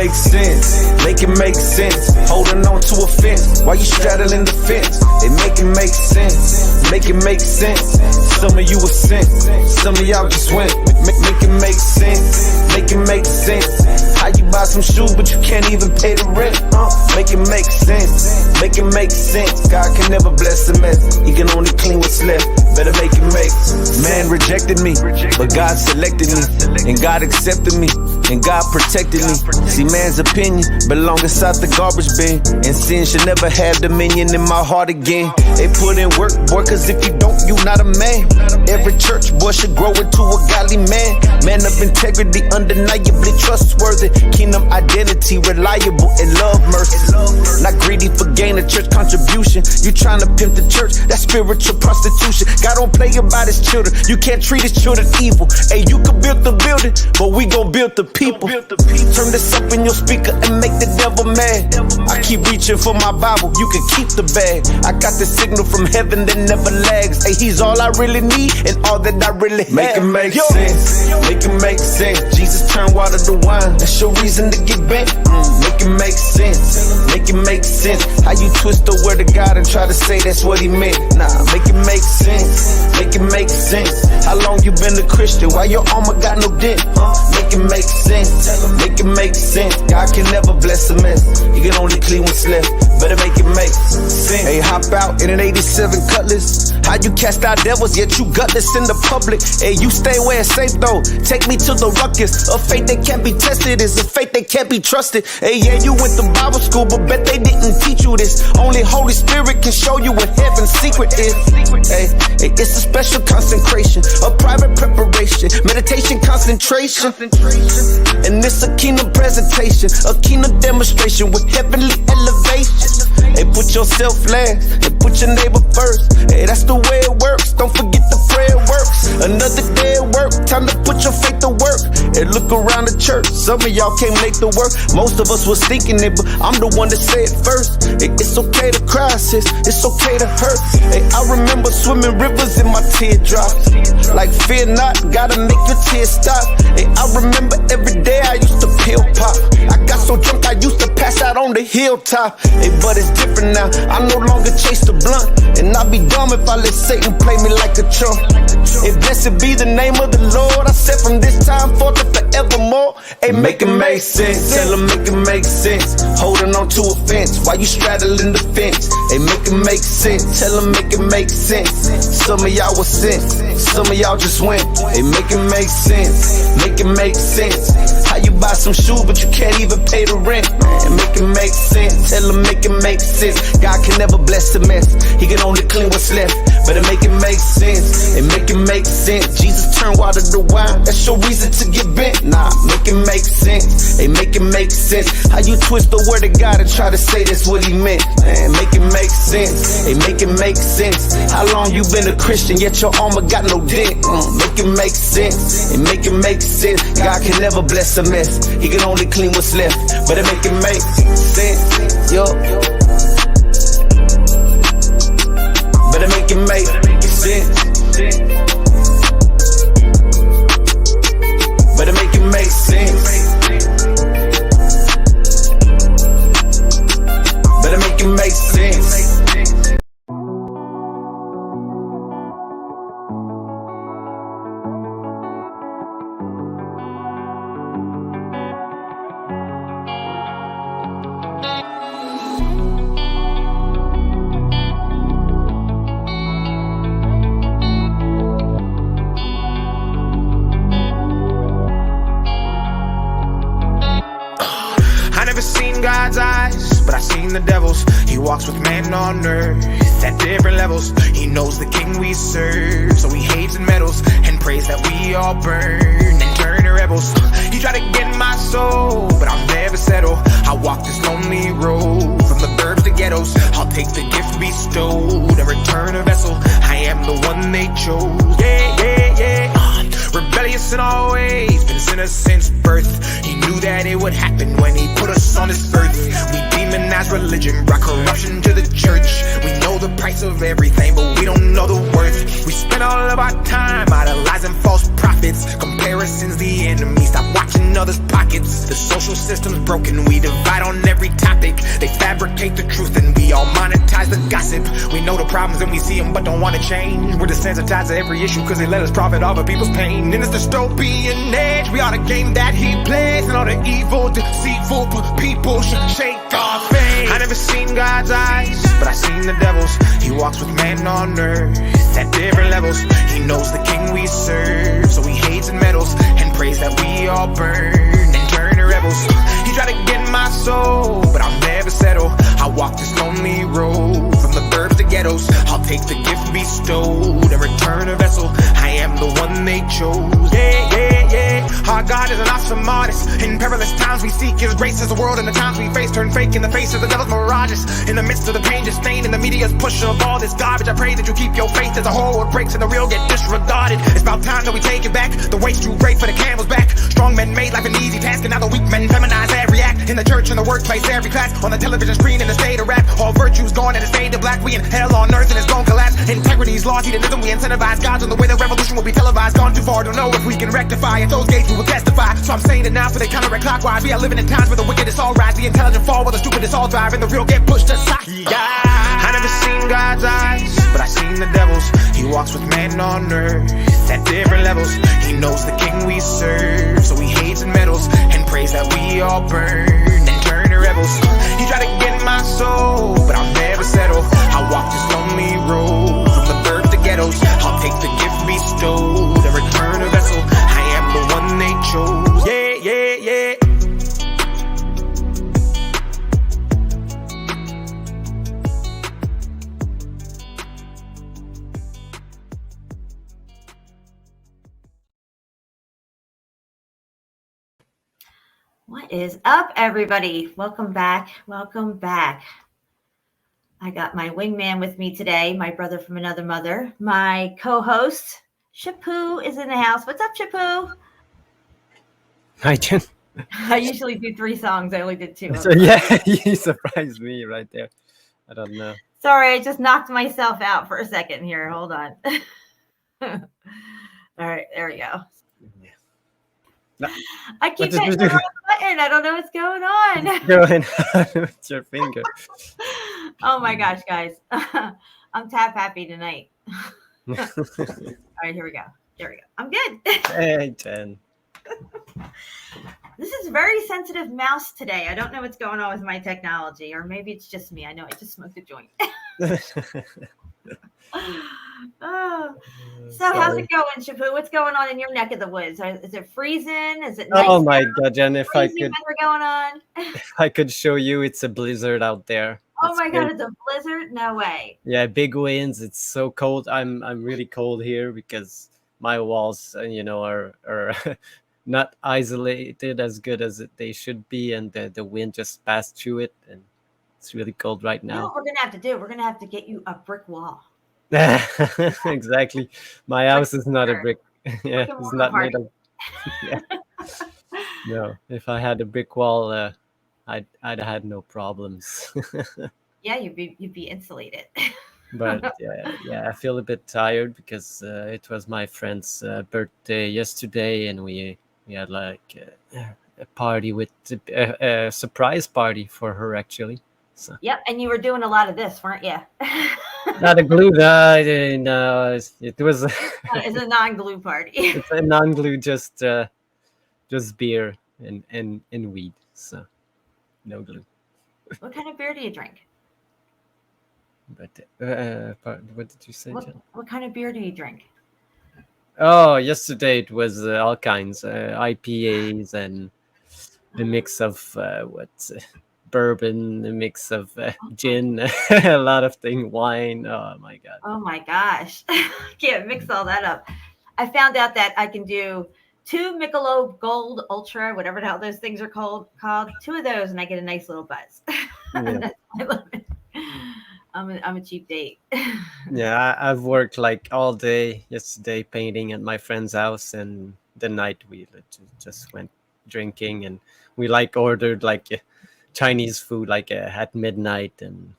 make sense, make it make sense. Holding on to a fence while you straddling the fence. They make it make sense, make it make sense. Some of you were sent, some of y'all just went. Make it make sense, make it make sense. How you buy some shoes but you can't even pay the rent? Make it make sense, make it make sense. God can never bless a mess, he can only clean what's left. Better make it make. Man rejected me, but God selected me, and God accepted me, and God protected me. See, man's opinion belong inside the garbage bin, and sin should never have dominion in my heart again. They put in work, boy, cause if you don't, you not a man. Every church boy should grow into a godly man. Man of integrity, undeniably trustworthy. Kingdom identity, reliable and love mercy. Not greedy for gain of church contribution. You trying to pimp the church, that's spiritual prostitution. God don't play about his children, you can't treat his children evil. Hey, you can build the building, but we gon' build the people. Turn this up in your speaker and make the devil mad. I keep reaching for my Bible, you can keep the bag. I got the signal from heaven that never lags. Hey, he's all I really need and all that I really have. Make it make sense, make it make sense. Jesus turned water to wine, that's your reason to get bent. Make it make sense, make it make sense. How you twist the word of God and try to say that's what he meant? Nah, make it make sense, make it make sense. How long you been a Christian? Why your armor got no dent? Make it make sense, make it make sense. God can never bless a mess, he can only clean what's left. Better make it make sense. Hey, hop out in an 87 Cutlass. How you cast out devils yet you gutless in the public? Hey, you stay where it's safe though, take me to the ruckus. A faith that can't be tested is a faith that can't be trusted. Hey, yeah, you went to Bible school, but bet they didn't teach you this. Only Holy Spirit can show you what heaven's secret is. Hey, it's a special consecration, a private preparation, meditation, concentration. And it's a kingdom presentation, a kingdom demonstration with heavenly elevation. Hey, put yourself last and put your neighbor first. Hey, that's the way it works, don't forget the prayer works. Another day at work, time to put your faith to work. And look around the church, some of y'all can't make the work. Most of us was thinking it, but I'm the one that say it first. Hey, it's okay to cry, sis, it's okay to hurt. Hey, I remember swimming rivers in my teardrops. Like fear not, gotta make your tears stop. Hey, I remember every day I used to pill pop. I got so drunk I used to pass out on the hilltop. Hey, but it's different now, I no longer chase the blunt. And I'd be dumb if I let Satan play me like a chump. And blessed be the name of the Lord, I said from this time forth and forevermore. Hey, make it make sense, tell them make it make sense. Holding on to a fence while you straddling the fence. Hey, make it make sense, tell them make it make sense. Some of y'all was sent, some of y'all just went. Hey, make it make sense, make it make sense. How you buy some shoes but you can't even pay the rent? And make it make sense, tell them make it make sense. God can never bless a mess, he can only clean what's left. Better make it make sense, and make it make sense. Jesus turned water to wine, that's your reason to get bent. Nah, make it make sense, hey, make it make sense. How you twist the word of God and try to say that's what he meant? Man, make it make sense, hey, make it make sense. How long you been a Christian yet your armor got no dent? Make it make sense, and make it make sense. God can never bless a mess, he can only clean what's left. Better make it make sense, yo. Better make it make sense. Better make it make sense. Better make it make sense. God's eyes, but I seen the devil's. He walks with man on earth at different levels. He knows the king we serve, so he hates and meddles and prays that we all burn and turn to rebels. He tried to get my soul, but I'll never settle. I walk this lonely road from the burbs to ghettos. I'll take the gift bestowed and return a vessel. I am the one they chose. Yeah, yeah, yeah. Rebellious in all ways, been sinner since birth. He knew that it would happen when he put us on this earth. We demonize religion, brought corruption to the church. We know know the price of everything, but we don't know the worth. We spend all of our time idolizing false prophets. Comparison's the enemy, stop watching others' pockets. The social system's broken, we divide on every topic. They fabricate the truth and we all monetize the gossip. We know the problems and we see them but don't want to change. We're desensitized to every issue cause they let us profit off of people's pain. In this dystopian age, we are the game that he plays, and all the evil, deceitful people should shake our faith. I never seen God's eyes, but I seen the devil's. He walks with man on earth at different levels. He knows the king we serve, so he hates and meddles and prays that we all burn and turn to rebels. He tried to get my soul, but I'll never settle. I walk this lonely road from the burbs to ghettos. I'll take the gift bestowed and return a vessel. I am the one they chose. Yeah, yeah, yeah. Our God is an awesome artist. In perilous times we seek his grace as the world and the times we face turn fake in the face of the devil's mirages. In the midst of the pain just stained in the media's push of all this garbage, I pray that you keep your faith as the whole world breaks and the real get disregarded. It's about time that we take it back. The weight's too great for the camel's back. Strong men made life an easy task, and now the weak men feminize every act. In the church, in the workplace, every class, on the television screen, in the state of rap. All virtues gone and it's fade to black. We in hell on earth and it's gon' collapse. Integrity's lost, hedonism we incentivize. God's on the way, the revolution will be televised. Gone too far, don't know if we can rectify. At those gates we will testify. So I'm saying it now so they counteract clockwise. We are living in times where the wickedest all rise. The intelligent fall while the stupidest all thrive. And the real get pushed aside. Yeah. I never seen God's eyes, but I seen the devil's. He walks with man on earth at different levels. He knows the king we serve, so he hates and meddles and prays that we all burn and turn to rebels. He tried to get my soul, but I'll never settle. I walk this lonely road from the burbs to ghettos. I'll take the gift bestowed and return a vessel. I am the one they chose. Yeah, yeah, yeah. What is up, everybody? Welcome back. Welcome back. I got my wingman with me today, my brother from another mother. My co-host, Shapu, is in the house. What's up, Shapu? Hi, Jen. I usually do 3 songs. I only did 2. So yeah, you surprised me right there. I don't know. Sorry, I just knocked myself out for a second here. Hold on. All right, there we go. Yeah. No. I keep hitting the wrong button. I don't know what's going on. Going on with your finger. Oh my gosh, guys. I'm tap happy tonight. All right, here we go. There we go. I'm good. Hey, Jen. This is a very sensitive mouse today. I don't know what's going on with my technology, or maybe it's just me. I know I just smoked a joint. Oh. So how's it going, Shapu? What's going on in your neck of the woods? Is it freezing? Is it nice? Oh my God, Jen! If I could, going on? if I could show you, it's a blizzard out there. Oh my God, it's a blizzard? No way. Yeah, big winds. It's so cold. I'm really cold here because my walls, are not isolated as good as they should be, and the wind just passed through it, and it's really cold right now. You know what we're gonna have to do? We're gonna have to get you a brick wall. Exactly. My house is not a brick. Yeah, it's not made of. Yeah. No, if I had a brick wall, I'd had no problems. Yeah, you'd be insulated. But yeah, I feel a bit tired because it was my friend's birthday yesterday, and we had like a party with a surprise party for her actually. So. Yep, and you were doing a lot of this, weren't you? Not a glue. No, it was. It's a non-glue party. It's a non-glue, just beer and weed. So no glue. What kind of beer do you drink? But what did you say, Jen? What kind of beer do you drink? Oh, yesterday it was all kinds, IPAs and a mix of bourbon, a mix of gin, a lot of things, wine. Oh my God. Oh my gosh. Can't mix all that up. I found out that I can do 2 Michelob Gold Ultra, whatever the hell those things are called, 2 of those, and I get a nice little buzz. Yeah. I love it. I'm a cheap date. Yeah, I've worked like all day yesterday painting at my friend's house, and the night we just went drinking, and we like ordered like Chinese food like at midnight, and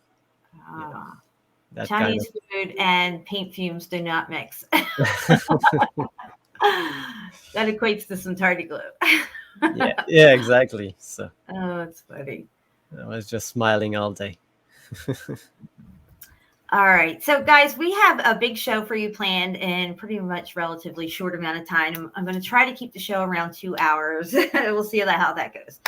That kind Chinese food and paint fumes do not mix. of That equates to some tardy glue. yeah, exactly. So Oh, it's funny. I was just smiling all day. All right. So, guys, we have a big show for you planned in pretty much relatively short amount of time. I'm going to try to keep the show around 2 hours. We'll see how that goes.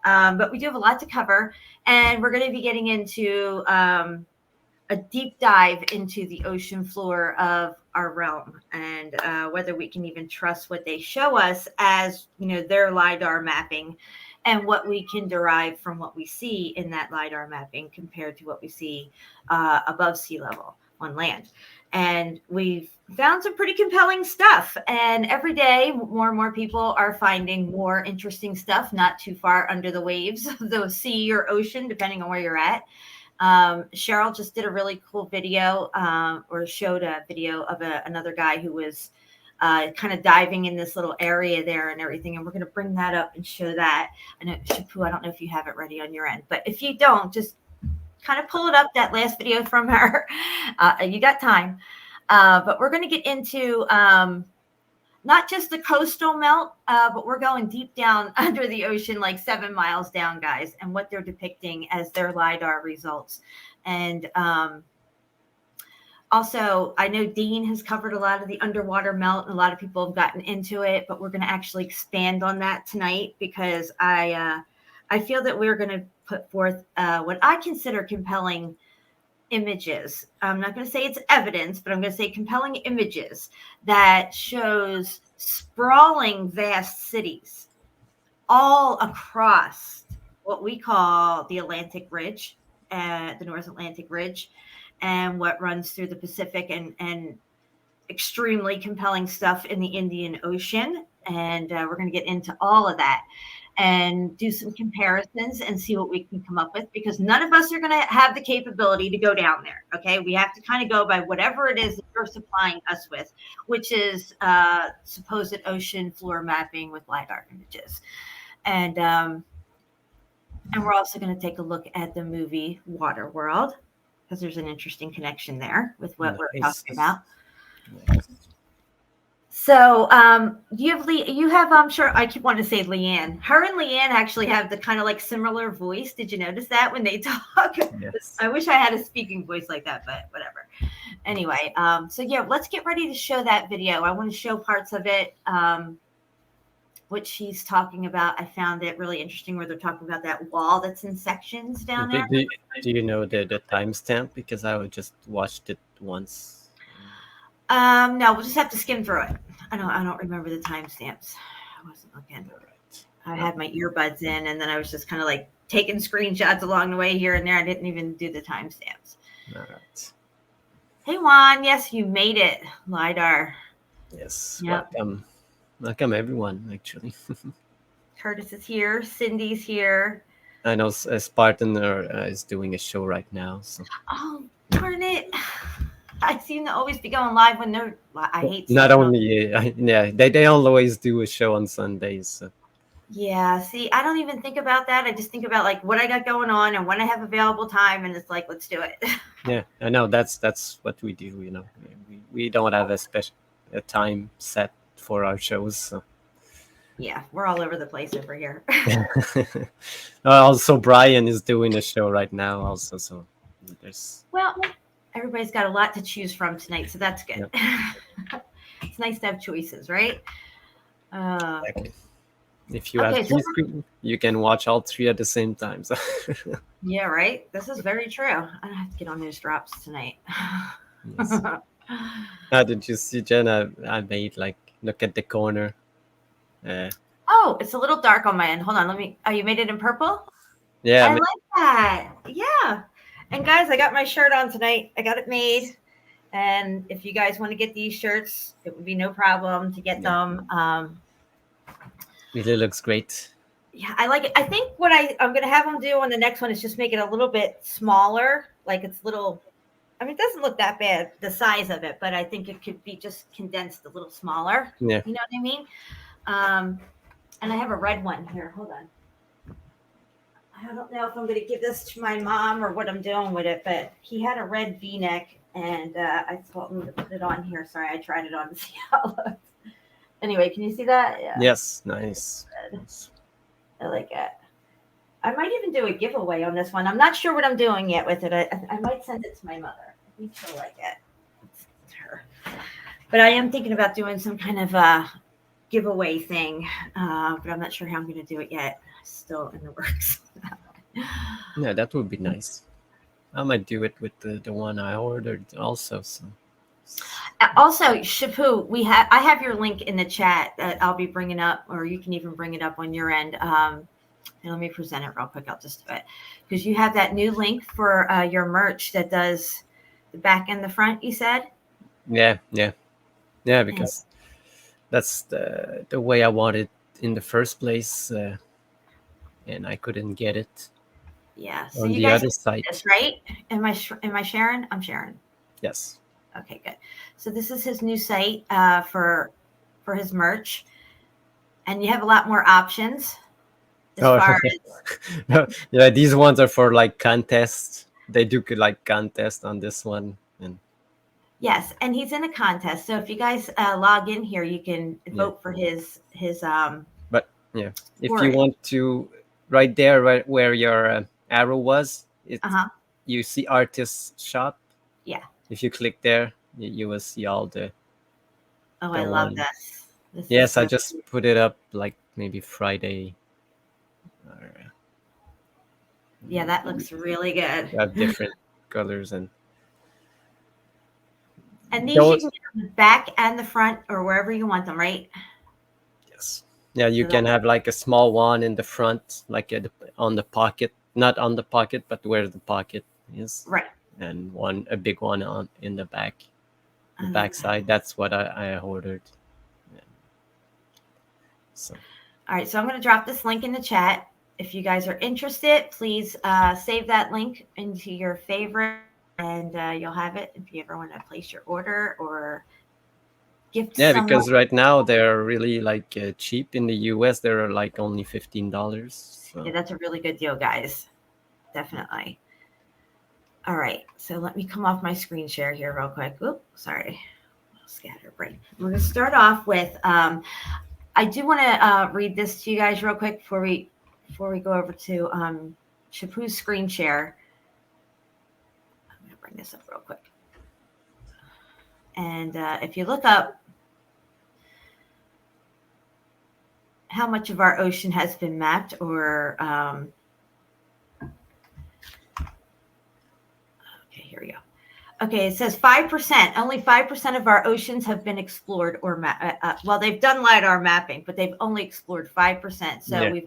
But we do have a lot to cover, and we're going to be getting into a deep dive into the ocean floor of our realm and whether we can even trust what they show us as, their lidar mapping and what we can derive from what we see in that lidar mapping compared to what we see above sea level on land. And we've found some pretty compelling stuff. And every day, more and more people are finding more interesting stuff, not too far under the waves of the sea or ocean, depending on where you're at. Cheryl just did a really cool video or showed a video of another guy who was kind of diving in this little area there and everything. And we're going to bring that up and show that. I know, Shapu, I don't know if you have it ready on your end, but if you don't, just kind of pull it up, that last video from her. You got time. But we're going to get into not just the coastal melt, but we're going deep down under the ocean, like 7 miles down, guys, and what they're depicting as their LiDAR results. And also, I know Dean has covered a lot of the underwater melt, and a lot of people have gotten into it, but we're going to actually expand on that tonight because I feel that we're going to put forth what I consider compelling images. I'm not going to say it's evidence, but I'm going to say compelling images that shows sprawling vast cities all across what we call the Atlantic Ridge, the North Atlantic Ridge, and what runs through the Pacific, and extremely compelling stuff in the Indian Ocean. And we're going to get into all of that and do some comparisons and see what we can come up with, because none of us are going to have the capability to go down there. Okay. We have to kind of go by whatever it is that you're supplying us with, which is supposed ocean floor mapping with LiDAR images. And we're also going to take a look at the movie WATERworld, because there's an interesting connection there with what we're talking about. So you have I'm sure I keep wanting to say Leanne. Her and Leanne actually have the kind of like similar voice. Did you notice that when they talk? Yes. I wish I had a speaking voice like that, but whatever. Anyway, so yeah, let's get ready to show that video. I want to show parts of it, what she's talking about. I found it really interesting where they're talking about that wall that's in sections down there. Do you know the timestamp? Because I just watched it once. No, we'll just have to skim through it. I don't remember the timestamps. I wasn't looking. Right. I had my earbuds in, and then I was just kind of like taking screenshots along the way here and there. I didn't even do the timestamps. All right. Hey, Juan. Yes, you made it. LiDAR. Yes. Yep. Welcome everyone, actually. Curtis is here. Cindy's here. I know Spartan is doing a show right now. So. Oh, darn it. I seem to always be going live when they're. I hate. Not only, yeah, they always do a show on Sundays. So. Yeah. See, I don't even think about that. I just think about like what I got going on and when I have available time, and it's like, let's do it. Yeah, I know that's what we do. You know, we don't have a time set for our shows. So. Yeah, we're all over the place over here. Also, Brian is doing a show right now. Also, so there's. Well. Everybody's got a lot to choose from tonight, so that's good. Yep. It's nice to have choices, right? Exactly. If you have three screens, you can watch all three at the same time. So. Yeah, right? This is very true. I have to get on those drops tonight. Yes. Did you see, Jen? I made look at the corner. Oh, it's a little dark on my end. Hold on, Oh, you made it in purple? Yeah. I like that. Yeah. And guys, I got my shirt on tonight. I got it made. And if you guys want to get these shirts, it would be no problem to get them. Really looks great. Yeah, I like it. I think what I'm going to have them do on the next one is just make it a little bit smaller. Like it's little, I mean, it doesn't look that bad, the size of it, but I think it could be just condensed a little smaller. Yeah. You know what I mean? And I have a red one here. Hold on. I don't know if I'm going to give this to my mom or what I'm doing with it, but he had a red V-neck, and I told him to put it on here. Sorry, I tried it on to see how it looked. Anyway, can you see that? Yeah. Yes, nice. I like it. I might even do a giveaway on this one. I'm not sure what I'm doing yet with it. I might send it to my mother. I think she'll like it. It's her. But I am thinking about doing some kind of giveaway thing, but I'm not sure how I'm going to do it yet. Still in the works. Yeah, that would be nice. I might do it with the one I ordered also. So Also, Shapu, I have your link in the chat that I'll be bringing up, or you can even bring it up on your end. And let me present it real quick. I'll just do it because you have that new link for your merch that does the back and the front. You said, yeah, because that's the way I wanted in the first place, and I couldn't get it. Yeah. So on you the guys other side. This, right? Am I sharing? I'm sharing. Yes. Okay, good. So this is his new site for his merch, and you have a lot more options as far as yeah, these ones are for like contests. They do like contest on this one, and yes, and he's in a contest. So if you guys log in here, you can vote for his But yeah, if story. you want to, right there, right where your arrow was, it you see artist shop. Yeah. If you click there, you will see all the. Oh, I love this. Yes, I just put it up like maybe Friday. Yeah, that looks really good. You have different colors and these you can get on the back and the front or wherever you want them, right? Yes. Yeah, you can have like a small one in the front, like on the pocket, not on the pocket, but where the pocket is. Right. And a big one in the back, the back side. That's what I ordered. Yeah. So. All right, so I'm going to drop this link in the chat. If you guys are interested, please save that link into your favorite, and you'll have it if you ever want to place your order or gift. Yeah, because right now they're really like cheap in the US. They're like only $15. So. Yeah, that's a really good deal, guys. Definitely. All right, so let me come off my screen share here real quick. Oops, sorry, scatterbrain. We're going to start off with. I do want to read this to you guys real quick before we go over to Shapu's screen share. I'm going to bring this up real quick. And if you look up how much of our ocean has been mapped or okay, here we go. Okay, it says 5%. Only 5% of our oceans have been explored or well, they've done lidar mapping, but they've only explored 5%. So we've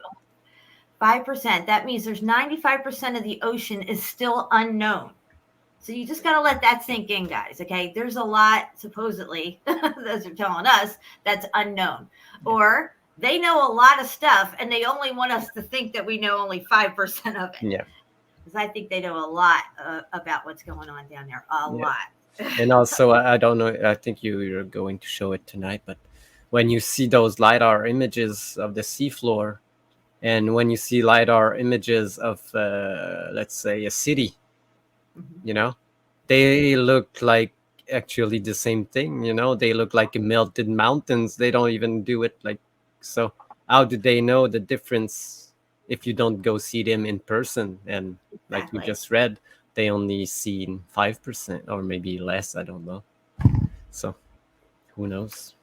5%. That means there's 95% of the ocean is still unknown. So you just got to let that sink in, guys. Okay, there's a lot supposedly, those are telling us, that's unknown, or they know a lot of stuff and they only want us to think that we know only 5% of it. Yeah. Because I think they know a lot about what's going on down there. A lot. And also, I don't know, I think you're going to show it tonight, but when you see those LiDAR images of the seafloor, and when you see LiDAR images of, let's say, a city, you know, they look like actually the same thing, you know, they look like melted mountains. They don't even do it like, so how do they know the difference if you don't go see them in person? And like we just read, they only seen 5% or maybe less. I don't know. So who knows?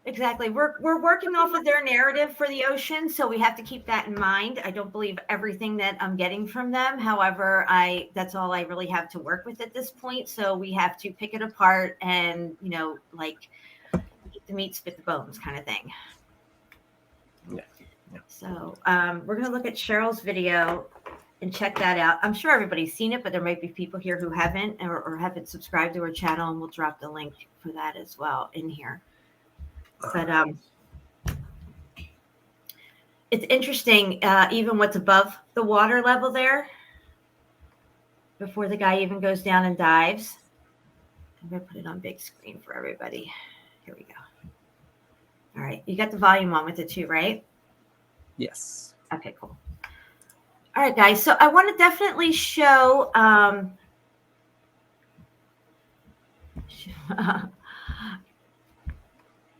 Exactly. We're working off of their narrative for the ocean, so we have to keep that in mind. I don't believe everything that I'm getting from them. However, that's all I really have to work with at this point. So we have to pick it apart and, you know, like eat the meat, spit the bones kind of thing. Yeah. So we're going to look at Cheryl's video and check that out. I'm sure everybody's seen it, but there might be people here who haven't or haven't subscribed to her channel, and we'll drop the link for that as well in here. But it's interesting, even what's above the water level there, before the guy even goes down and dives. I'm going to put it on big screen for everybody. Here we go. All right. You got the volume on with it too, right? Yes. Okay, cool. All right, guys. So I want to definitely show.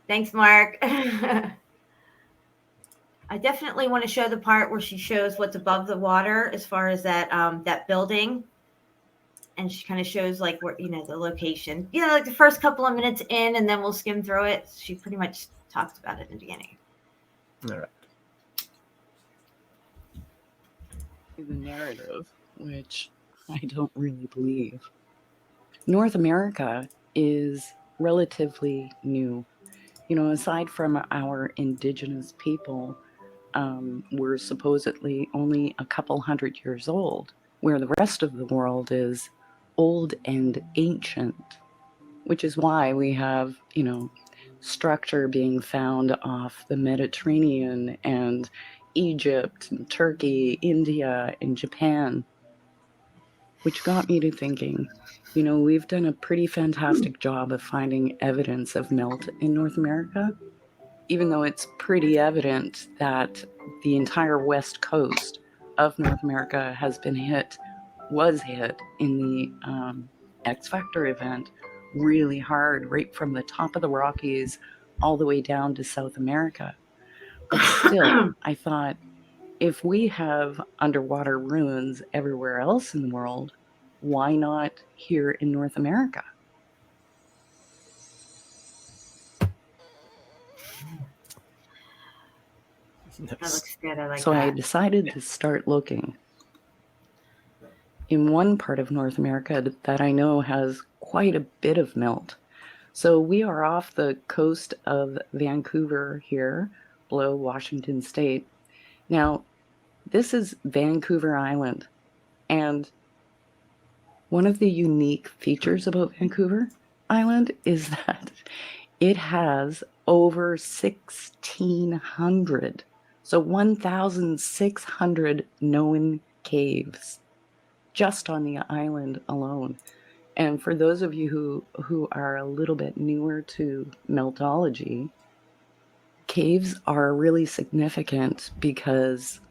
Thanks, Mark. I definitely want to show the part where she shows what's above the water as far as that that building, and she kind of shows like where, you know, the location. You know, like the first couple of minutes in, and then we'll skim through it. She pretty much talks about it in the beginning. All right. The narrative, which I don't really believe. North America is relatively new. You know, aside from our indigenous people, we're supposedly only a couple hundred years old, where the rest of the world is old and ancient, which is why we have, you know, structure being found off the Mediterranean and Egypt, and Turkey, India, and Japan, which got me to thinking, you know, we've done a pretty fantastic job of finding evidence of melt in North America, even though it's pretty evident that the entire west coast of North America was hit in the X Factor event really hard, right from the top of the Rockies all the way down to South America. But still, I thought, if we have underwater ruins everywhere else in the world, why not here in North America? That Nice. looks good. I like So I that. decided to start looking. In one part of North America that I know has quite a bit of melt. So we are off the coast of Vancouver here, below Washington State. Now, this is Vancouver Island, and one of the unique features about Vancouver Island is that it has over 1,600, so 1,600 known caves just on the island alone. And for those of you who are a little bit newer to meltology, caves are really significant because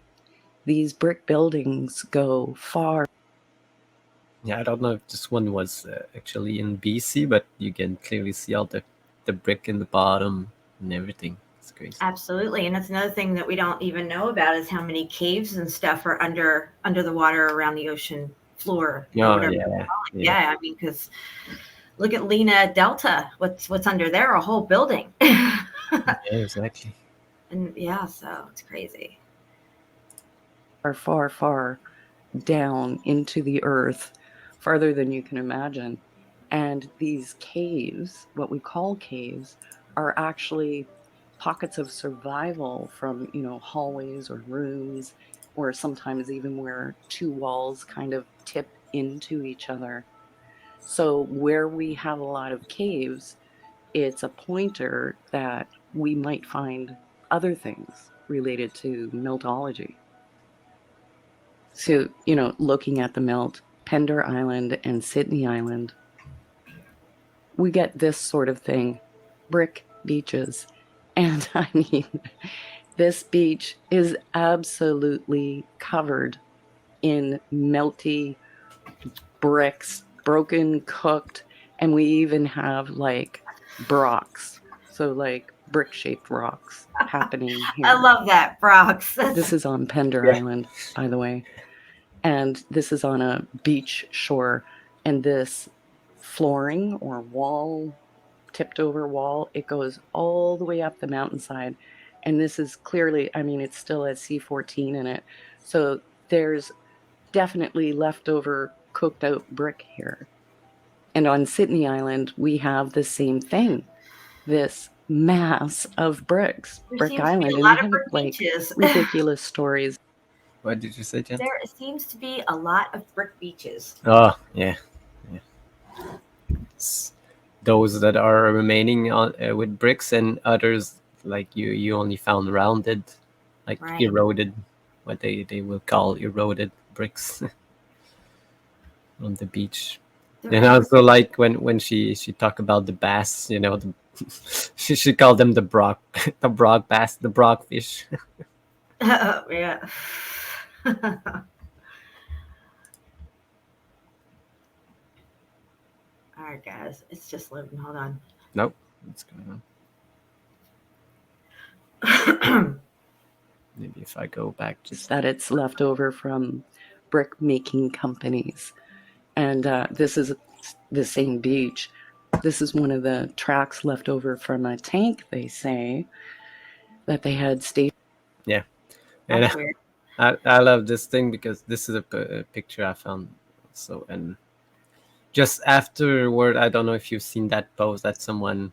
these brick buildings go far. Yeah, I don't know if this one was actually in BC, but you can clearly see all the brick in the bottom and everything. It's crazy. Absolutely, and that's another thing that we don't even know about is how many caves and stuff are under the water around the ocean floor. Oh, whatever. yeah. Yeah, I mean, because look at Lena Delta. What's under there? A whole building. Yeah, exactly. And yeah, so it's crazy. Far, far down into the earth, farther than you can imagine. And these caves, what we call caves, are actually pockets of survival from, you know, hallways or rooms, or sometimes even where two walls kind of tip into each other. So where we have a lot of caves, it's a pointer that we might find other things related to meltology. So, you know, looking at the melt, Pender Island and Sydney Island, we get this sort of thing, brick beaches. And I mean, this beach is absolutely covered in melty bricks, broken, cooked, and we even have like brocks. So like brick-shaped rocks happening here. I love that, Brox. This is on Pender Island, by the way. And this is on a beach shore. And this flooring or wall, tipped over wall, it goes all the way up the mountainside. And this is clearly, I mean, it's still at C14 in it. So there's definitely leftover cooked out brick here. And on Sydney Island, we have the same thing. This mass of bricks, There Brick seems to be Island, a and we lot of have brick like beaches. ridiculous stories. What did you say, Jen? There seems to be a lot of brick beaches. Oh, yeah. It's those that are remaining on with bricks, and others like you only found rounded, like Right. eroded, what they will call eroded bricks on the beach. And also, like when she talked about the bass, you know, she called them the brock bass, the brock fish. Yeah. All right, guys, it's just loading. Hold on. Nope. What's going on? Maybe if I go back just that it's left over from brick making companies. And this is the same beach. This is one of the tracks left over from a tank, they say, that they had stationed. yeah. And That's weird. I love this thing because this is a picture I found. So, and just afterward, I don't know if you've seen that post that someone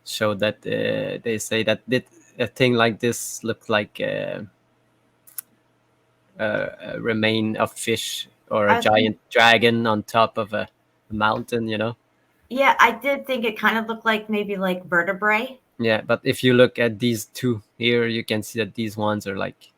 showed that they say that a thing like this looked like a remain of fish or a giant dragon on top of a mountain, you know? Yeah, I did think it kind of looked like maybe like vertebrae. Yeah, but if you look at these two here, you can see that these ones are like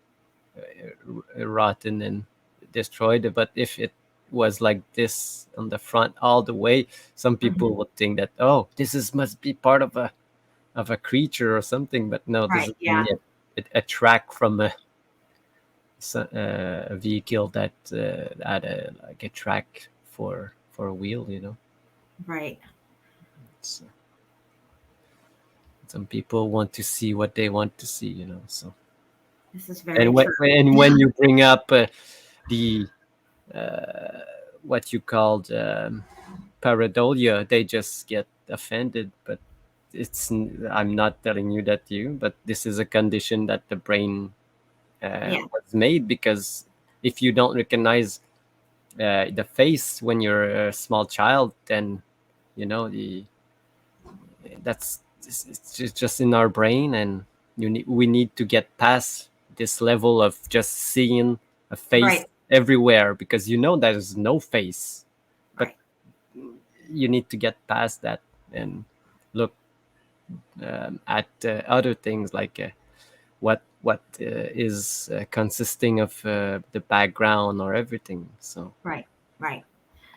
rotten and destroyed. But if it was like this on the front all the way, some people would think that, oh, must be part of a creature or something. But no, this Right, is yeah. a track from a vehicle that had like a track for a wheel, you know. Right. So some people want to see what they want to see, you know. So This is very and true. when you bring up the what you called pareidolia, they just get offended. But I'm not telling you that but this is a condition that the brain was made, because if you don't recognize the face when you're a small child, then you know it's just in our brain, and we need to get past this level of just seeing a face everywhere, because you know there's no face, but you need to get past that and look at other things, like what is consisting of the background or everything. So right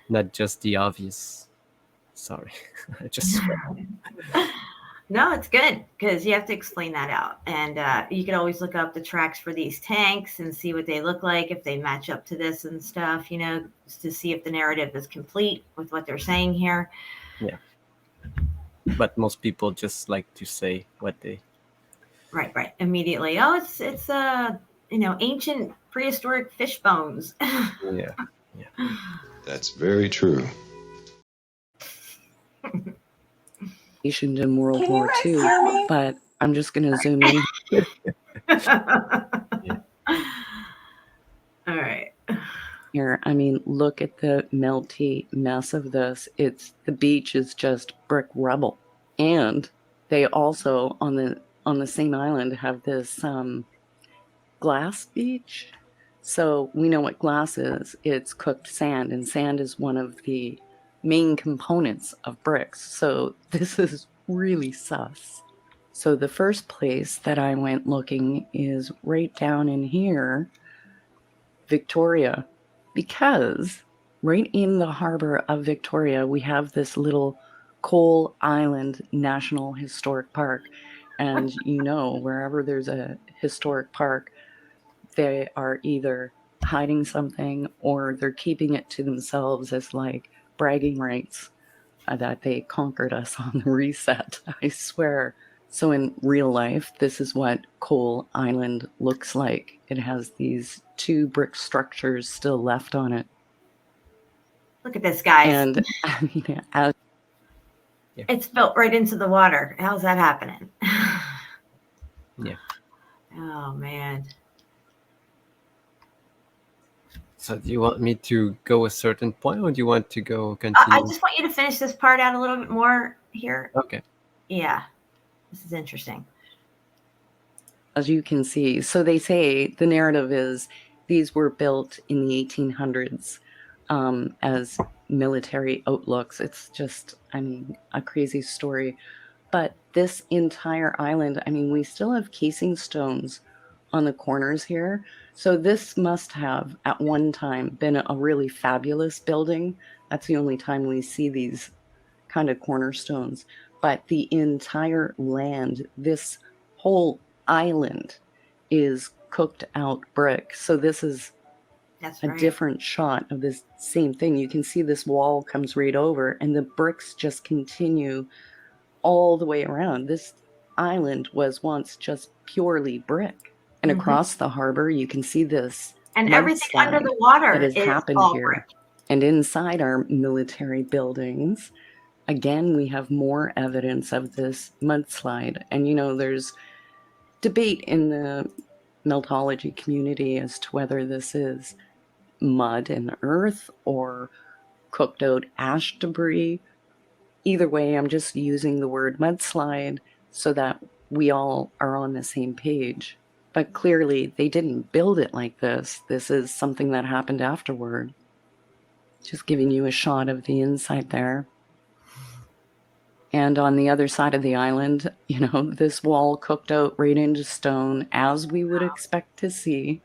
not just the obvious. Sorry. I just No, it's good because you have to explain that out. And you can always look up the tracks for these tanks and see what they look like, if they match up to this and stuff, you know, to see if the narrative is complete with what they're saying here. Yeah. But most people just like to say what they... Right. Immediately. Oh, it's ancient prehistoric fish bones. Yeah. That's very true. In World War II, but I'm just going to zoom in. All right. Here, I mean, look at the melty mess of this. The beach is just brick rubble, and they also on the same island have this glass beach. So we know what glass is. It's cooked sand, and sand is one of the main components of bricks. So this is really sus. So the first place that I went looking is right down in here, Victoria, because right in the harbor of Victoria, we have this little Coal Island National Historic Park. And you know, wherever there's a historic park, they are either hiding something or they're keeping it to themselves as like bragging rights that they conquered us on the reset. I swear. So in real life, this is what Coal Island looks like. It has these 2 brick structures still left on it. Look at this, guys. And I mean, it's built right into the water. How's that happening? Yeah. Oh, man. So do you want me to go a certain point, or do you want to go continue? I just want you to finish this part out a little bit more here. Okay. Yeah. This is interesting. As you can see, so they say the narrative is these were built in the 1800s as military outlooks. It's just, I mean, a crazy story. But this entire island, I mean, we still have casing stones on the corners here. So this must have at one time been a really fabulous building. That's the only time we see these kind of cornerstones. But the entire land, this whole island, is cooked out brick. So this is That's a right. different shot of this same thing. You can see this wall comes right over, and the bricks just continue all the way around. This island was once just purely brick. And across the harbor, you can see this And everything under mudslide the water that has is happened all here. brick. And inside our military buildings, again, we have more evidence of this mudslide. And, you know, there's debate in the Meltology community as to whether this is mud and earth or cooked out ash debris. Either way, I'm just using the word mudslide so that we all are on the same page. But clearly, they didn't build it like this. This is something that happened afterward. Just giving you a shot of the inside there. And on the other side of the island, you know, this wall cooked out right into stone, as we would expect to see.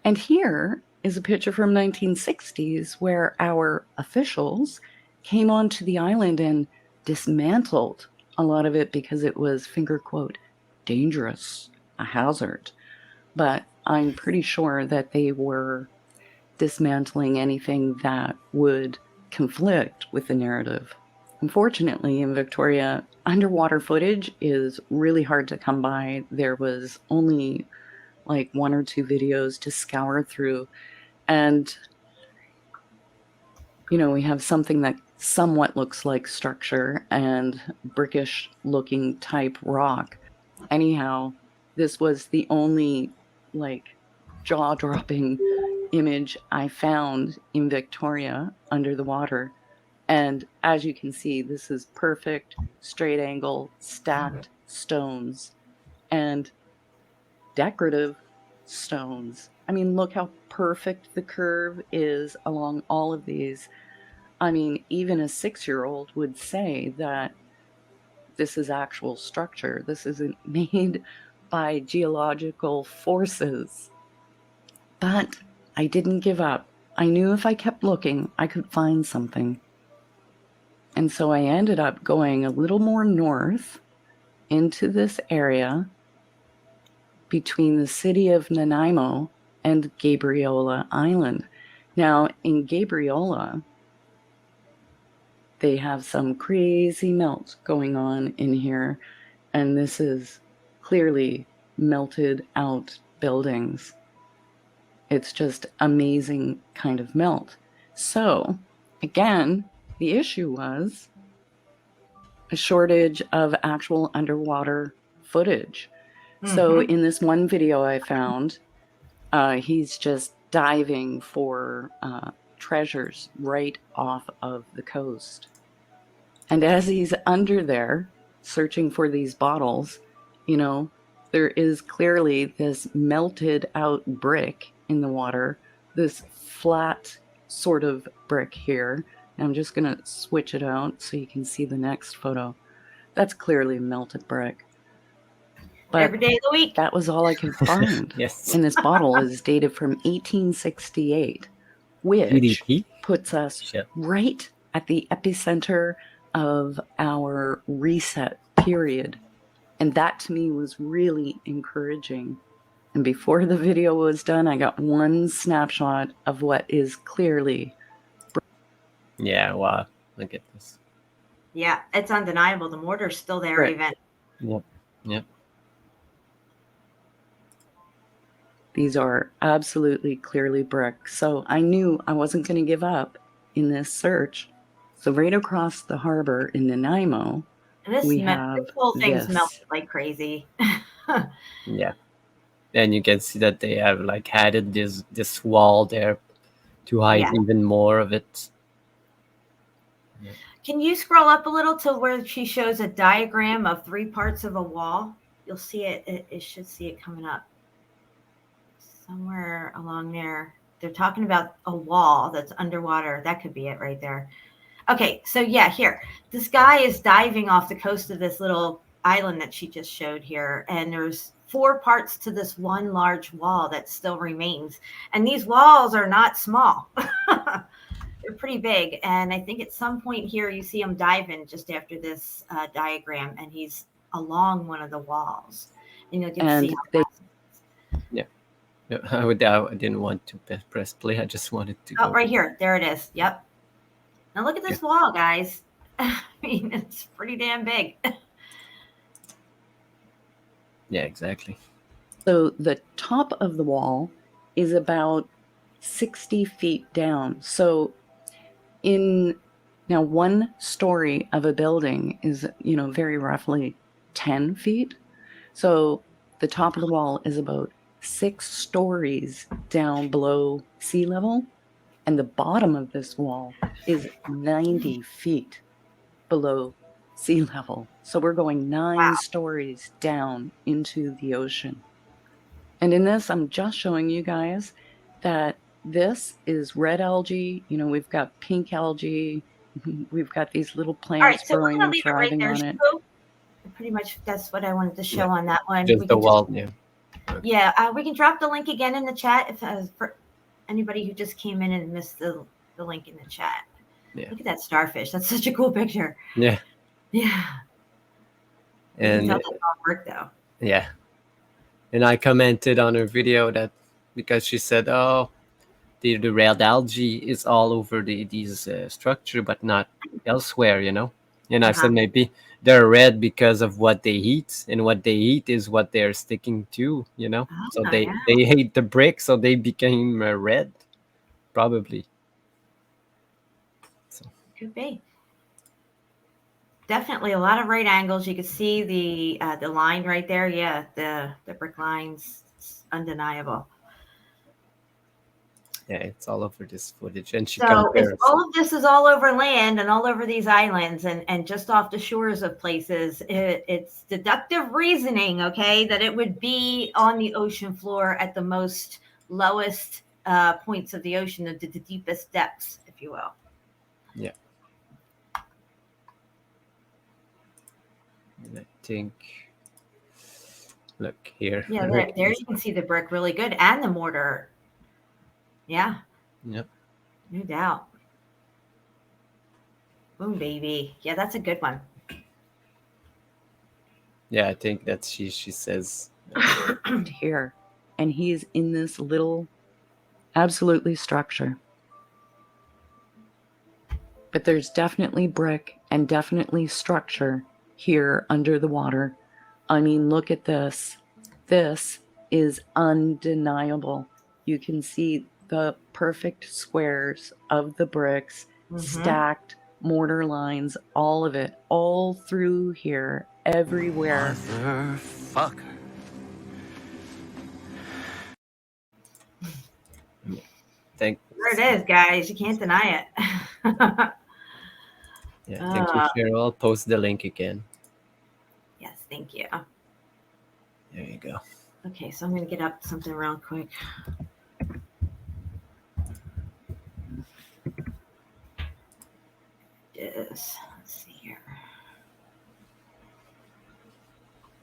And here is a picture from 1960s where our officials came onto the island and dismantled a lot of it because it was, finger quote, dangerous, a hazard. But I'm pretty sure that they were dismantling anything that would conflict with the narrative. Unfortunately, in Victoria, underwater footage is really hard to come by. There was only like 1 or 2 videos to scour through. And, you know, we have something that somewhat looks like structure and brickish looking type rock. Anyhow, this was the only like jaw-dropping image I found in Victoria under the water. And as you can see, this is perfect straight angle stacked stones and decorative stones. I mean, look how perfect the curve is along all of these. I mean, even a 6-year-old would say that this is actual structure. This isn't made by geological forces. But I didn't give up. I knew if I kept looking, I could find something. And so I ended up going a little more north into this area between the city of Nanaimo and Gabriola Island. Now, in Gabriola, they have some crazy melt going on in here, and this is clearly melted out buildings. It's just amazing kind of melt. So, again, the issue was a shortage of actual underwater footage. So in this one video I found, he's just diving for treasures right off of the coast. And as he's under there searching for these bottles, you know, there is clearly this melted out brick in the water, this flat sort of brick here. And I'm just going to switch it out so you can see the next photo. That's clearly melted brick. But every day of the week. that was all I could find. Yes. And this bottle is dated from 1868, which DDP? puts us Shit. right at the epicenter of our reset period. And that to me was really encouraging. And before the video was done, I got one snapshot of what is clearly. Yeah, wow. Look at this. Yeah, it's undeniable. The mortar's still there, Right. even. Yep. Yep. These are absolutely clearly brick. So I knew I wasn't going to give up in this search. So right across the harbor in Nanaimo, This whole thing's melted like crazy. Yeah. And you can see that they have like added this wall there to hide even more of it. Yeah. Can you scroll up a little to where she shows a diagram of 3 parts of a wall? You'll see it. It should see it coming up somewhere along there. They're talking about a wall that's underwater. That could be it right there. Okay, so yeah, here. This guy is diving off the coast of this little island that she just showed here, and there's 4 parts to this one large wall that still remains. And these walls are not small. They're pretty big. And I think at some point here, you see him diving just after this diagram, and he's along one of the walls. And you'll get to see how yeah. No, I didn't want to press play. I just wanted to Oh, go. right here. There it is. Yep. Now look at this wall, guys. I mean, it's pretty damn big. Yeah, exactly. So the top of the wall is about 60 feet down. So now one story of a building is, very roughly 10 feet. So the top of the wall is about 6 stories down below sea level. And the bottom of this wall is 90 feet below sea level. So we're going 9 stories down into the ocean. And in this, I'm just showing you guys that this is red algae. We've got pink algae. We've got these little All right, plants so we're growing gonna and leave it right thriving there. on it. So pretty much that's what I wanted to show Yeah. on that one. Just We the can wall. Yeah. Yeah, we can drop the link again in the chat if for anybody who just came in and missed the link in the chat. Yeah. Look at that starfish. That's such a cool picture. Yeah. Yeah. You And can tell that's all work though. yeah. And I commented on her video that because she said, "Oh, the red algae is all over these structure, but not elsewhere," And I said maybe they're red because of what they eat, and what they eat is what they're sticking to, So they hate the brick, so they became red, probably. So. Could be. Definitely a lot of right angles. You can see the line right there. Yeah, the brick lines. It's undeniable. Yeah, it's all over this footage, and she So if compares. all of this is all over land and all over these islands and just off the shores of places, it's deductive reasoning, okay, that it would be on the ocean floor at the most lowest points of the ocean, the deepest depths, if you will. Yeah. And I think, look here. Yeah, there you can see the brick really good and the mortar. Yeah. Yep. No doubt. Boom, baby. Yeah, that's a good one. Yeah, I think that she says here, and he's in this little absolutely structure. But there's definitely brick and definitely structure here under the water. I mean, look at this. This is undeniable. You can see the perfect squares of the bricks, stacked mortar lines, all of it, all through here, everywhere. Motherfucker. There it is, guys. You can't deny it. Yeah, thank you, Cheryl. I'll post the link again. Yes, thank you. There you go. Okay, so I'm going to get up something real quick. Let's see here.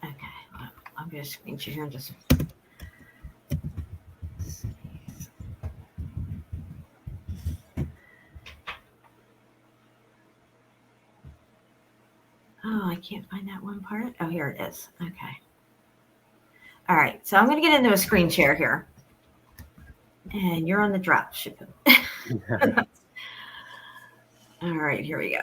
Okay, well, I'm going to screen share and just. Oh, I can't find that one part. Oh, here it is. Okay. All right, so I'm going to get into a screen share here. And you're on the drop ship. All right, here we go.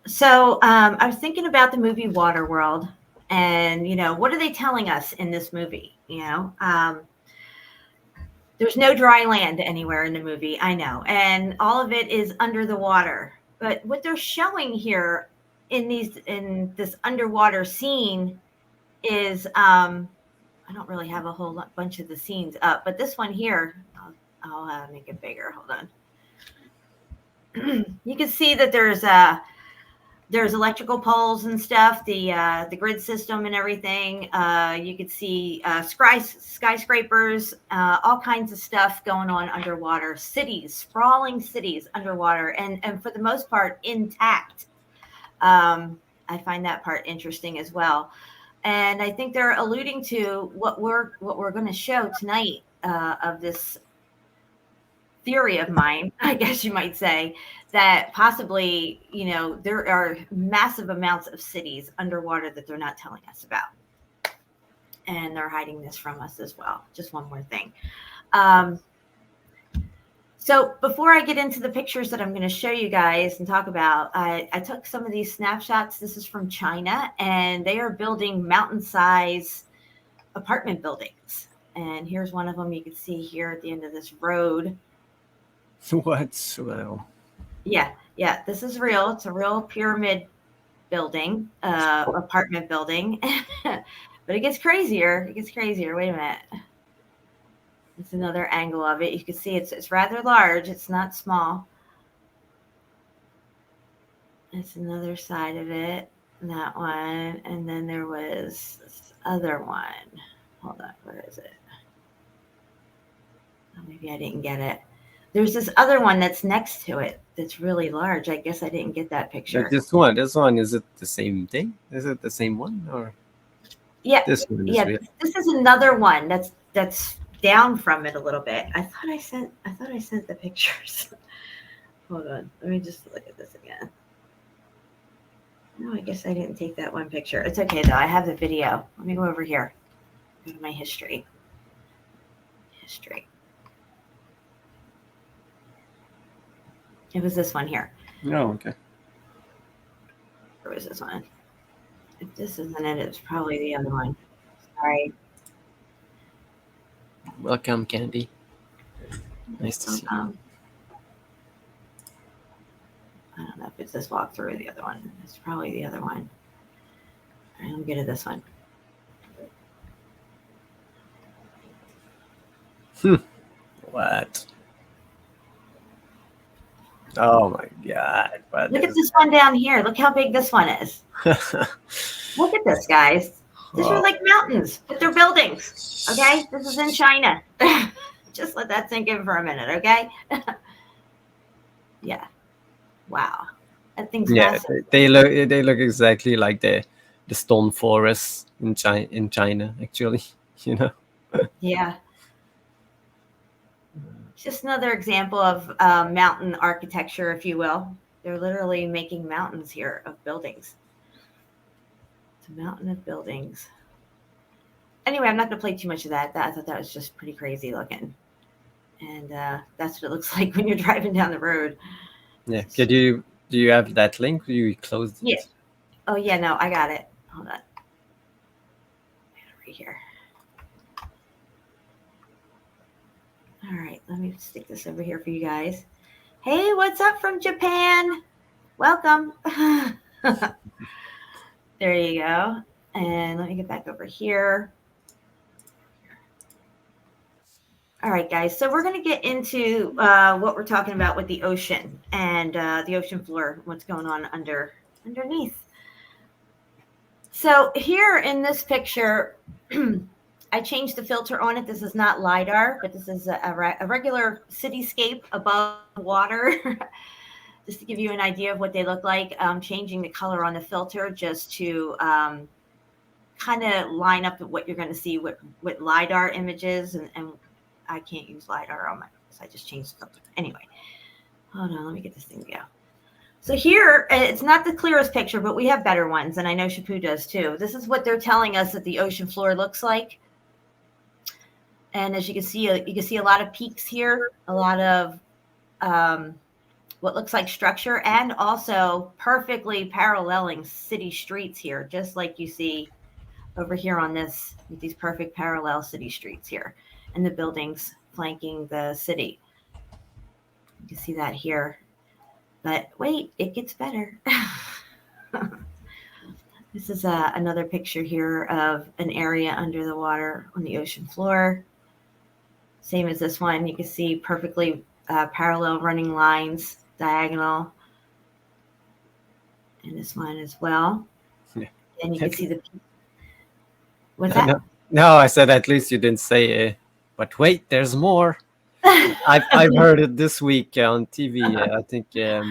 So I was thinking about the movie Waterworld, and what are they telling us in this movie? There's no dry land anywhere in the movie, I know, and all of it is under the water. But what they're showing here in this underwater scene is I don't really have a whole bunch of the scenes up, but this one here, I'll make it bigger. Hold on. You can see that there's electrical poles and stuff, the grid system and everything. You could see skyscrapers, all kinds of stuff going on underwater. Cities, sprawling cities underwater, and for the most part intact. I find that part interesting as well. And I think they're alluding to what we're going to show tonight of this theory of mine, I guess you might say, that possibly, there are massive amounts of cities underwater that they're not telling us about. and they're hiding this from us as well. Just one more thing. So before I get into the pictures that I'm going to show you guys and talk about, I took some of these snapshots. This is from China, and they are building mountain-size apartment buildings. And here's one of them you can see here at the end of this road. What? Well, Yeah, this is real. It's a real pyramid building, apartment building. But it gets crazier. Wait a minute. It's another angle of it. You can see it's rather large. It's not small. It's another side of it. That one. And then there was this other one. Hold on. Where is it? Oh, maybe I didn't get it. There's this other one that's next to it that's really large. I guess I didn't get that picture. this one, is it the same thing? Is it the same one, or Yeah, this one is real? This is another one that's down from it a little bit. I thought I sent the pictures. Hold on, let me just look at this again. No, I guess I didn't take that one picture. It's okay though. I have the video. Let me go over here. Go to my history. It was this one here. Oh, okay. Where was this one? If this isn't it, it's probably the other one. Sorry. Welcome, Candy. Nice to see you. I don't know if it's this walkthrough or the other one. It's probably the other one. All right, let me get to this one. What? Oh my God! What Look at is this one down here. Look how big this one is. Look at this, guys. These are like mountains, but they're buildings. Okay, this is in China. Just let that sink in for a minute, okay? Yeah. Wow. That thing's massive. They look exactly like the stone forests in China, actually. You know. Yeah. Just another example of mountain architecture, if you will. They're literally making mountains here of buildings. It's a mountain of buildings. Anyway, I'm not going to play too much of that. I thought that was just pretty crazy looking. And that's what it looks like when you're driving down the road. Yeah. Do you have that link? You closed it? Yeah. Oh, yeah, no, I got it. Hold on. I got it right here. All right, let me stick this over here for you guys. Hey, what's up from Japan? Welcome. There you go. And let me get back over here. All right, guys. So we're going to get into what we're talking about with the ocean and the ocean floor, what's going on underneath. So here in this picture, I changed the filter on it. This is not lidar, but this is a regular cityscape above water. Just to give you an idea of what they look like. I'm changing the color on the filter just to kind of line up with what you're going to see with lidar images. And I can't use lidar on my, so I just changed the filter. Anyway, hold on, let me get this thing to go. So here, it's not the clearest picture, but we have better ones, and I know Shapu does too. This is what they're telling us that the ocean floor looks like. And as you can see a lot of peaks here, a lot of what looks like structure, and also perfectly paralleling city streets here, just like you see over here on this, with these perfect parallel city streets here, and the buildings flanking the city. You can see that here. But wait, it gets better. This is another picture here of an area under the water on the ocean floor. Same as this one. You can see perfectly parallel running lines, diagonal. And this one as well. Yeah. And you can see the... What's that? No, I said at least you didn't say, but wait, there's more. I've heard it this week on TV. I think I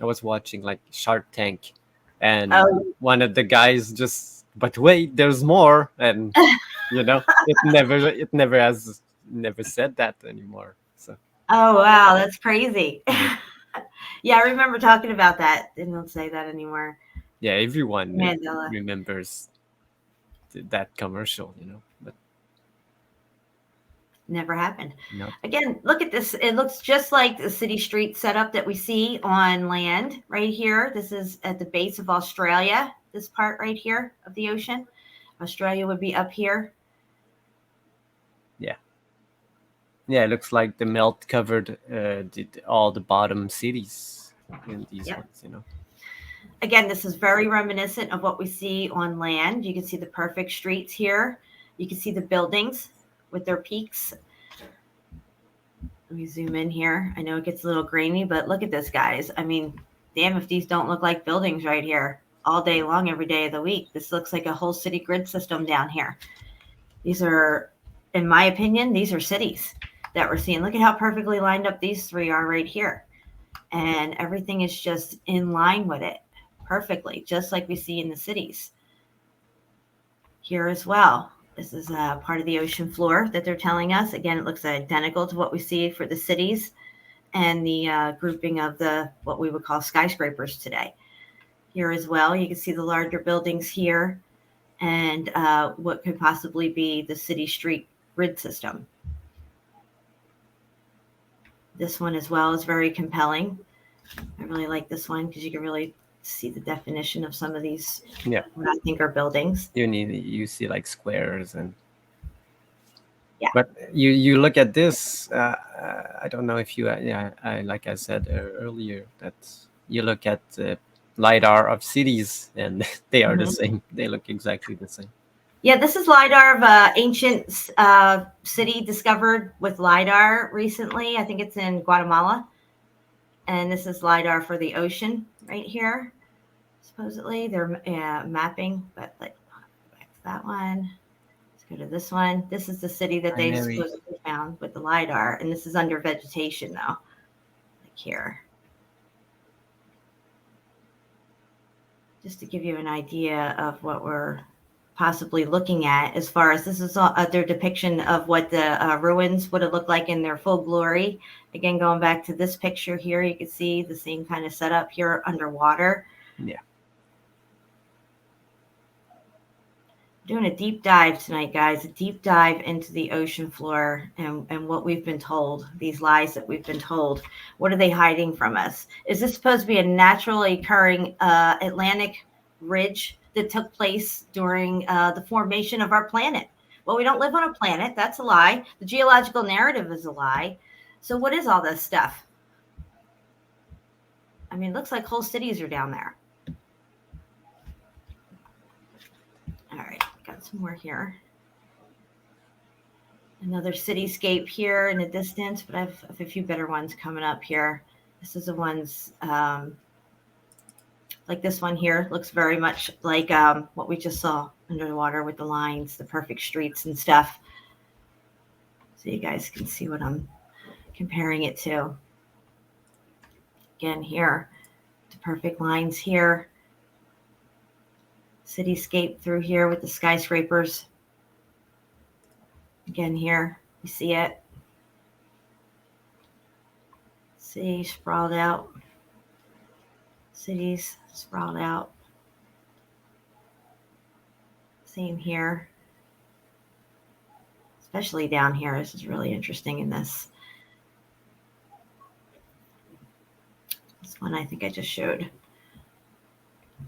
was watching like Shark Tank, and one of the guys just, but wait, there's more, and you know, it never said that anymore. So. Oh wow, that's crazy. Yeah, I remember talking about that. They don't say that anymore. Yeah, everyone remembers that commercial, you know. Never happened. No. Again, look at this. It looks just like the city street setup that we see on land right here. This is at the base of Australia, this part right here of the ocean. Australia would be up here. Yeah. Yeah, it looks like the melt covered all the bottom cities in these ones, you know. Again, this is very reminiscent of what we see on land. You can see the perfect streets here. You can see the buildings with their peaks. Let me zoom in here. I know it gets a little grainy, but look at this, guys. I mean, damn if these don't look like buildings right here all day long, every day of the week. This looks like a whole city grid system down here. These are, in my opinion, these are cities that we're seeing. Look at how perfectly lined up these three are right here. And everything is just in line with it perfectly, just like we see in the cities here as well. This is a part of the ocean floor that they're telling us. Again, it looks identical to what we see for the cities and the grouping of the what we would call skyscrapers today. Here as well, you can see the larger buildings here and what could possibly be the city street grid system. This one as well is very compelling. I really like this one because you can really see the definition of some of these, what I think are buildings. You see like squares and but you look at this. I don't know if you I like I said earlier that you look at the lidar of cities and they are the same. They look exactly the same. Yeah, this is lidar of ancient city discovered with lidar recently. I think it's in Guatemala. And this is lidar for the ocean right here. Supposedly they're mapping, but like back to that one. Let's go to this one. This is the city that they supposedly found with the lidar, and this is under vegetation though, like here. Just to give you an idea of what we're possibly looking at, as far as this is their depiction of what the ruins would have looked like in their full glory. Again, going back to this picture here, you can see the same kind of setup here underwater. Yeah. Doing a deep dive tonight, guys, a deep dive into the ocean floor and what we've been told, these lies that we've been told. What are they hiding from us? Is this supposed to be a naturally occurring Atlantic ridge that took place during the formation of our planet? Well, we don't live on a planet. That's a lie. The geological narrative is a lie. So what is all this stuff? I mean, it looks like whole cities are down there. All right, got some more here. Another cityscape here in the distance, but I have a few better ones coming up here. This is the ones like this one here. Looks very much like what we just saw under the water with the lines, the perfect streets and stuff. So you guys can see what I'm comparing it to. Again, here, the perfect lines here. Cityscape through here with the skyscrapers. Again, here, you see it. See, sprawled out. Cities sprawled out. Same here. Especially down here. This is really interesting in this. This one I think I just showed.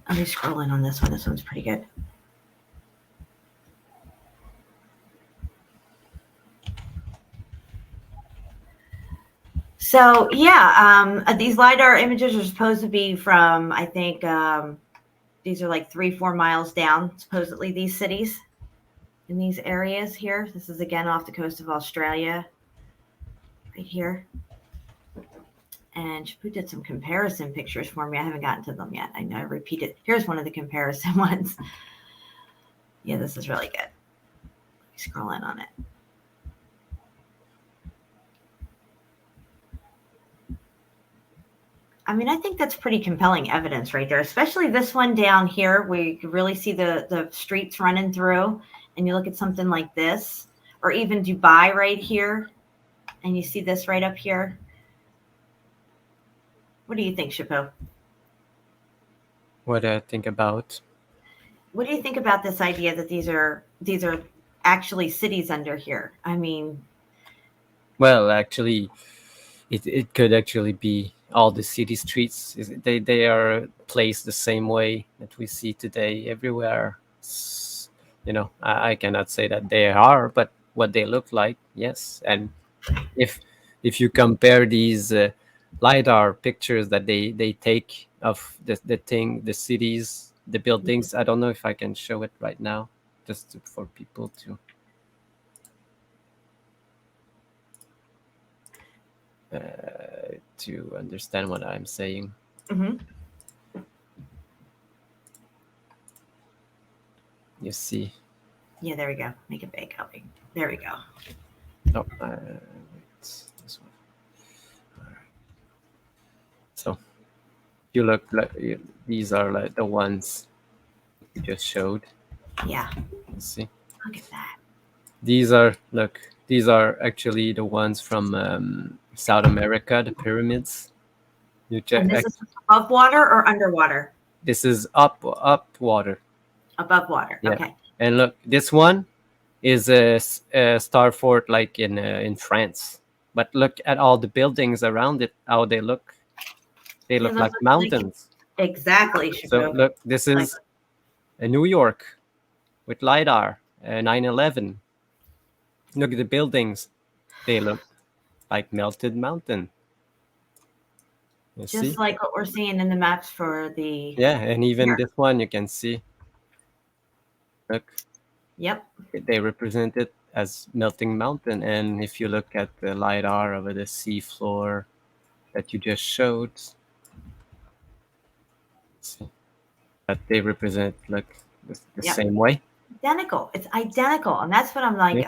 Let me scroll in on this one. This one's pretty good. So yeah, these LiDAR images are supposed to be from, I think, these are like 3-4 miles down, supposedly, these cities in these areas here. This is again off the coast of Australia, right here. And Shapu did some comparison pictures for me. I haven't gotten to them yet. I know I repeated. Here's one of the comparison ones. Yeah, this is really good. Let me scroll in on it. I mean, I think that's pretty compelling evidence right there, especially this one down here where you can really see the streets running through, and you look at something like this, or even Dubai right here, and you see this right up here. What do you think, Shapu? What I think about? What do you think about this idea that these are actually cities under here? I mean, Well, actually, it could actually be all the city streets. They are placed the same way that we see today everywhere. I cannot say that they are, but what they look like, yes. And if you compare these lidar pictures that they take of the cities, the buildings, I don't know if I can show it right now, just for people to understand what I'm saying. Mm-hmm. You see. Yeah, there we go. Make it big, Ellie. There we go. Oh, it's this one. All right. So you look like these are like the ones you just showed. Yeah. You see. Look at that. These are actually the ones from South America, the pyramids. You check. And this is above water or underwater? This is up water. Above water. Yeah. Okay. And look, this one is a star fort like in France. But look at all the buildings around it, how they look. They look like mountains. Exactly. So look, this is New York with lidar, 9/11. Look at the buildings; they look like melted mountain. You just see? like what we're seeing in the maps for the. Yeah, and even this one you can see. Look. Yep. They represent it as melting mountain, and if you look at the lidar over the sea floor that you just showed, that they represent like the same way. Identical. It's identical, and that's what I'm like.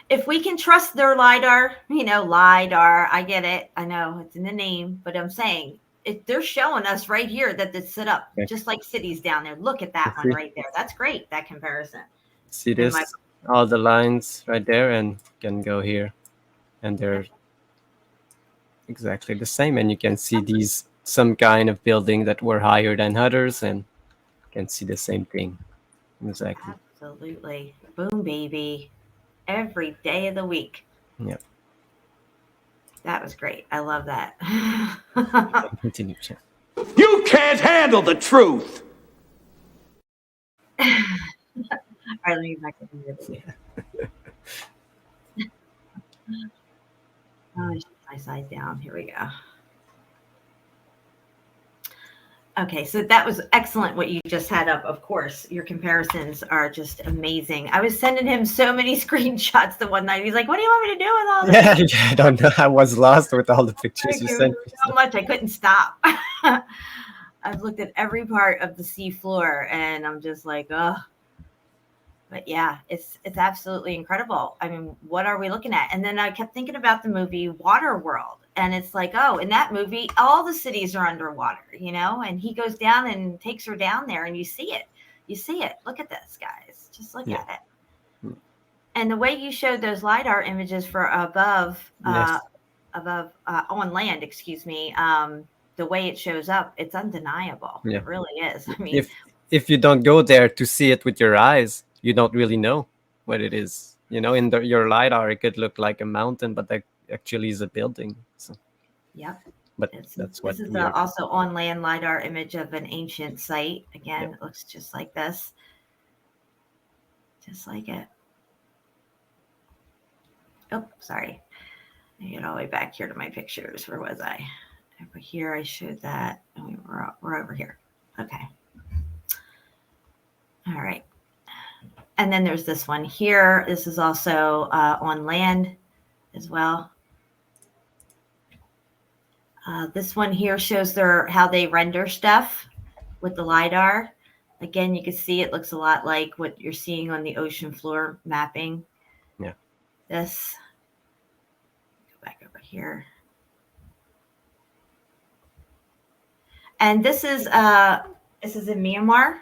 If we can trust their lidar, lidar, I get it. I know it's in the name, but I'm saying they're showing us right here that it's set up just like cities down there. Look at that one right there. That's great. That comparison. See this? All the lines right there, and can go here, and they're exactly the same. And you can see these some kind of building that were higher than others, and you can see the same thing. Exactly. Absolutely. Boom, baby. Every day of the week. Yep. That was great. I love that. Continue. You can't handle the truth. All right, let me back up here. I should my side down. Here we go. Okay, so that was excellent what you just had up. Of course, your comparisons are just amazing. I was sending him so many screenshots the one night. He's like, "What do you want me to do with all this?" Yeah, I don't know. I was lost with all the pictures you sent me. So much, I couldn't stop. I've looked at every part of the sea floor, and I'm just like, oh. But yeah, it's absolutely incredible. I mean, what are we looking at? And then I kept thinking about the movie Waterworld. And it's like, oh, in that movie, all the cities are underwater, and he goes down and takes her down there, and you see it. You see it. Look at this, guys. Just look at it. And the way you showed those LiDAR images for above on land, excuse me, the way it shows up, it's undeniable. Yeah. It really is. I mean, if you don't go there to see it with your eyes, you don't really know what it is. In your LiDAR, it could look like a mountain, but that actually is a building. So. Yep. But that's what. This is also on land LiDAR image of an ancient site. Again, It looks just like this. Just like it. Oh, sorry. I get all the way back here to my pictures. Where was I? Over here, I showed that. And we're over here. Okay. All right. And then there's this one here. This is also on land as well. This one here shows how they render stuff with the LiDAR. Again, you can see it looks a lot like what you're seeing on the ocean floor mapping. Yeah. This. Go back over here. And this is in Myanmar.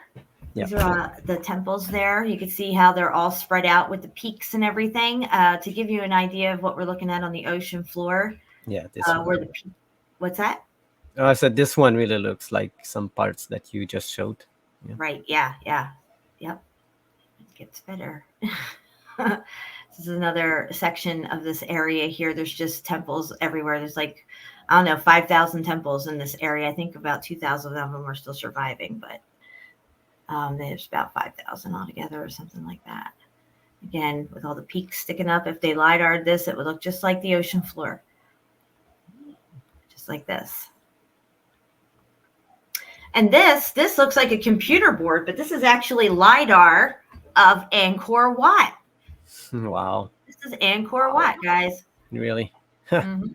These are the temples there. You can see how they're all spread out with the peaks and everything to give you an idea of what we're looking at on the ocean floor. Yeah. This what's that? Oh, I said this one really looks like some parts that you just showed. Yeah. Right. Yeah. Yep. It gets better. This is another section of this area here. There's just temples everywhere. There's like, I don't know, 5,000 temples in this area. I think about 2,000 of them are still surviving, but there's about 5,000 altogether or something like that. Again, with all the peaks sticking up, if they lidared this, it would look just like the ocean floor. Just like this. And this looks like a computer board, but this is actually lidar of Angkor Wat. Wow. This is Angkor Wat, guys. Really? Mm-hmm.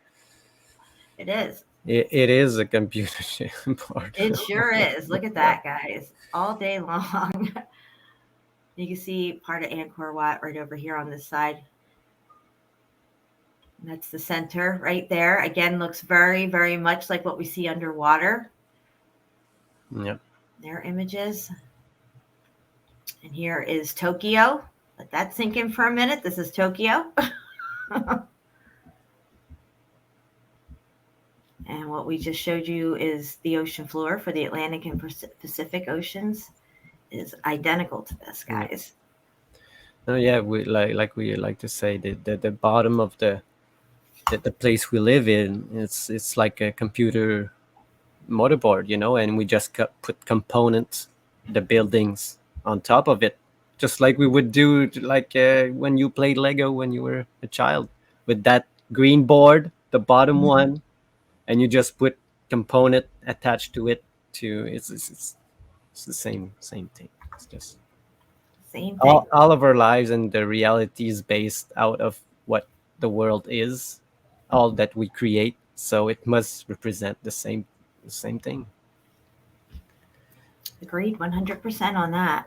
It is. It is a computer board. It sure is. Look at that, guys. All day long. You can see part of Angkor Wat right over here on this side. And that's the center right there. Again, looks very, very much like what we see underwater. Yep. Their images. And here is Tokyo. Let that sink in for a minute. This is Tokyo. And what we just showed you is the ocean floor for the Atlantic and Pacific Oceans is identical to this, guys. Oh yeah, we like to say the bottom of the place we live in, it's like a computer motherboard, and we just put components, the buildings on top of it, just like we would do like when you played Lego when you were a child, with that green board, the bottom one, and you just put component attached to it. It's the same thing. It's just same thing. All of our lives and the reality is based out of what the world is, all that we create. So it must represent the same thing. Agreed, 100% on that.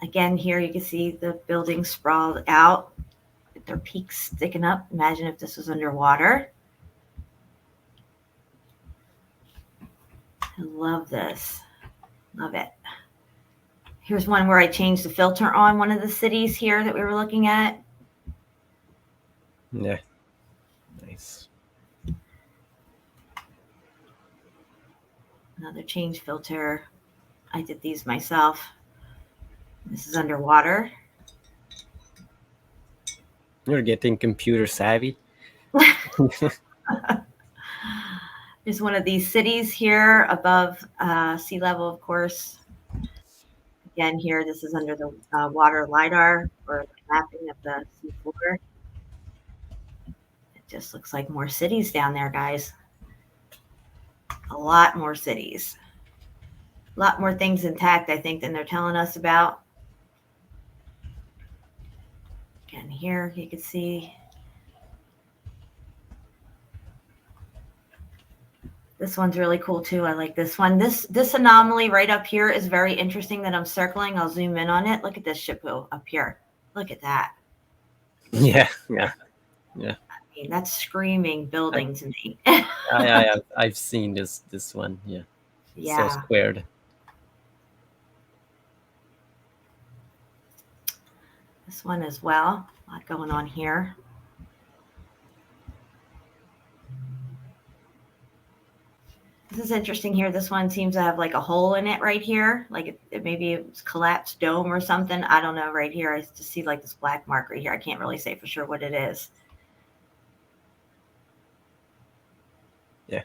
Again, here you can see the buildings sprawled out with their peaks sticking up. Imagine if this was underwater. I love this. Love it. Here's one where I changed the filter on one of the cities here that we were looking at. Yeah. Nice. Another change filter. I did these myself. This is underwater. You're getting computer savvy. There's one of these cities here above sea level, of course. Again, here, this is under the water lidar or mapping of the seafloor. It just looks like more cities down there, guys. A lot more cities. A lot more things intact, I think, than they're telling us about. Again, here you can see this one's really cool too. I like this one. This anomaly right up here is very interesting that I'm circling. I'll zoom in on it. Look at this shippo up here. Look at that. Yeah. I mean, that's screaming building to me. I've seen this one. Yeah. Yeah. So squared. This one as well. A lot going on here. This is interesting here. This one seems to have like a hole in it right here. Like maybe it's collapsed dome or something. I don't know right here. I just see like this black mark right here. I can't really say for sure what it is. Yeah.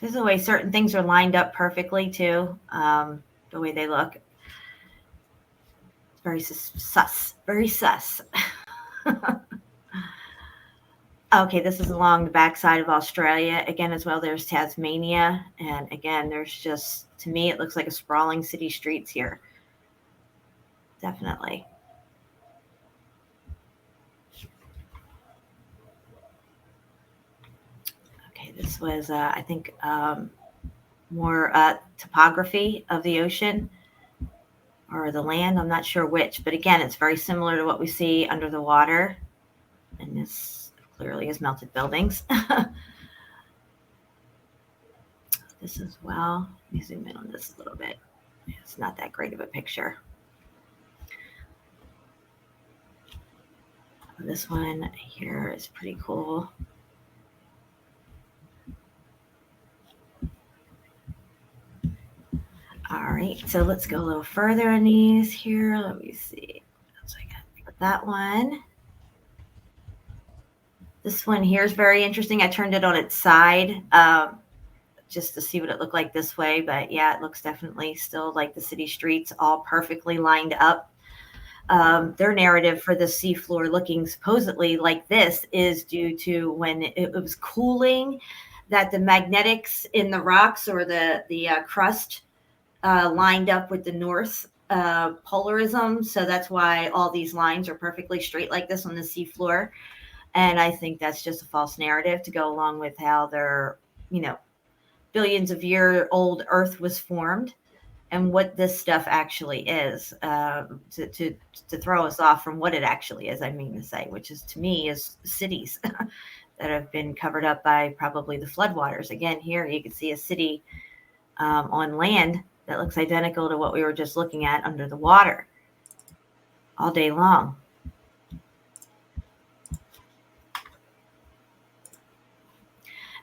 This is the way certain things are lined up perfectly too. The way they look. It's very sus. Very sus. Okay, this is along the backside of Australia. Again, as well, there's Tasmania. And again, there's just, to me, it looks like a sprawling city streets here. Definitely. Okay, this was, I think, more topography of the ocean or the land. I'm not sure which. But again, it's very similar to what we see under the water. And this clearly is melted buildings. This as well. Let me zoom in on this a little bit. It's not that great of a picture. This one here is pretty cool. All right, so let's go a little further in these here. Let me see. that one. This one here is very interesting. I turned it on its side just to see what it looked like this way. But yeah, it looks definitely still like the city streets, all perfectly lined up. Their narrative for the seafloor looking supposedly like this is due to when it was cooling, that the magnetics in the rocks or the crust lined up with the north polarism. So that's why all these lines are perfectly straight like this on the seafloor. And I think that's just a false narrative to go along with how their, billions of year old Earth was formed and what this stuff actually is, to throw us off from what it actually is, I mean to say, which is to me is cities that have been covered up by probably the floodwaters. Again, here you can see a city on land that looks identical to what we were just looking at under the water all day long.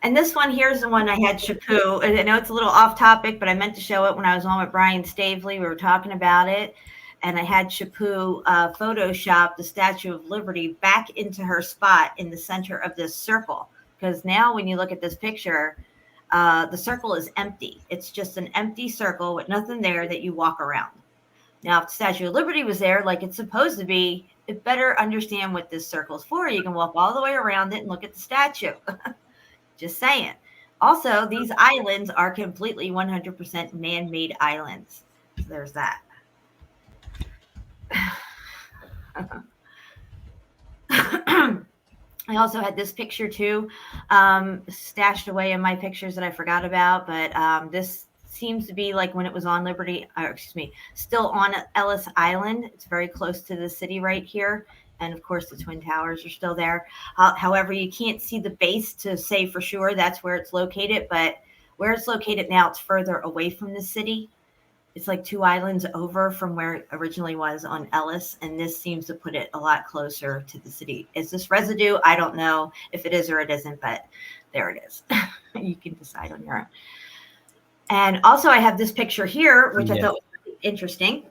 And this one here's the one I had Chaput. I know it's a little off topic, but I meant to show it when I was on with Brian Stavely. We were talking about it. And I had Chaput Photoshop the Statue of Liberty back into her spot in the center of this circle. Because now when you look at this picture, the circle is empty. It's just an empty circle with nothing there that you walk around. Now, if the Statue of Liberty was there like it's supposed to be, it better understand what this circle's for. You can walk all the way around it and look at the statue. Just saying. Also, these islands are completely 100% man-made islands. So there's that. I also had this picture too, stashed away in my pictures that I forgot about. But this seems to be like when it was on Liberty, or excuse me, still on Ellis Island. It's very close to the city right here. And of course, the Twin Towers are still there. However, you can't see the base to say for sure that's where it's located. But where it's located now, it's further away from the city. It's like 2 islands over from where it originally was on Ellis. And this seems to put it a lot closer to the city. Is this residue? I don't know if it is or it isn't, but there it is. You can decide on your own. And also I have this picture here, which I thought was really interesting.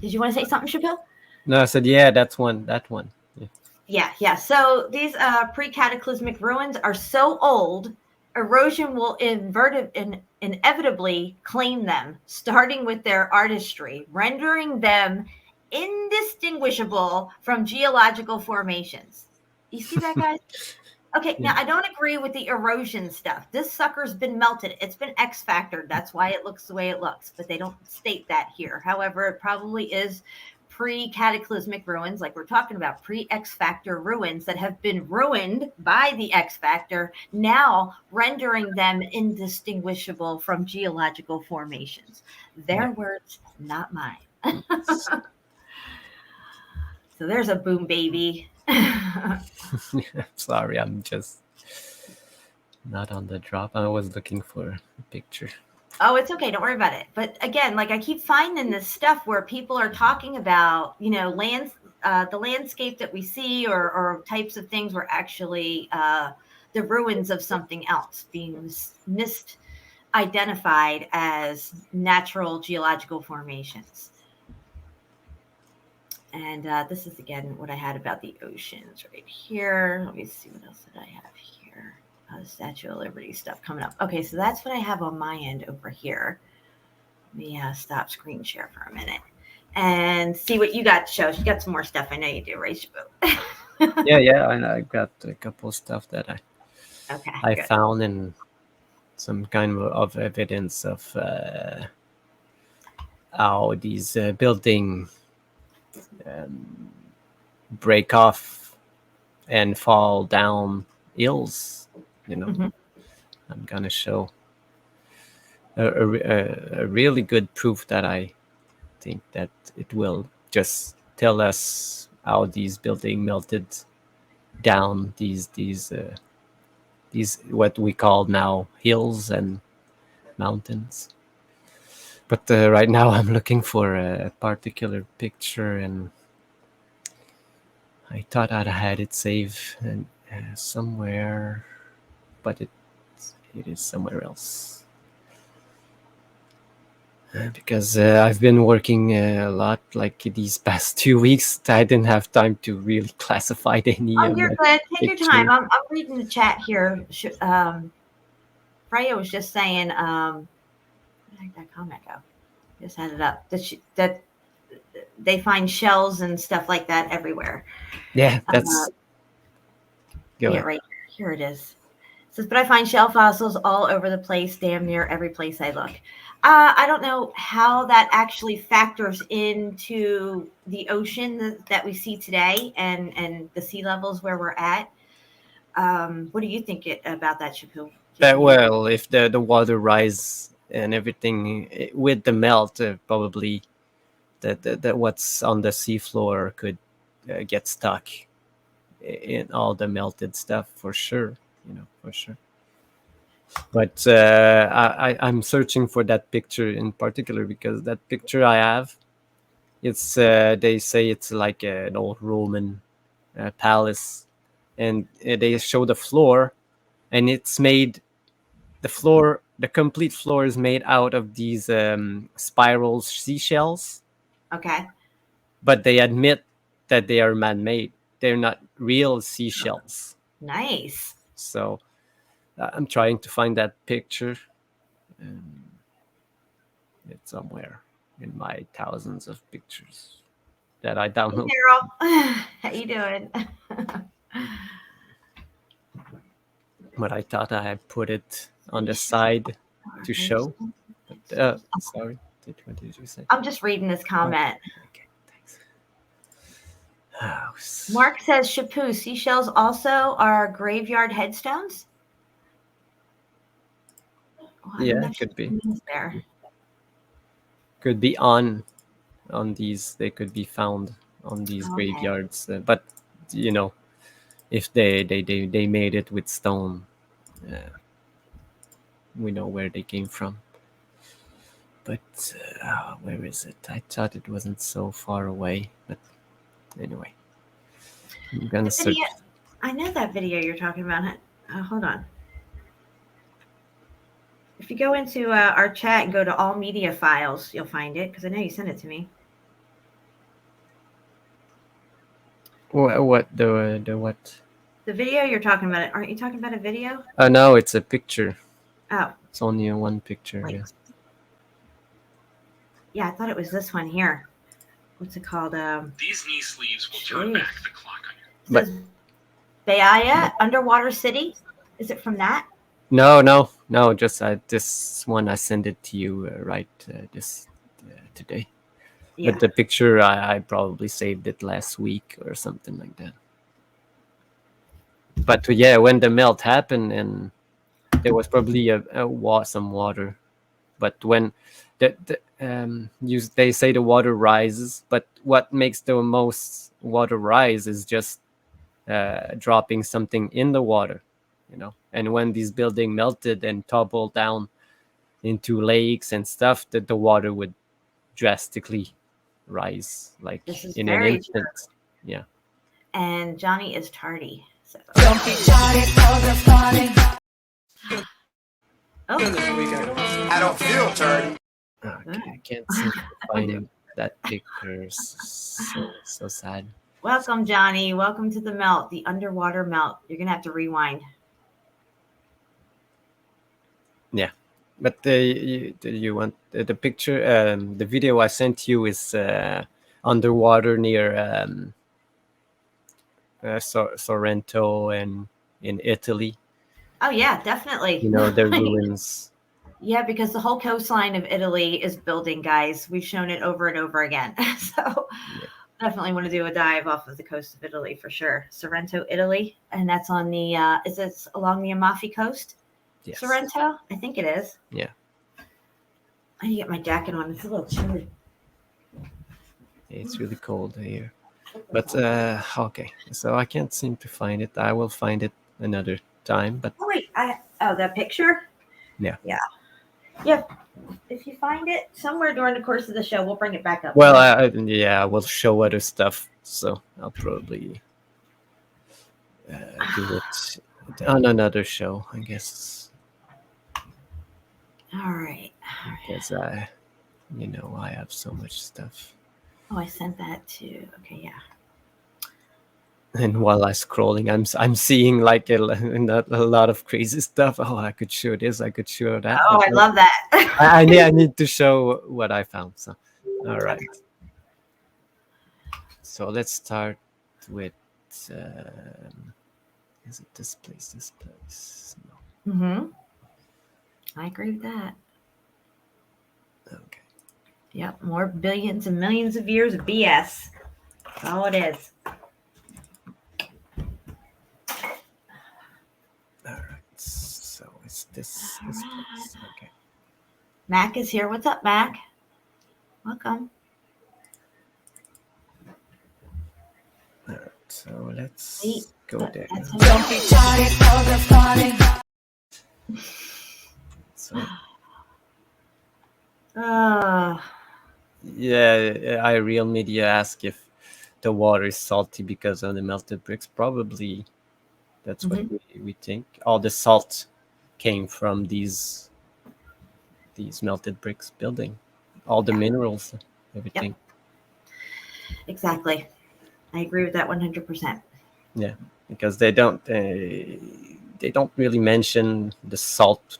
Did you want to say something, Chappelle? No, I said, yeah, that one. Yeah. So these pre-cataclysmic ruins are so old, erosion will inevitably claim them, starting with their artistry, rendering them indistinguishable from geological formations. You see that, guys? Okay, now I don't agree with the erosion stuff. This sucker's been melted. It's been X-factored. That's why it looks the way it looks, but they don't state that here. However, it probably is pre-cataclysmic ruins, like we're talking about, pre-X-factor ruins that have been ruined by the X-factor, now rendering them indistinguishable from geological formations. Their words, not mine. So there's a boom baby. Sorry, I'm just not on the drop. I was looking for a picture. Oh, it's okay. Don't worry about it. But again, like I keep finding this stuff where people are talking about, the landscape that we see or types of things were actually the ruins of something else being misidentified as natural geological formations. And this is, again, what I had about the oceans right here. Let me see, what else did I have here? The Statue of Liberty stuff coming up. Okay, so that's what I have on my end over here. Let me stop screen share for a minute and see what you got to show. You got some more stuff. I know you do, right, Shabu? Yeah. I got a couple stuff that I good. found in some kind of evidence of how these building break off and fall down hills. I'm gonna show a really good proof that I think that it will just tell us how these buildings melted down these what we call now hills and mountains. But right now I'm looking for a particular picture, and I thought I had it saved and somewhere, but it is somewhere else. Because I've been working a lot, like these past 2 weeks. I didn't have time to really classify any Oh, you're good. Take your pictures. time. I'm reading the chat here. Freya was just saying, where did that comment go? Just had it up. That they find shells and stuff like that everywhere. Yeah, that's go Yeah, ahead. right here it is. It says, but I find shell fossils all over the place, damn near every place I look. I don't know how that actually factors into the ocean that we see today and the sea levels where we're at. What do you think about that, Shapu? Well, if the water rise and everything with the melt, probably that what's on the seafloor could get stuck in all the melted stuff for sure. For sure. But I'm searching for that picture in particular because that picture I have, it's they say it's like an old Roman palace, and they show the floor, and it's made the complete floor is made out of these spiral seashells, Okay. but they admit that they are man-made. They're not real seashells. Nice. So I'm trying to find that picture. It's somewhere in my thousands of pictures that I Hey, download. Cheryl. How you doing? But I thought I had put it on the side to show. But, sorry, what did you say? I'm just reading this comment. Okay, thanks. Oh, Mark says, Shapu, seashells also are graveyard headstones? Well, I don't yeah, know it could be. there. Could be on these. They could be found on these Okay. graveyards. But if they made it with stone, we know where they came from. But where is it? I thought it wasn't so far away. But anyway, I'm gonna search. I know that video you're talking about. Hold on. If you go into our chat and go to all media files, you'll find it because I know you sent it to me. What the what? The video you're talking about. Aren't you talking about a video? No, it's a picture. Oh, It's only a one picture. wait. Yeah. Yeah, I thought it was this one here. What's it called? These knee sleeves will turn back the clock on you. It says Bayaya, Underwater City. Is it from that? No. Just this one. I sent it to you this today. Yeah. But the picture, I probably saved it last week or something like that. But yeah, when the melt happened, and there was probably some water. But when they say the water rises, but what makes the most water rise is just dropping something in the water, And when these buildings melted and toppled down into lakes and stuff, that the water would drastically rise, like in an instant. True. Yeah. And Johnny is tardy. So. Don't be tardy for the party. Oh. I don't feel tardy. Okay, I can't seem to find that picture. So sad. Welcome, Johnny. Welcome to the melt, the underwater melt. You're gonna have to rewind. Yeah, but you want the picture? The video I sent you is underwater near Sorrento and in Italy. Oh yeah, definitely. The ruins. Yeah, because the whole coastline of Italy is building, guys. We've shown it over and over again. So definitely want to do a dive off of the coast of Italy for sure. Sorrento, Italy. And that's on the, is it along the Amalfi Coast? Yes. Sorrento? I think it is. Yeah. I need to get my jacket on. It's a little chilly. It's really cold here. But, okay. So I can't seem to find it. I will find it another time. But oh, wait. That picture? Yeah. Yeah. Yeah. If you find it somewhere during the course of the show, we'll bring it back up. Well, I will show other stuff, so I'll probably do it on another show, I guess. All right. Because You know, I have so much stuff. Oh, I sent that to. Okay, yeah. And while I'm scrolling, I'm seeing like a lot of crazy stuff. Oh, I could show this, I could show that. Oh, I love that. I need to show what I found. So, all right. So let's start with. Is it this place? This place? No. Mm-hmm. I agree with that. Okay. Yep, more billions and millions of years of BS. That's all it is. All right. So it's this place. Okay. Mac is here. What's up, Mac? Welcome. All right. So let's Wait, go there. that's Don't be shy for the falling. So yeah, Real Media asked if the water is salty because of the melted bricks. Probably that's what we think. All the salt came from these melted bricks building. All the minerals, everything. Yep. Exactly. I agree with that 100%. Yeah, because they don't really mention the salt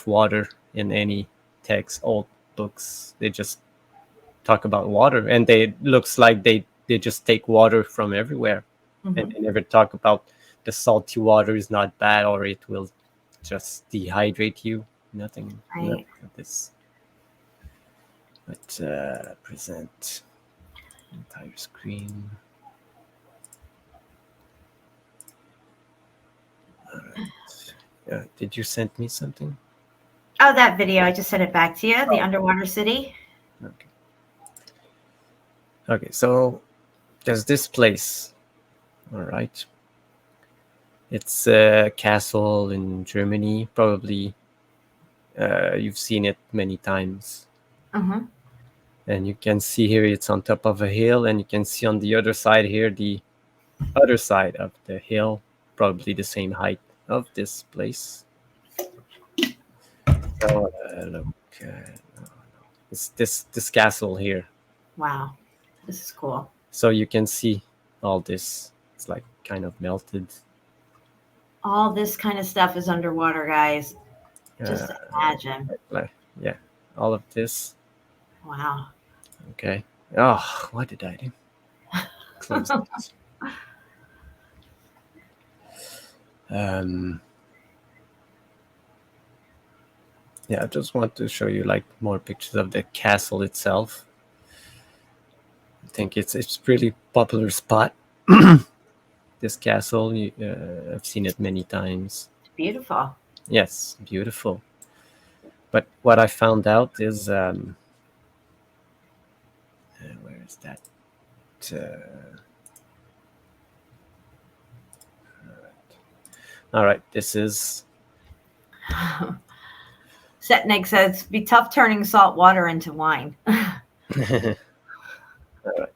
water in any text, old books. They just talk about water, and they looks like they just take water from everywhere, and they never talk about the salty water is not bad or it will just dehydrate you. Nothing. Right. Of this. But present entire screen. All right. Did you send me something? Oh, that video. I just sent it back to you. The underwater city. Okay. Okay, so there's this place. All right. It's a castle in Germany. Probably you've seen it many times. Uh-huh. And you can see here it's on top of a hill, and you can see on the other side here the other side of the hill, probably the same height of this place. So look, it's this castle here. Wow, this is cool. So you can see all this. It's like kind of melted. All this kind of stuff is underwater, guys. Just imagine. Yeah, all of this. Wow. Okay. Oh, what did I do? Close it. Yeah, I just want to show you like more pictures of the castle itself. I think it's pretty popular spot. This castle, I've seen it many times. It's beautiful. Yes, beautiful. But what I found out is, where is that? All right, this is. Setnik says, "Be tough turning salt water into wine." All right.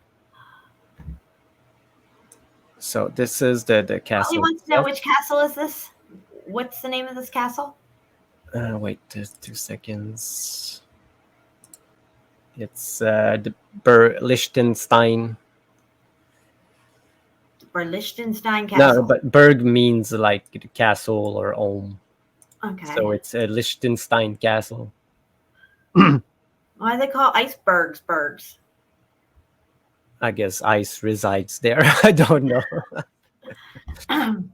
So this is the castle. He wants to know which castle is this? What's the name of this castle? Wait, just 2 seconds. It's the Liechtenstein. Liechtenstein castle. No, but Berg means like the castle or home. Okay. So it's a Liechtenstein castle. Why do they call icebergs bergs? I guess ice resides there. I don't know.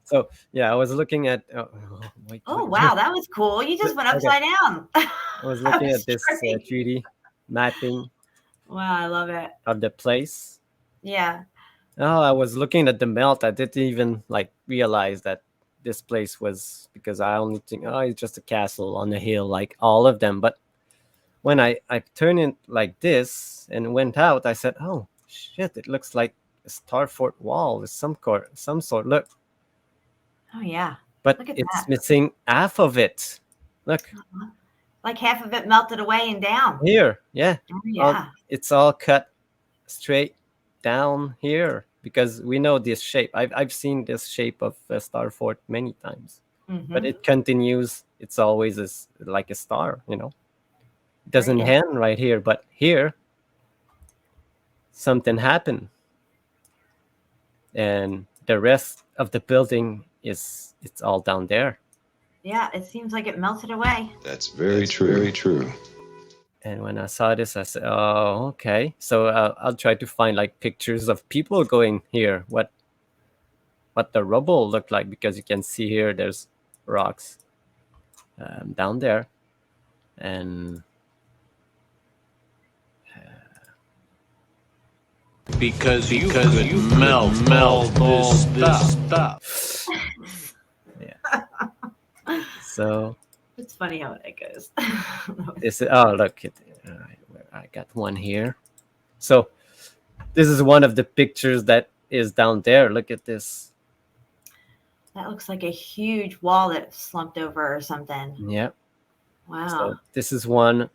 So yeah, I was looking at. Wait, wow, that was cool. You just went upside down. I was looking at this 3D mapping. Wow, I love it. Of the place. Yeah. Oh, I was looking at the melt. I didn't even like realize that this place was, because I only think, oh, it's just a castle on a hill, like all of them. But when I turned it like this and went out, I said, oh shit, it looks like a starfort wall of some sort. Look. Oh yeah. But it's missing half of it. Look. Like half of it melted away and down. Here, yeah. Oh, yeah. It's all cut straight down here, because we know this shape. I've seen this shape of a starfort many times. But it continues. It's always like a star, doesn't Right. end right here, but here something happened, and the rest of the building it's all down there. Yeah, it seems like it melted away. That's very true. Very true. And when I saw this, I said, "Oh, okay." So I'll try to find like pictures of people going here. What the rubble looked like, because you can see here there's rocks down there, and Because you could melt all this stuff. yeah. So It's funny how it goes. this is, oh look, I got one here. So this is one of the pictures that is down there. Look at this. That looks like a huge wall that slumped over or something. Yeah. Wow. So this is one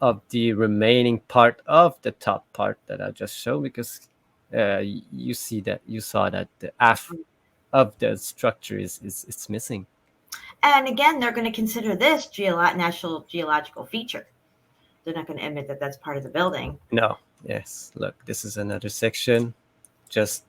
of the remaining part of the top part that I just showed, because you saw that the half of the structure is it's missing. And again, they're going to consider this national geological feature. They're not going to admit that that's part of the building. No. Yes. Look, this is another section, just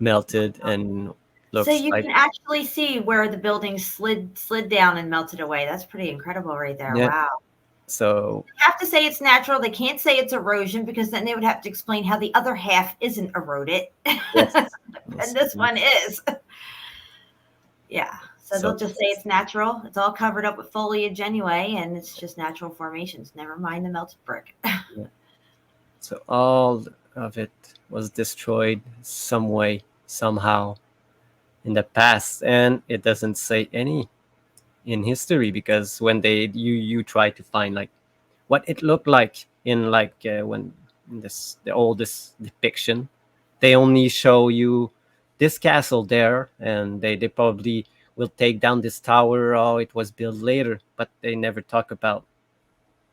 melted and looks So you like. can actually see where the building slid down and melted away. That's pretty incredible right there. Yeah. Wow. So They have to say it's natural. They can't say it's erosion, because then they would have to explain how the other half isn't eroded. yes, And this one is. Yeah. So they'll just say it's natural. It's all covered up with foliage anyway, and it's just natural formations. Never mind the melted brick. So all of it was destroyed some way, somehow, in the past, and it doesn't say any in history, because when you try to find like what it looked like in like when in the oldest depiction, they only show you this castle there, and they probably will take down this tower. Oh, it was built later, but they never talk about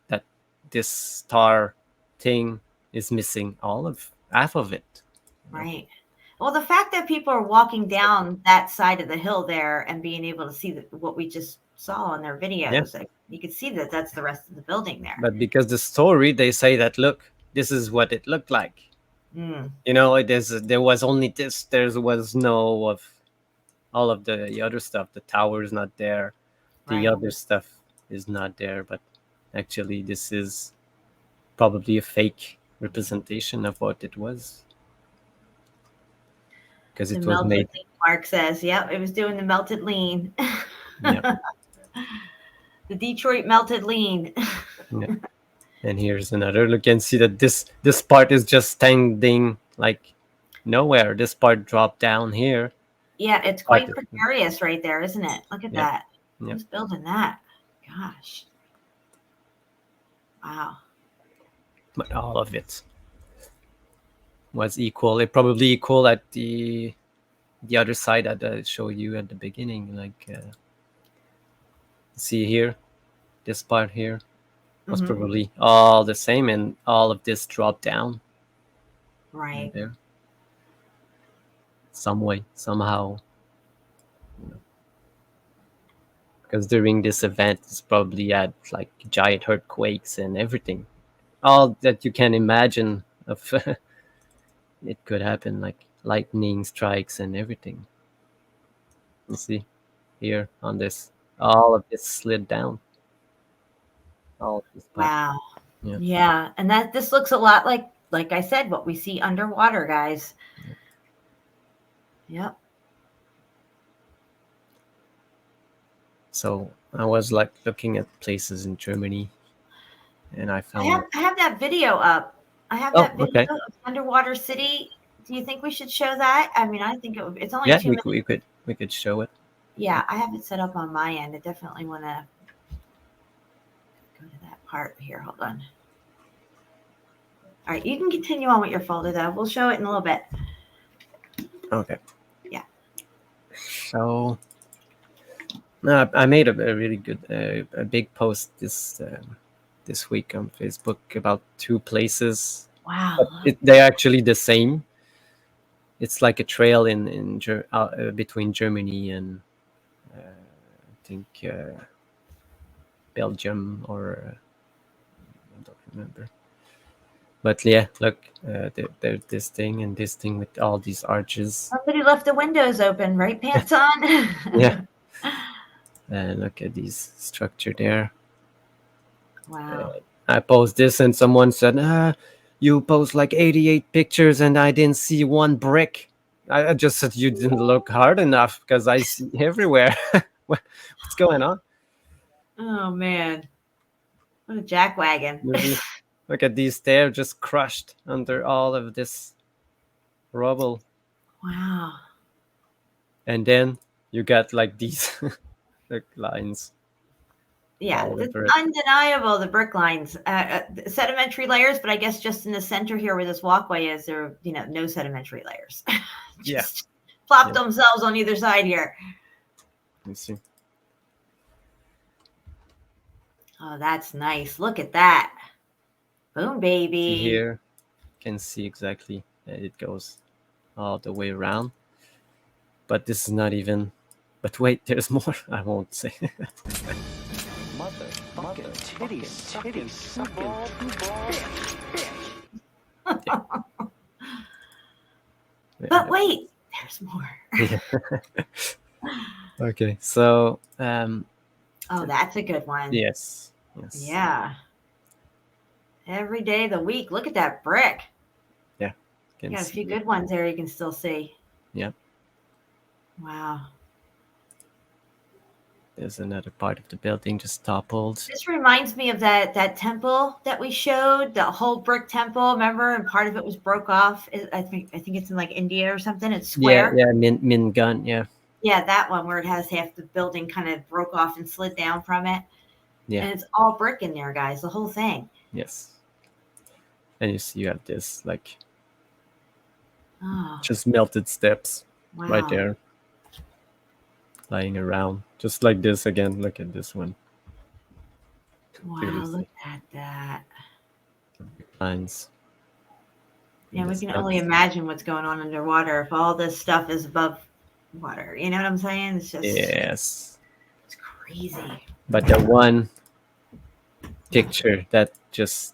that this star thing is missing half of it. Right. Well, the fact that people are walking down that side of the hill there and being able to see what we just saw on their videos, like, you can see that that's the rest of the building there. But because the story, they say that, look, this is what it looked like. You know, there was only this. There was no of all of the other stuff. The tower is not there. The Right. other stuff is not there. But actually, this is probably a fake representation of what it was, because it was made. Lean, Mark says, "Yep, it was doing the melted lean." Yep. The Detroit melted lean. Yeah. And here's another look, and see that this part is just standing like nowhere. This part dropped down here. Yeah, it's quite precarious right there, isn't it? Look at that. Yep. Who's building that? Gosh. Wow. But all of it was equal. It probably equal at the other side that I showed you at the beginning. Like, see here, this part here was probably all the same, and all of this dropped down. Right. There. Some way, somehow. Because during this event, it's probably had like giant earthquakes and everything. All that you can imagine of it could happen, like lightning strikes and everything. You see here on this, all of this slid down. All of this part. Wow. Yeah. Yeah. And this looks a lot like I said, what we see underwater, guys. Yep. So I was like looking at places in Germany, and I found. I have that video up. I have Oh, that video okay. of Underwater City. Do you think we should show that? I mean, I think it's only Yeah, 2 minutes. we could show it. Yeah, I have it set up on my end. I definitely want to go to that part here. Hold on. All right, you can continue on with your folder, though. We'll show it in a little bit. Okay. Yeah. So I made a really good, a big post this week on Facebook about 2 places. Wow. They're actually the same. It's like a trail in between Germany and I think Belgium or remember. But yeah, look, there's this thing and this thing with all these arches. Somebody left the windows open, right? Pants on. Yeah. And look at these structure there. Wow. I post this and someone said, you post like 88 pictures and I didn't see one brick. I just said you didn't look hard enough because I see everywhere. What's going on? Oh man. What a jackwagon. Look at these, they're just crushed under all of this rubble. Wow. And then you got like these like lines. Yeah, it's undeniable, the brick lines, sedimentary layers, but I guess just in the center here where this walkway is, there are, no sedimentary layers. Just plop themselves on either side here. Let me see. Oh, that's nice. Look at that. Boom, baby. See here, you can see exactly that it goes all the way around. But this is not even, but wait, there's more. I won't say. Motherfucking titties, sucking. But wait, there's more. Okay, so oh, that's a good one. yes. Yeah. Every day of the week. Look at that brick. Yeah. You got a few good ones there you can still see. Yeah. Wow. There's another part of the building just toppled. This reminds me of that temple that we showed, the whole brick temple. Remember, and part of it was broke off. I think it's in like India or something. It's square. Yeah, Min Gun. Yeah. Yeah, that one where it has half the building kind of broke off and slid down from it. Yeah. And it's all brick in there, guys. The whole thing. Yes. And you see, you have this like Oh, just melted steps wow. right there, lying around, just like this again. Look at this one. Wow, Seriously. look at that. Lines. Yeah, we This can stuff. only imagine what's going on underwater if all this stuff is above water. You know what I'm saying? It's just Yes. it's crazy. But the one picture that just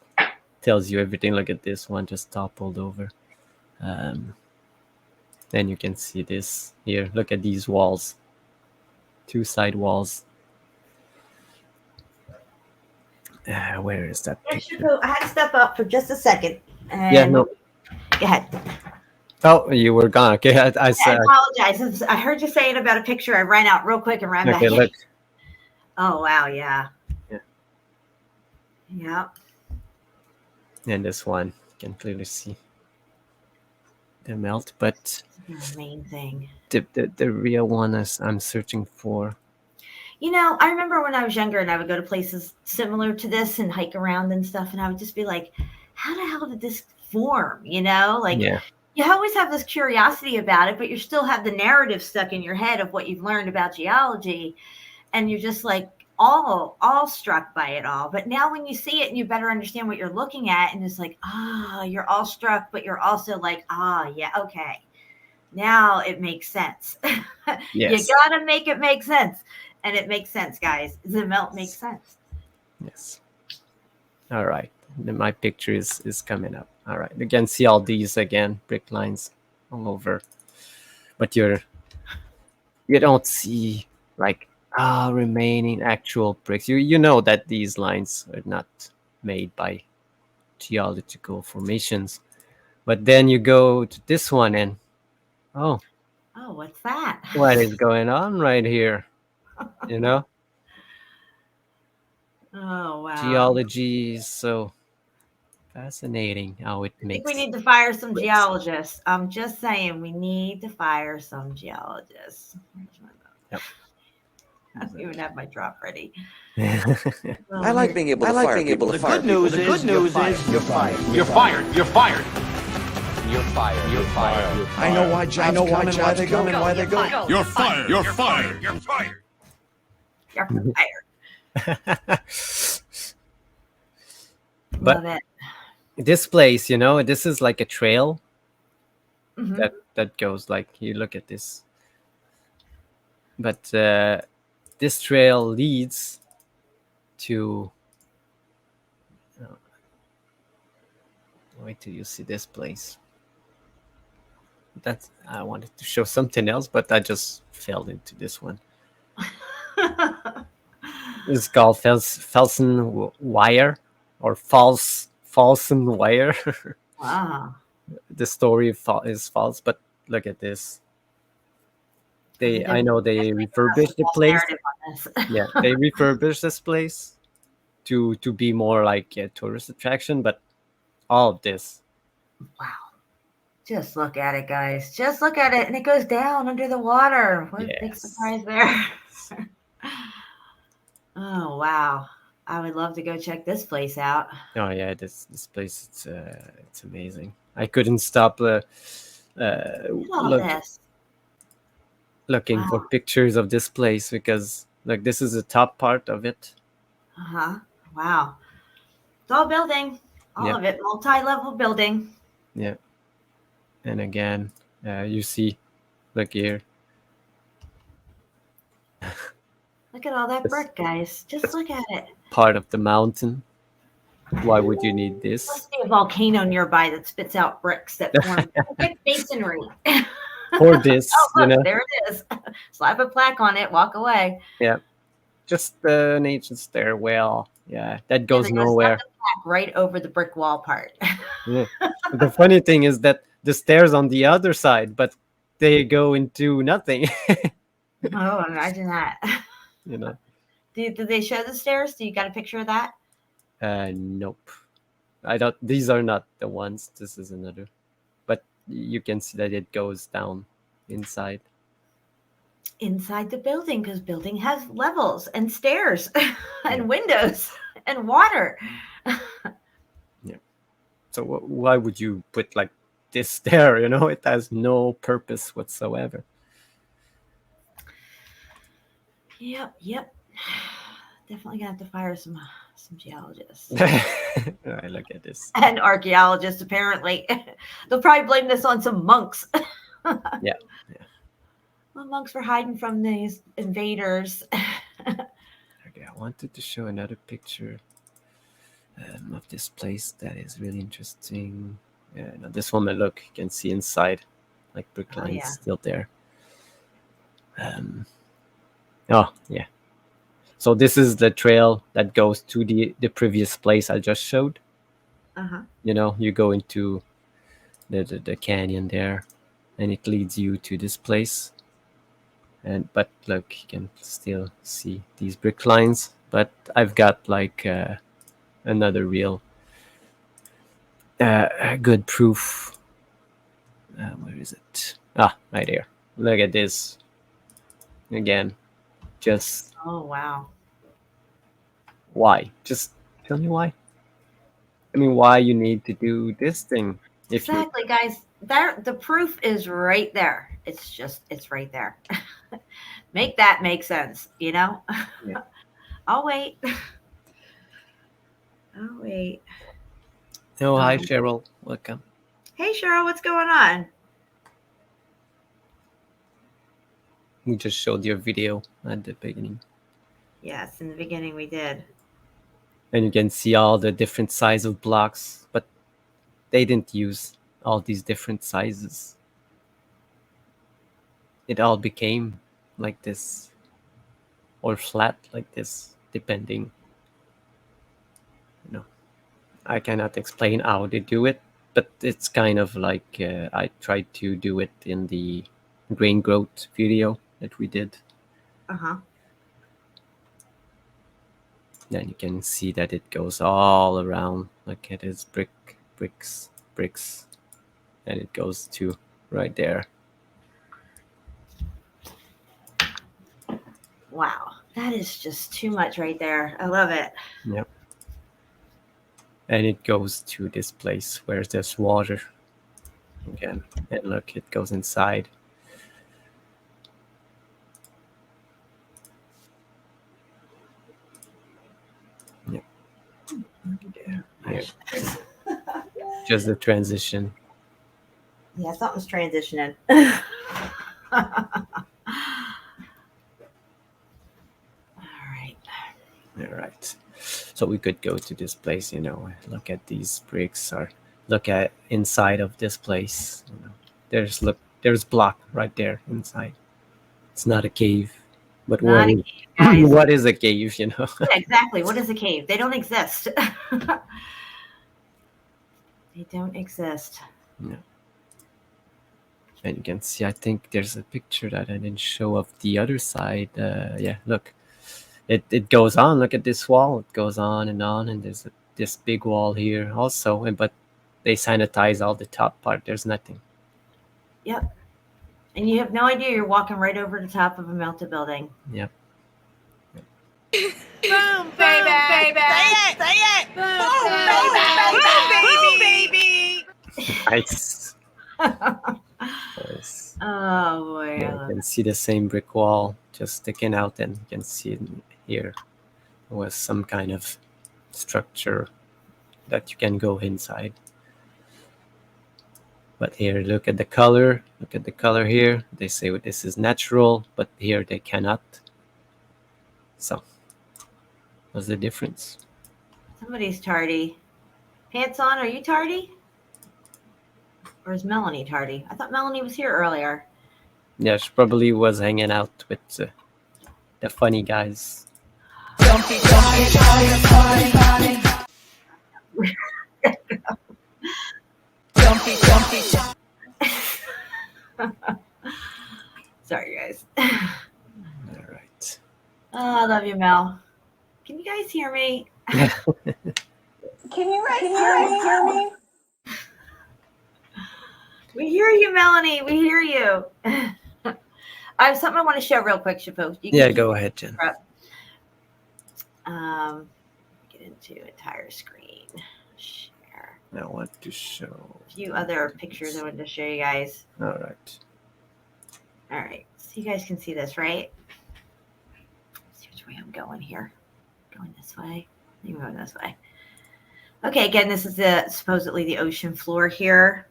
tells you everything. Look at this one just toppled over. Then you can see this here. Look at these walls. 2 side walls. Where is that picture? I had to step up for just a second. Yeah, no. Go ahead. Oh, you were gone. Okay, I said. I apologize. I heard you saying about a picture. I ran out real quick and ran back Okay, in. look. Oh, wow. Yeah. Yeah. Yep. And this one, you can clearly see the melt, but Amazing. the real one is I'm searching for. I remember when I was younger and I would go to places similar to this and hike around and stuff, and I would just be like, how the hell did this form? Like, Yeah. You always have this curiosity about it, but you still have the narrative stuck in your head of what you've learned about geology, and you're just like all struck by it all. But now when you see it and you better understand what you're looking at, and it's like, you're all struck, but you're also like, yeah, okay. Now it makes sense. Yes. You gotta make it make sense. And it makes sense, guys. The melt makes sense. Yes. All right. Then my picture is coming up. All right. You can see all these again, brick lines all over. But you don't see like remaining actual bricks. You know that these lines are not made by geological formations. But then you go to this one and what's that? what is going on right here? Oh, wow. Geology is so fascinating how it I makes. think we need to fire some geologists. I'm just saying we need to fire some geologists. Yep. I don't even have my drop ready. I like being able to fire people. The good news is you're fired. You're fired. You're fired. You're fired. You're fired. I know why jobs come and why they go and why they go. You're fired. You're fired. You're fired. You're fired. But Love it. this place, this is like a trail Mhm. that goes like, you look at this. But this trail leads to Wait till you see this place. That's I wanted to show something else, but I just fell into this one. This is called Felsen Wire or Falsen Wire. Wow. The story is false, but look at this. I know they refurbished the False place. narrative on this. Yeah, they refurbished this place to be more like a tourist attraction, but all of this. Wow. Just look at it, guys. Just look at it. And it goes down under the water. What a big Yes. surprise there. Oh, wow. I would love to go check this place out. Oh yeah, this place it's amazing. I couldn't stop Look at all this. looking for Wow. pictures of this place because like this is the top part of it. Uh-huh. Wow. It's all building. All Yeah. of it. Multi-level building. Yeah. And again, you see, look here. Look at all that brick, guys. Just look at it. Part of the mountain. Why would you need There this? must be a volcano nearby that spits out bricks that form like masonry. For this, Oh, you look, know? there it is. Slap a plaque on it. Walk away. Yeah. Just an ancient stairwell. Yeah, that goes They're gonna slap nowhere. the plaque right over the brick wall part. Yeah. The funny thing is that the stairs on the other side, but they go into nothing. Oh, imagine that. You know. Did they show the stairs? Do you got a picture of that? Nope. I don't. These are not the ones. This is another. But you can see that it goes down inside. Inside the building, because building has levels and stairs and windows and water. So why would you put like this there? You know, it has no purpose whatsoever. Yep. Definitely gonna have to fire some geologists All right, look at this. and archaeologists. Apparently, they'll probably blame this on some monks. Yeah. Well, monks were hiding from these invaders. Okay, I wanted to show another picture of this place that is really interesting. Yeah, now this one, look, you can see inside, like brick Oh, lines yeah. still there. Oh yeah. So this is the trail that goes to the previous place I just showed. Uh-huh. You know, you go into the canyon there, and it leads you to this place. But look, you can still see these brick lines. But I've got like another real good proof. Where is it? Ah, right here. Look at this. Again, just Oh, wow. why? Just tell me why. I mean, why you need to do this thing? If you Exactly, guys. The proof is right there. It's right there. Make that make sense, you know? Yeah. I'll wait. I'll wait. Oh, hi Cheryl, welcome. Hey, Cheryl, what's going on? We just showed your video at the beginning, Yes, in the beginning we did. and you can see all the different size of blocks, but they didn't use all these different sizes. It all became like this, or flat like this, depending. You know, I cannot explain how they do it, but it's kind of like I tried to do it in the grain growth video that we did. Uh-huh. Then you can see that it goes all around, like it is bricks, and it goes to right there. Wow. That is just too much right there. I love it. Yep. And it goes to this place where there's water again. And look, it goes inside. Yep. Yeah. Just the transition. Yeah, something's transitioning. All right. All right. So we could go to this place, you know, look at these bricks, or look at inside of this place. There's block right there inside. It's not a cave, but Not a cave, guys. what is a cave? Yeah, exactly. What is a cave? They don't exist. They don't exist. Yeah. And you can see, I think there's a picture that I didn't show of the other side. Yeah, look, it goes on. Look at this wall. It goes on, and there's this big wall here also. But they sanitize all the top part. There's nothing. Yep. And you have no idea you're walking right over the top of a melted building. Yep. Boom, baby. Say it. Say it. Boom, baby. Nice. Nice. Oh boy. Yeah, you can see the same brick wall just sticking out, and you can see it here was some kind of structure that you can go inside. But here, look at the color. Look at the color here. They say this is natural, but here they cannot. So, what's the difference? Somebody's tardy. Pants on, are you tardy? Or is Melanie tardy? I thought Melanie was here earlier. Yeah, she probably was hanging out with the funny guys. Sorry, guys. All right. Oh, I love you, Mel. Can you guys hear me? Can you hear me? We hear you, Melanie. We hear you. I have something I want to show real quick, Shapo. Yeah, go ahead, Jen. Get into entire screen. Share. I want to show A few other pictures I wanted to show you guys. All right. All right. So you guys can see this, right? Let's see which way I'm going here. Going this way. I think I'm going this way. Okay, again, this is supposedly the ocean floor here.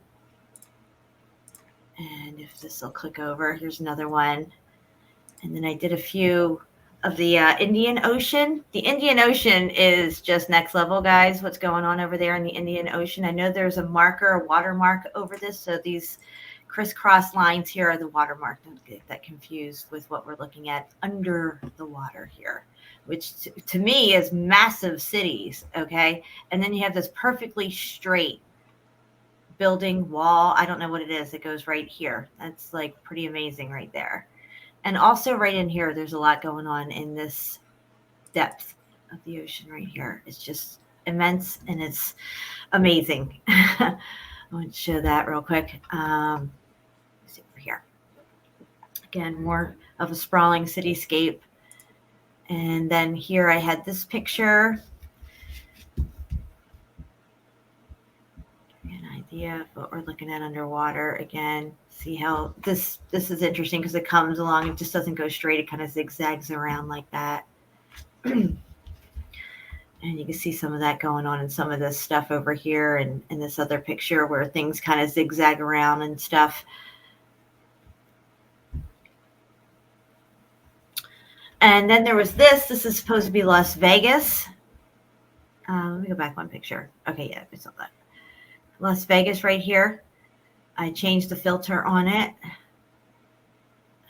And if this will click over, here's another one. And then I did a few of the Indian Ocean. The Indian Ocean is just next level, guys. What's going on over there in the Indian Ocean? I know there's a marker, a watermark over this. So these crisscross lines here are the watermark. Don't get that confused with what we're looking at under the water here, which to me is massive cities, okay? And then you have this perfectly straight building wall. I don't know what it is. It goes right here. That's like pretty amazing right there. And also right in here, there's a lot going on in this depth of the ocean right here. It's just immense and it's amazing. I want to show that real quick. Let's see over here. Again, more of a sprawling cityscape. And then here I had this picture. An idea of what we're looking at underwater. Again, see how this is interesting because it comes along. It just doesn't go straight. It kind of zigzags around like that. And you can see some of that going on in some of this stuff over here and in this other picture where things kind of zigzag around and stuff. And then there was this. This is supposed to be Las Vegas. Let me go back one picture. Okay, yeah, I saw that. Las Vegas right here. I changed the filter on it.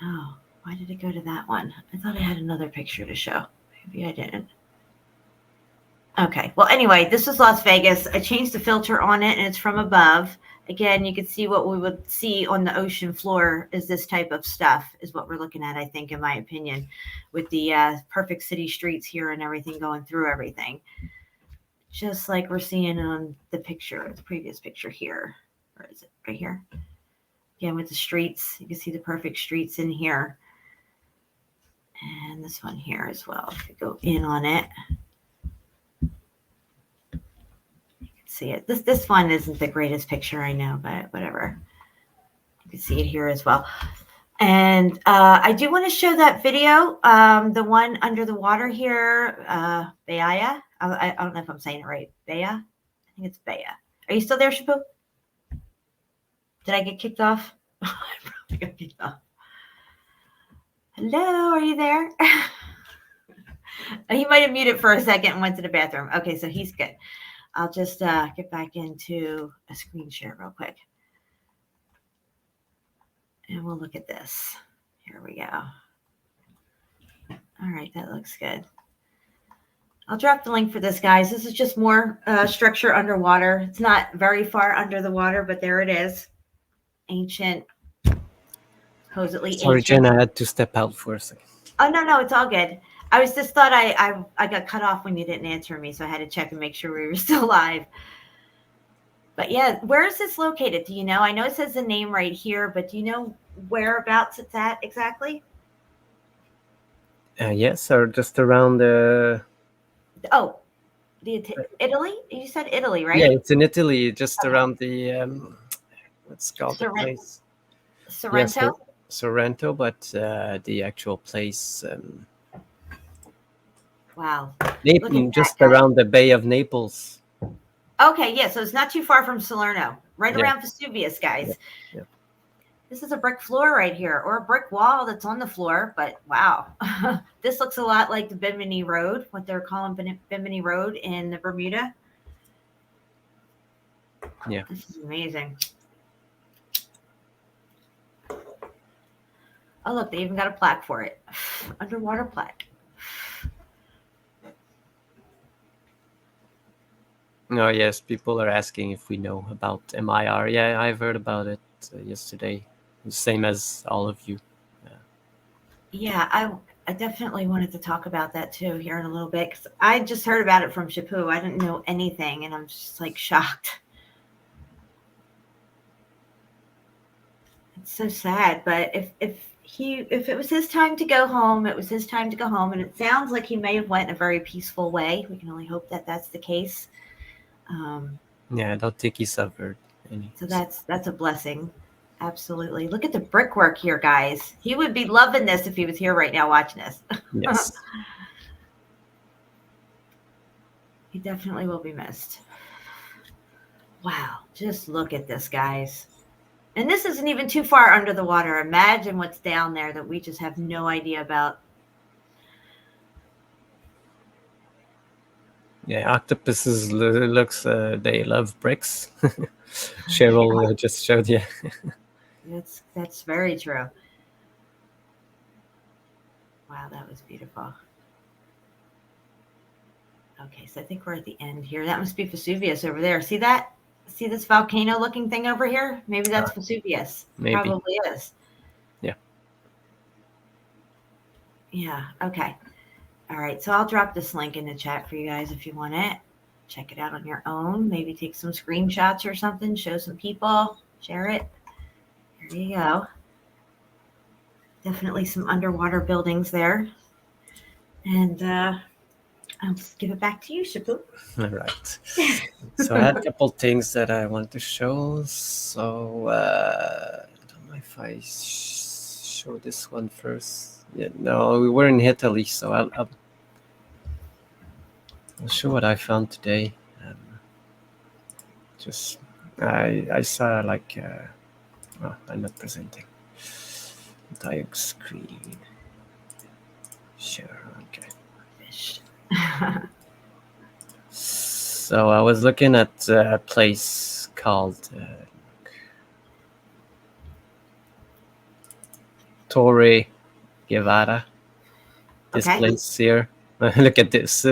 Oh, why did it go to that one? I thought I had another picture to show. Maybe I didn't. Okay, well, anyway, this is Las Vegas. I changed the filter on it, and it's from above. Again, you can see what we would see on the ocean floor is this type of stuff is what we're looking at, I think, in my opinion, with the perfect city streets here and everything going through everything. Just like we're seeing on the picture, the previous picture here. Where is it? Right here. Again, with the streets, you can see the perfect streets in here. And this one here as well. If you go in on it, you can see it. This one isn't the greatest picture, I know, but whatever. You can see it here as well. And I do want to show that video, the one under the water here, Baya. I don't know if I'm saying it right. Baya? I think it's Baya. Are you still there, Shapu? Did I get kicked off? I probably got kicked off. Hello, are you there? He might have muted for a second and went to the bathroom. Okay, so he's good. I'll just get back into a screen share real quick. And we'll look at this. Here we go. All right, that looks good. I'll drop the link for this, guys. This is just more structure underwater. It's not very far under the water, but there it is. Ancient, supposedly Sorry, ancient. Jen, I had to step out for a second. Oh, no, it's all good. I was just thought I got cut off when you didn't answer me, so I had to check and make sure we were still live. But yeah, where is this located? Do you know? I know it says the name right here, but do you know whereabouts it's at exactly? Yes, or just around the... Oh, Italy? You said Italy, right? Yeah, it's in Italy, just around the... what's called the place? Sorrento? Yes, Sorrento, but the actual place... wow. Naples, just around the Bay of Naples. Okay, yeah, so it's not too far from Salerno, right around Vesuvius, guys. Yeah. This is a brick floor right here, or a brick wall that's on the floor, but wow. This looks a lot like the Bimini Road, what they're calling Bimini Road in the Bermuda. Yeah. This is amazing. Oh, look, they even got a plaque for it. Underwater plaque. Oh, yes, people are asking if we know about MIR. Yeah, I've heard about it yesterday. Same as all of you. Yeah, I definitely wanted to talk about that too here in a little bit, because I just heard about it from Shapu. I didn't know anything, and I'm just like shocked. It's so sad, but if it was his time to go home, it was his time to go home, and it sounds like he may have went in a very peaceful way. We can only hope that that's the case. Yeah, I don't think he suffered any. So that's a blessing. Absolutely. Look at the brickwork here, guys. He would be loving this if he was here right now watching this. Yes. He definitely will be missed. Wow. Just look at this, guys. And this isn't even too far under the water. Imagine what's down there that we just have no idea about. Yeah, octopuses looks they love bricks. Cheryl just showed you. That's very true. Wow, that was beautiful. Okay, so I think we're at the end here. That must be Vesuvius over there. See that? See this volcano looking thing over here? Maybe that's Vesuvius. Maybe. Probably is. Yeah. Yeah, okay. All right, so I'll drop this link in the chat for you guys if you want it. Check it out on your own. Maybe take some screenshots or something, show some people, share it. There you go. Definitely some underwater buildings there. And I'll just give it back to you, Shapu. All right. So I had a couple things that I wanted to show. So I don't know if I show this one first. Yeah, no, we were in Italy, so I'll show what I found today. Just I saw like oh, I'm not presenting. Entire screen. Sure. Okay. So I was looking at a place called Torre Guevara. This place here. Look at this.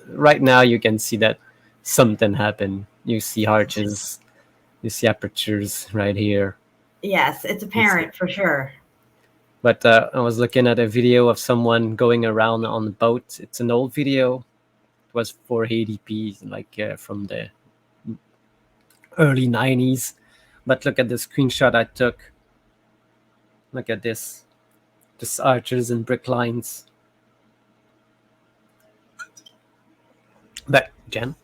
Right now you can see that something happened. You see arches. You see apertures right here. Yes, it's apparent for sure. But I was looking at a video of someone going around on a boat. It's an old video. It was 480p, like from the early 90s. But look at the screenshot I took. Look at this. Just arches and brick lines. But, Jen?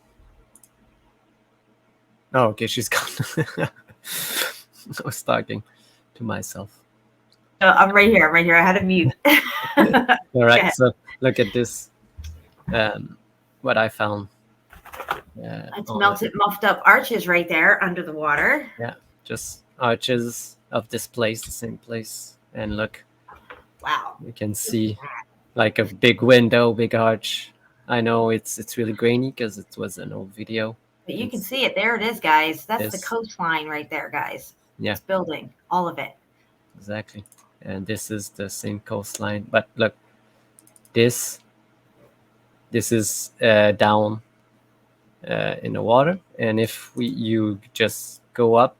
Oh, okay, she's gone. I was talking to myself. Oh, I'm right here. I had to mute. All right, so look at this. What I found. It's melted, muffed up arches right there under the water. Yeah, just arches of this place, the same place. And look. Wow. You can see like a big window, big arch. I know it's really grainy because it was an old video. But you can see it. There it is, guys. That's the This. coastline right there, guys. Yeah. It's building, all of it. Exactly. And this is the same coastline. But look, this is down in the water. And if you just go up,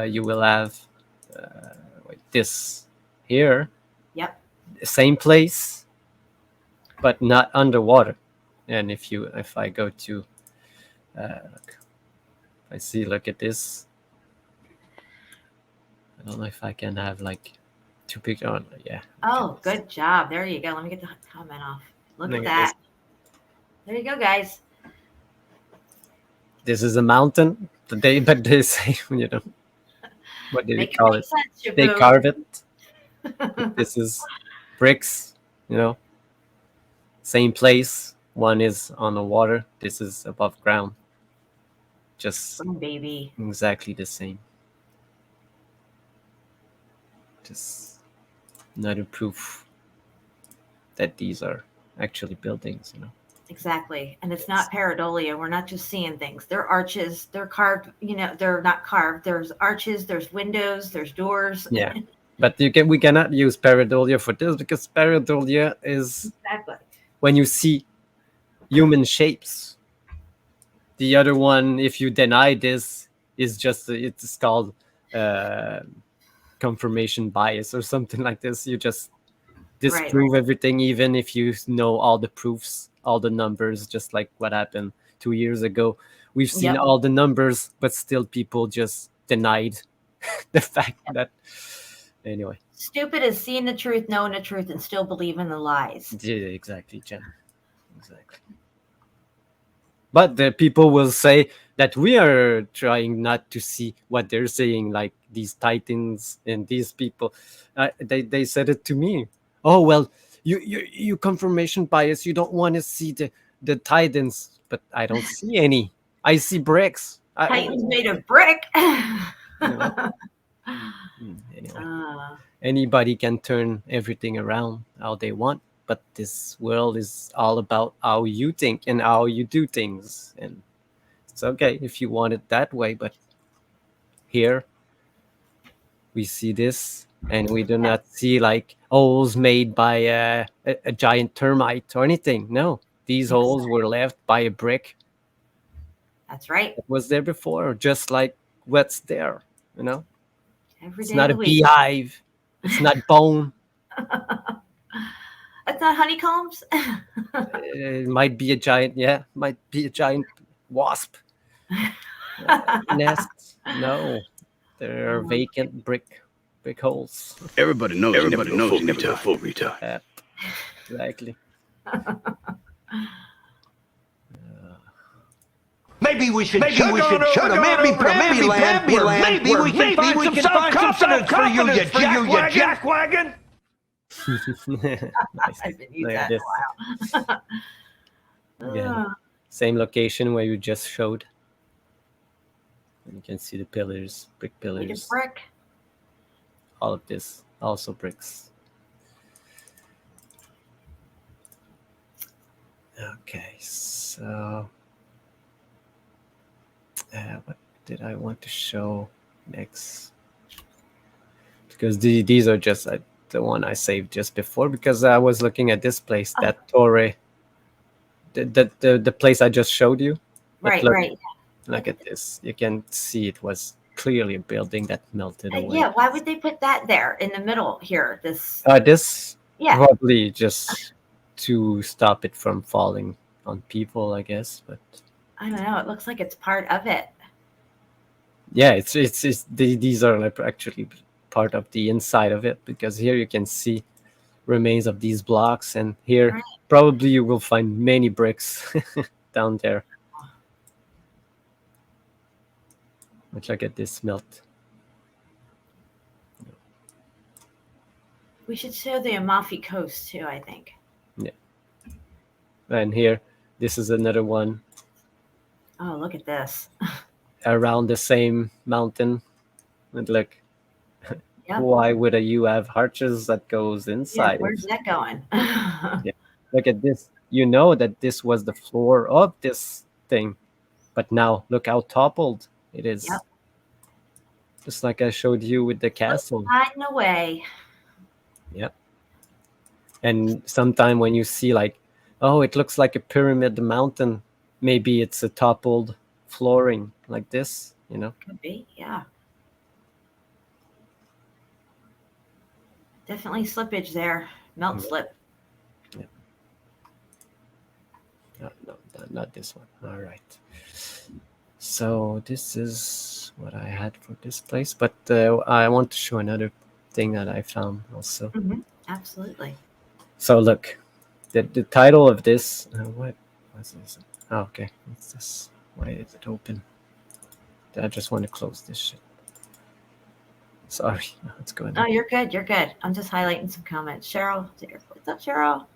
you will have this here. Yep. Same place, but not underwater. And if I go to look at this. I don't know if I can have like two pictures on. Yeah. Oh, good job. There you go. Let me get the comment off. Look at Look at that. There you go, guys. This is a mountain. But they say, what do they call it? Sense, they carve it. This is bricks, same place. One is on the water. This is above ground. Just baby. Exactly the same. Just another proof that these are actually buildings, Exactly. And it's not pareidolia. We're not just seeing things. They're arches. They're carved. They're not carved. There's arches. There's windows. There's doors. Yeah. But we cannot use pareidolia for this, because pareidolia is when you see human shapes. The other one, if you deny this, is just it's called confirmation bias or something like this. You just disprove everything, even if you know all the proofs, all the numbers, just like what happened 2 years ago. We've seen all the numbers, but still people just denied the fact that. Anyway. Stupid is seeing the truth, knowing the truth, and still believing the lies. Yeah, exactly, Jen. Exactly. But the people will say that we are trying not to see what they're saying, like these titans and these people. They said it to me. Oh, well, you confirmation bias. You don't want to see the titans, but I don't see any. I see bricks. Titans made of brick. Anyway, anybody can turn everything around how they want. But this world is all about how you think and how you do things. And it's okay if you want it that way. But here we see this, and we do not see like holes made by a giant termite or anything. No, these holes were left by a brick. That's right. It was there before, just like what's there, Every it's day not of a the week. beehive. It's not bone. It's not honeycombs. It might be a giant wasp nest. No, there are vacant brick holes. Everybody knows you never go full retard. Exactly. Maybe we should shoot a mammy land where maybe we can find some self-confidence for you, you jackwagon. Nice. I've been using that in a while. Again, same location where you just showed. And you can see the pillars, brick pillars. It's brick. All of this, also bricks. Okay, so what did I want to show next? Because these are just the one I saved just before, because I was looking at this place, that Torre, the place I just showed you. Right. Look at this. You can see it was clearly a building that melted away. Yeah, why would they put that there in the middle here? This probably just to stop it from falling on people, I guess. But I don't know. It looks like it's part of it. Yeah, it's these are like actually part of the inside of it, because here you can see remains of these blocks, and here probably you will find many bricks down there. But look at this melt. We should show the Amalfi Coast too, I think. Yeah. And here, this is another one. Oh, look at this. Around the same mountain. And look, why would you have arches that goes inside? Yeah, where's that going? Yeah. Look at this. You know that this was the floor of this thing. But now look how toppled it is. Yep. Just like I showed you with the castle. Hiding away. Yep. And sometime when you see like, oh, it looks like a pyramid mountain, maybe it's a toppled flooring like this, you know? Could be, yeah. Definitely slippage there. Melt slip. Yeah. No, not this one. All right. So this is what I had for this place, but I want to show another thing that I found also. Absolutely. So look, the title of this, what was this? Oh, okay, what's this? Why is it open? I just want to close this shit. Sorry, what's going on? Oh, you're good. You're good. I'm just highlighting some comments. Cheryl, what's up, Cheryl?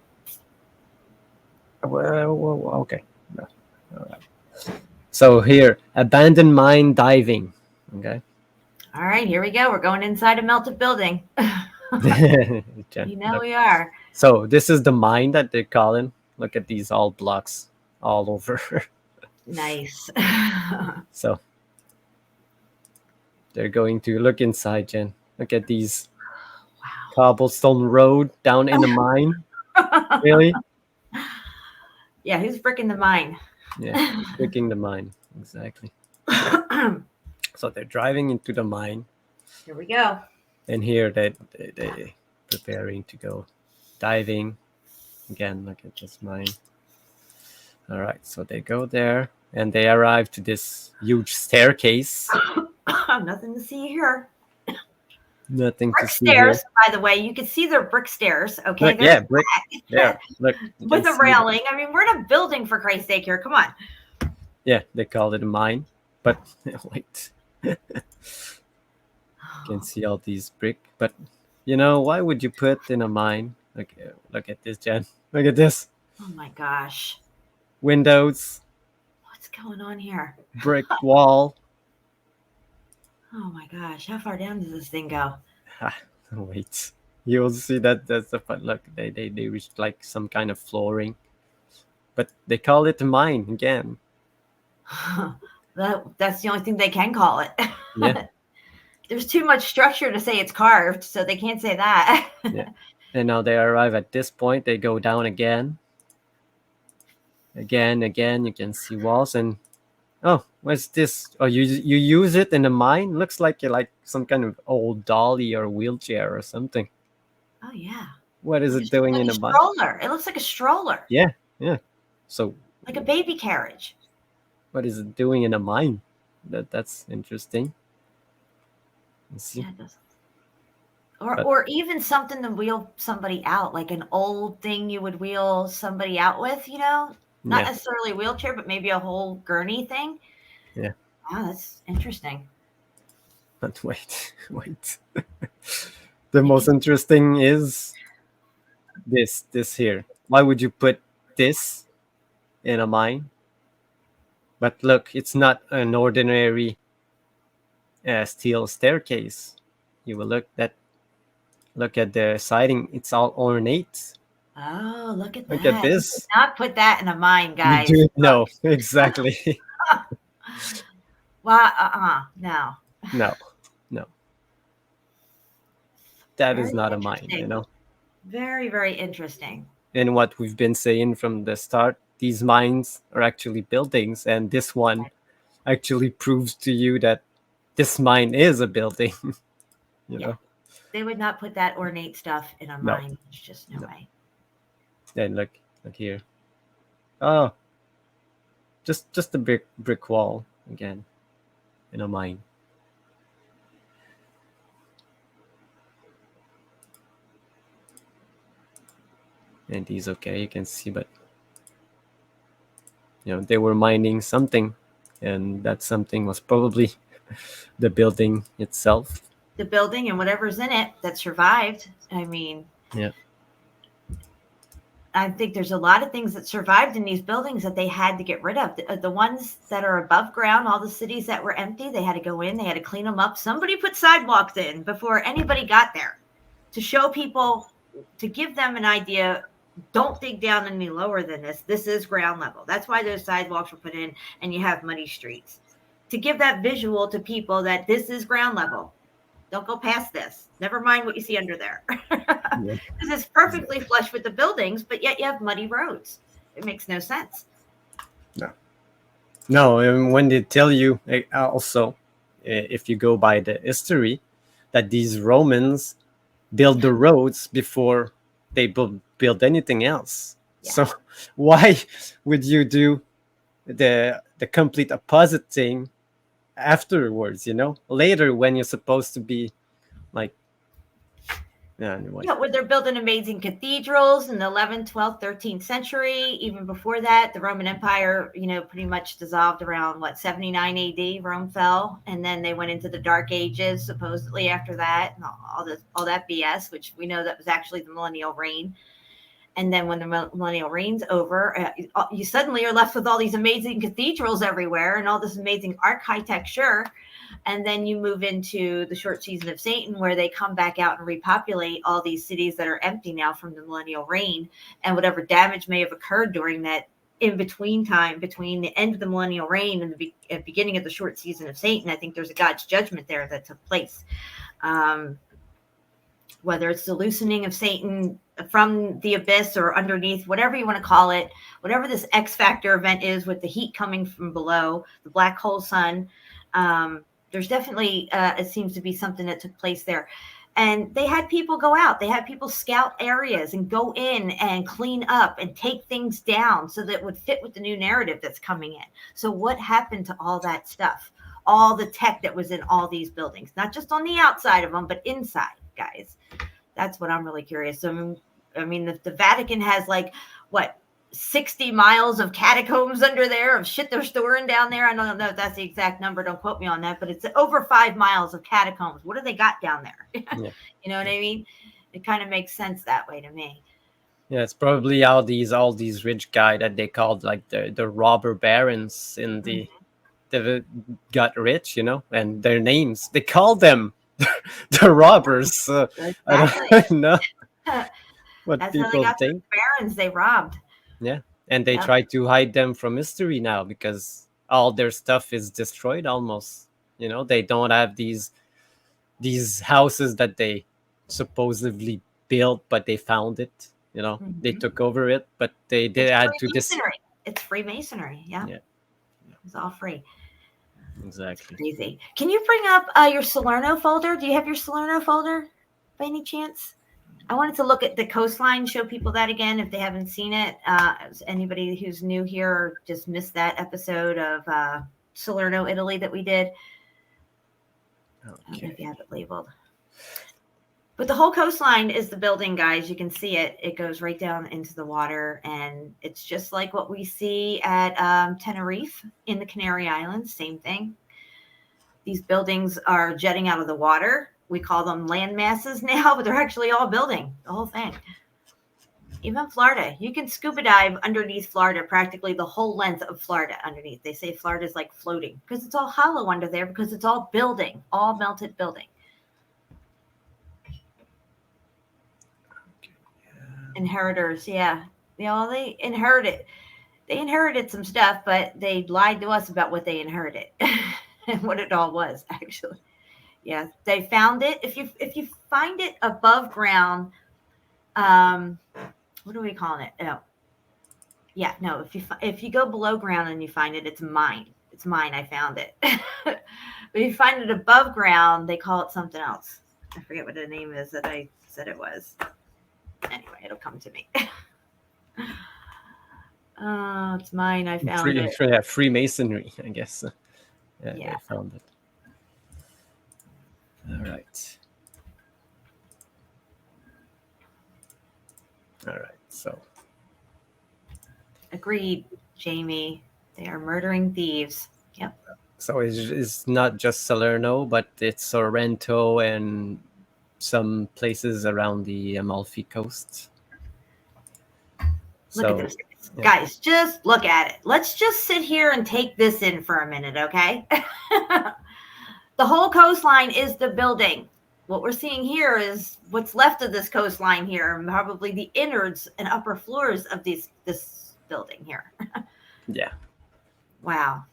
Well, okay. No. All right. So here, abandoned mine diving. Okay. All right, here we go. We're going inside a melted building. You know we are. So this is the mine that they're calling. Look at these all blocks all over. Nice. So they're going to look inside, Jen. Look at these cobblestone road down in the mine. Really? Yeah, who's bricking the mine? Yeah, bricking the mine. Exactly. So they're driving into the mine. Here we go. And here they preparing to go diving. Again, look at this mine. All right, so they go there and they arrive to this huge staircase. Nothing to see here. Nothing Brick to see stairs, here. by the way. You can see they're brick stairs. Okay. Look, yeah, brick. Yeah, look. With a railing. I mean, we're in a building, for Christ's sake here. Come on. Yeah, they called it a mine. But wait. You can see all these brick. But, you know, why would you put in a mine? Look at this, Jen. Look at this. Oh, my gosh. Windows. What's going on here? Brick wall. Oh, my gosh. How far down does this thing go? Wait. You'll see that that's the fun. Look, they reached like some kind of flooring. But they call it a mine again. That's the only thing they can call it. Yeah. There's too much structure to say it's carved, so they can't say that. Yeah. And now they arrive at this point. They go down again. Again. You can see walls. And oh, what's this? Oh, you use it in the mine? Looks like you're like some kind of old dolly or wheelchair or something. Oh yeah. What is it doing in a mine? Stroller. It looks like a stroller. Yeah. So like a baby carriage. What is it doing in a mine? That's interesting. Let's see. Yeah, it does. Or even something to wheel somebody out, like an old thing you would wheel somebody out with, you know? Not necessarily a wheelchair, but maybe a whole gurney thing. Yeah. Wow, that's interesting. But wait. The most interesting is this here. Why would you put this in a mine? But look, it's not an ordinary steel staircase. You will look at the siding. It's all ornate. Oh, look at that. Look at this. You did not put that in a mine, guys. No, exactly. Wow, no. No. That is not a mine, you know. Very, very interesting. And what we've been saying from the start, these mines are actually buildings, and this one actually proves to you that this mine is a building. you know. They would not put that ornate stuff in a mine. There's just no way. Then look here. Oh, just a brick wall again in a mine. And these okay, you can see, but you know, they were mining something, and that something was probably the building itself. The building and whatever's in it that survived. I mean, I think there's a lot of things that survived in these buildings that they had to get rid of. The ones that are above ground, all the cities that were empty, they had to go in, they had to clean them up. Somebody put sidewalks in before anybody got there to show people, to give them an idea don't dig down any lower than this. This is ground level. That's why those sidewalks were put in, and you have muddy streets to give that visual to people that this is ground level. Don't go past this. Never mind what you see under there. Because it's perfectly flush with the buildings, but yet you have muddy roads. It makes no sense. No, and when they tell you also, if you go by the history, that these Romans build the roads before they build anything else. Yeah. So why would you do the complete opposite thing afterwards? Later when you're supposed to be like. Yeah, anyway. Yeah, where they're building amazing cathedrals in the 11th, 12th, 13th century. Even before that, the Roman Empire, pretty much dissolved around 79 AD. Rome fell, and then they went into the Dark Ages supposedly after that, and all that BS, which we know that was actually the millennial reign. And then when the millennial reign's over, you suddenly are left with all these amazing cathedrals everywhere and all this amazing architecture. And then you move into the short season of Satan, where they come back out and repopulate all these cities that are empty now from the millennial reign, and whatever damage may have occurred during that in between time, between the end of the millennial reign and the beginning of the short season of Satan. I think there's a God's judgment there that took place. Whether it's the loosening of Satan from the abyss or underneath, whatever you want to call it, whatever this X factor event is with the heat coming from below, the black hole sun, there's definitely, it seems to be something that took place there. And they had people go out. They had people scout areas and go in and clean up and take things down so that it would fit with the new narrative that's coming in. So what happened to all that stuff? All the tech that was in all these buildings, not just on the outside of them, but inside, guys. That's what I'm really curious. So, I mean, the Vatican has 60 miles of catacombs under there of shit they're storing down there. I don't know if that's the exact number. Don't quote me on that, but it's over 5 miles of catacombs. What do they got down there? Yeah. You know what I mean? It kind of makes sense that way to me. Yeah, it's probably all these rich guys that they called the robber barons in the they got rich, and their names, they call them the robbers. I don't know what That's people how they got think. the barons they robbed. Yeah, and they Yep. try to hide them from history now because all their stuff is destroyed almost. They don't have these houses that they supposedly built, but they found it. They took over it, but they had to It's Freemasonry. Yeah. It's all free. Exactly. Crazy. Can you bring up your Salerno folder? Do you have your Salerno folder by any chance? I wanted to look at the coastline, show people that again if they haven't seen it. Anybody who's new here or just missed that episode of Salerno, Italy that we did. I don't know if you have it labeled. But the whole coastline is the building, guys. You can see it. It goes right down into the water, and it's just like what we see at Tenerife in the Canary Islands. Same thing. These buildings are jetting out of the water. We call them land masses now, but they're actually all building, the whole thing. Even Florida. You can scuba dive underneath Florida, practically the whole length of Florida underneath. They say Florida is like floating because it's all hollow under there because it's all building, all melted building. Inheritors, yeah. They inherited. They inherited some stuff, but they lied to us about what they inherited and what it all was, actually. Yeah, they found it. If you find it above ground, what are we calling it? Oh, yeah, no. If you go below ground and you find it, it's mine. It's mine. I found it. But if you find it above ground, they call it something else. I forget what the name is that I said it was. Anyway, it'll come to me. Oh, it's mine. I found it. Yeah, Freemasonry, I guess. Yeah, I found it. All right. So. Agreed, Jamie. They are murdering thieves. Yep. So it's not just Salerno, but it's Sorrento and some places around the Amalfi Coast. Look at this. Yeah. Guys, just look at it. Let's just sit here and take this in for a minute, okay? The whole coastline is the building. what we're seeing here is what's left of this coastline here, and probably the innards and upper floors of this building here. Yeah. Wow.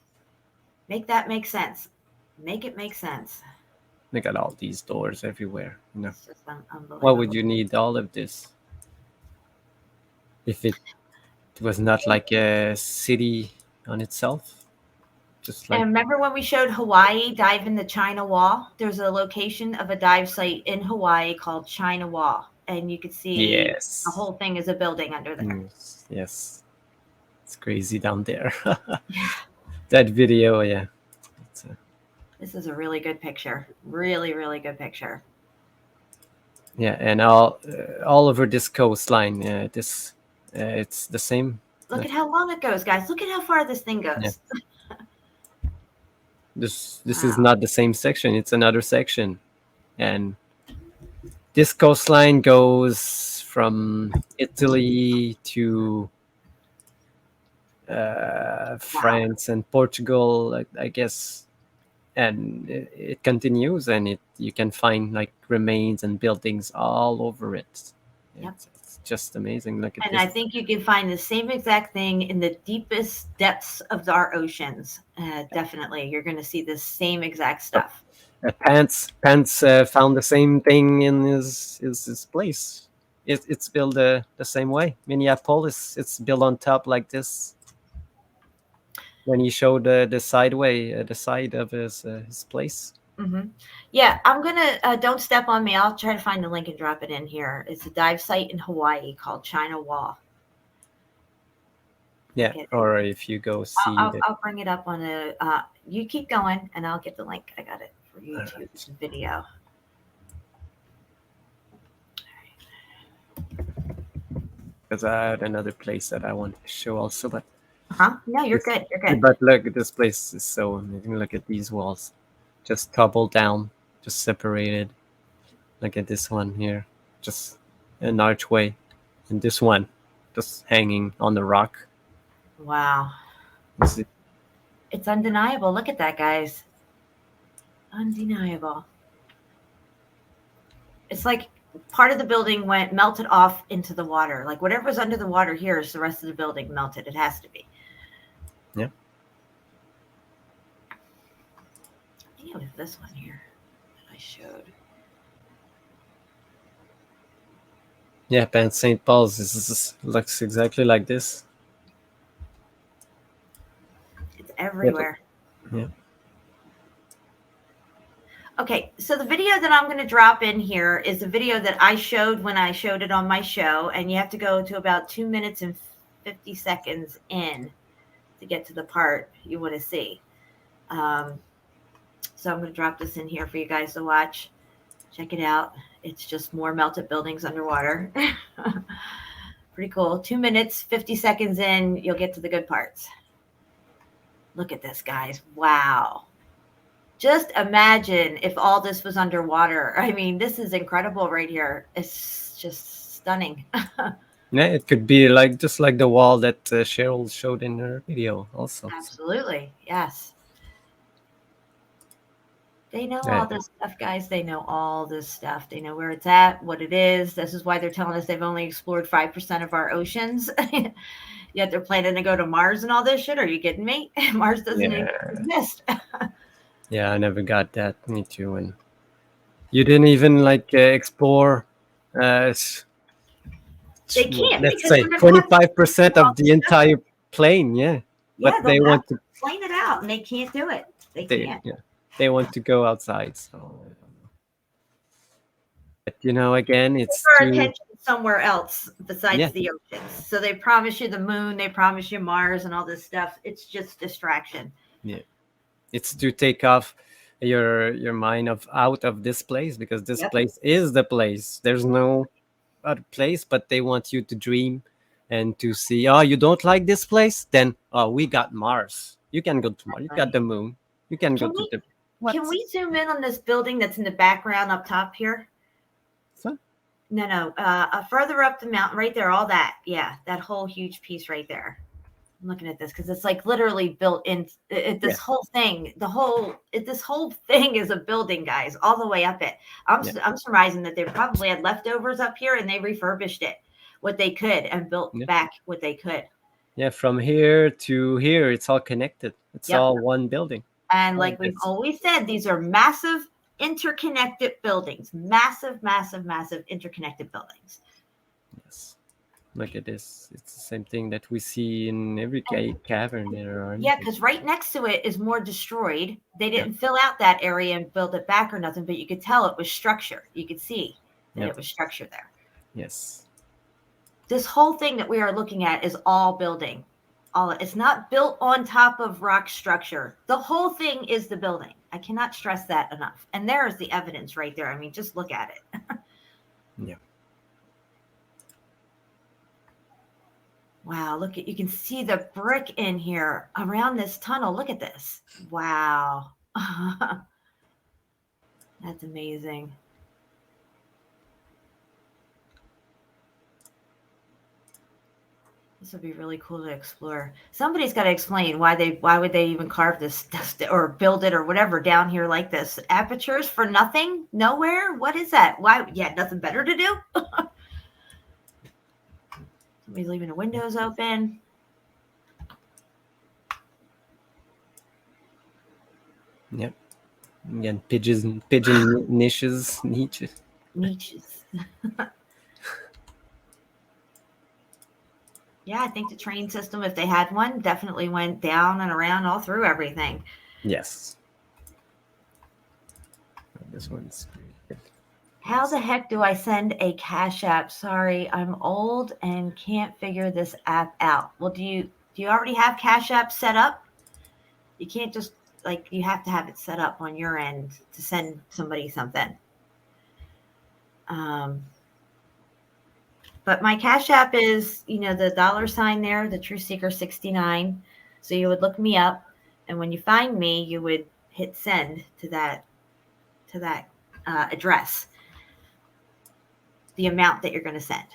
Make that make sense. Make it make sense. Look at all these doors everywhere. You know, It's just unbelievable. why would you need all of this if it was not like a city on itself? Just like, And remember when we showed Hawaii dive in the China Wall? There's a location of a dive site in Hawaii called China Wall, and you could see yes, the whole thing is a building under there. Yes, it's crazy down there. That video, yeah. This is a really good picture. Really, really good picture. Yeah, and all over this coastline, it's the same. Look at how long it goes, guys. Look at how far this thing goes. Yeah. This is not the same section. It's another section, and this coastline goes from Italy to France and Portugal, I guess, and it continues, and you can find like remains and buildings all over it. Yep. It's just amazing. Look at And this. I think you can find the same exact thing in the deepest depths of our oceans. Definitely, you're going to see the same exact stuff. Pants found the same thing in his place. It's built the same way. Minneapolis, it's built on top like this. When he showed the side of his place. Mm-hmm. Yeah, I'm gonna don't step on me. I'll try to find the link and drop it in here. It's a dive site in Hawaii called China Wall. Yeah, or if you go see, I'll bring it up on a. You keep going, and I'll get the link. I got it for YouTube video. because I had another place that I want to show also, but No, you're good. You're good. But look, this place is so amazing. Look at these walls, just toppled down, just separated. Look at this one here, just an archway, and this one just hanging on the rock. Wow. It's undeniable. Look at that, guys. Undeniable. It's like part of the building melted off into the water. Like whatever's under the water here is the rest of the building melted. It has to be. Yeah. I think it was this one here that I showed. Yeah, Pan St. Paul's looks exactly like this. It's everywhere. Yeah. Okay, so the video that I'm going to drop in here is a video that I showed when I showed it on my show, and you have to go to about 2 minutes and 50 seconds in to get to the part you want to see. So I'm going to drop this in here for you guys to watch. Check it out. It's just more melted buildings underwater. Pretty cool. 2 minutes, 50 seconds in, you'll get to the good parts. Look at this, guys. Wow. Just imagine if all this was underwater. I mean, this is incredible right here. It's just stunning. Yeah, it could be like just like the wall that Cheryl showed in her video also. Absolutely. Yes. They know all this stuff, guys. They know all this stuff. They know where it's at, what it is. This is why they're telling us they've only explored 5% of our oceans. Yet they're planning to go to Mars and all this shit. Are you kidding me? Mars doesn't even exist. Yeah, I never got that. Me too. And you didn't even like explore. They can't. Let's say 25% of the entire plane. Yeah, yeah, but they want to plane it out, and they can't do it. They can't. Yeah, they want to go outside. So, but again, it's our attention somewhere else besides the oceans. So they promise you the moon, they promise you Mars, and all this stuff. It's just distraction. Yeah. It's to take off your mind out of this place, because this place is the place. There's no other place, but they want you to dream and to see, oh, you don't like this place? Then, oh, we got Mars. You can go to Mars. You got the moon. You can go to the... What? Can we zoom in on this building that's in the background up top here? What? No. Further up the mountain, right there, all that. Yeah, that whole huge piece right there. I'm looking at this because it's like literally built in. This whole thing, this whole thing is a building, guys, all the way up it. I'm surmising that they probably had leftovers up here and they refurbished it what they could and built back what they could. Yeah, from here to here, it's all connected. It's all one building. And like we've always said, these are massive interconnected buildings. Massive, massive, massive interconnected buildings. Yes. Look at this. It's the same thing that we see in every cavern there. Yeah, because right next to it is more destroyed. They didn't fill out that area and build it back or nothing, but you could tell it was structure. You could see that it was structure there. Yes. This whole thing that we are looking at is all building. It's not built on top of rock structure. The whole thing is the building. I cannot stress that enough. And there is the evidence right there. I mean, just look at it. Yeah. Wow, look at, you can see the brick in here around this tunnel. Look at this. Wow. That's amazing. This would be really cool to explore. Somebody's got to explain why would they even carve this or build it or whatever down here like this? Apertures for nothing? Nowhere? What is that? Why? Yeah, nothing better to do? Somebody's leaving the windows open. Yep. Again, pigeon niches. Yeah, I think the train system, if they had one, definitely went down and around all through everything. Yes. This one's good. How the heck do I send a Cash App? Sorry, I'm old and can't figure this app out. Well, do you already have Cash App set up? You can't just, like, you have to have it set up on your end to send somebody something. But my Cash App is, the $sign there, the TruthSeeker69. So you would look me up, and when you find me, you would hit send to that address, the amount that you're going to send.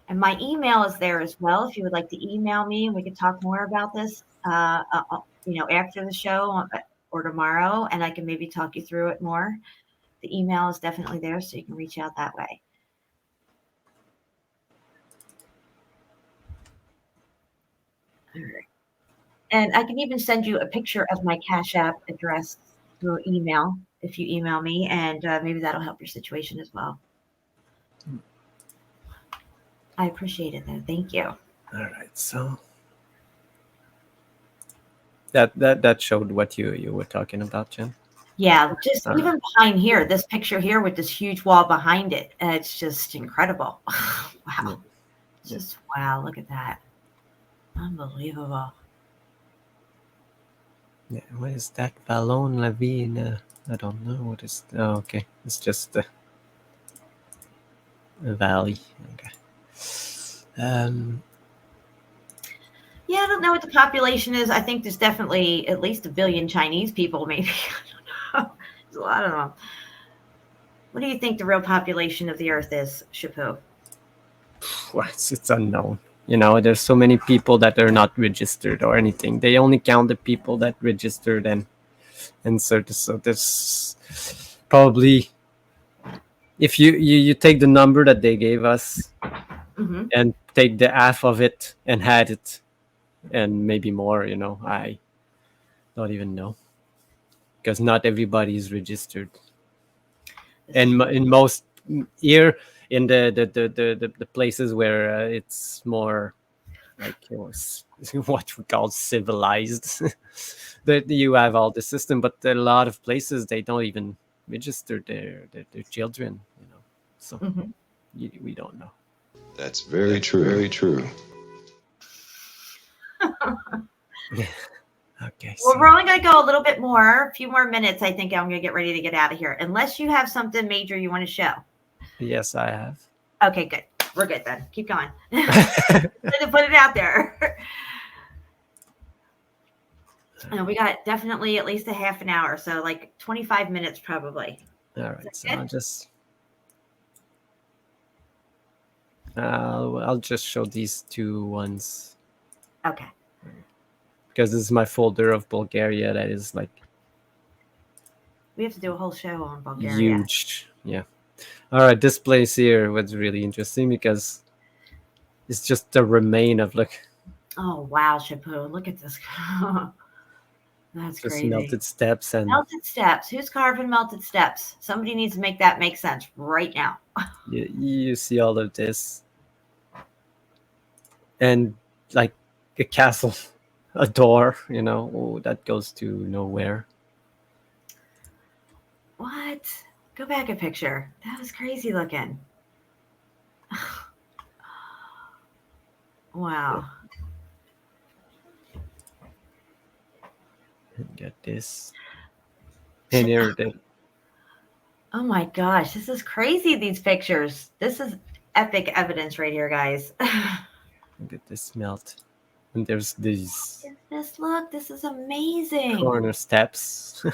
And my email is there as well. If you would like to email me, and we could talk more about this, after the show or tomorrow, and I can maybe talk you through it more. The email is definitely there, so you can reach out that way. All right. And I can even send you a picture of my Cash App address through email if you email me, and maybe that'll help your situation as well. I appreciate it, though. Thank you. All right. So that showed what you were talking about, Jen. Yeah, just even behind here, this picture here with this huge wall behind it, it's just incredible. Wow. Just wow, look at that. Unbelievable. Yeah, what is that? Ballon Lavine. I don't know what is. Oh, okay. It's just a valley. Okay. Yeah, I don't know what the population is. I think there's definitely at least 1 billion Chinese people, maybe. I don't know. There's a lot of them. What do you think the real population of the Earth is, Chapeau? It's unknown. There's so many people that are not registered or anything. They only count the people that registered and inserted. So there's probably, if you take the number that they gave us and take the half of it and had it, and maybe more, I don't even know, because not everybody is registered. And in most here in the places where it's more like what we call civilized, that you have all the system, but a lot of places they don't even register their children, so we don't know. That's very true. Very true. Okay. Well, we're only going to go a little bit more, a few more minutes. I think I'm going to get ready to get out of here, unless you have something major you want to show. Yes, I have. Okay, good. We're good then. Keep going. Put it out there. And we got definitely at least a half an hour, so like 25 minutes probably. All right, so I'll just show these two ones. Okay. Because this is my folder of Bulgaria that is like We have to do a whole show on Bulgaria. huge. Yeah. All right, this place here was really interesting because it's just a remain of like Oh wow, Chapu! Look at this. That's just crazy. melted steps and Melted steps. Who's carving melted steps? Somebody needs to make that make sense right now. you see all of this and like a castle, a door, that goes to nowhere. What? Go back a picture. That was crazy looking. Wow. And get this. And here they Oh my gosh, this is crazy, these pictures. This is epic evidence right here, guys. look at this melt. And there's these Look, this is amazing. corner steps.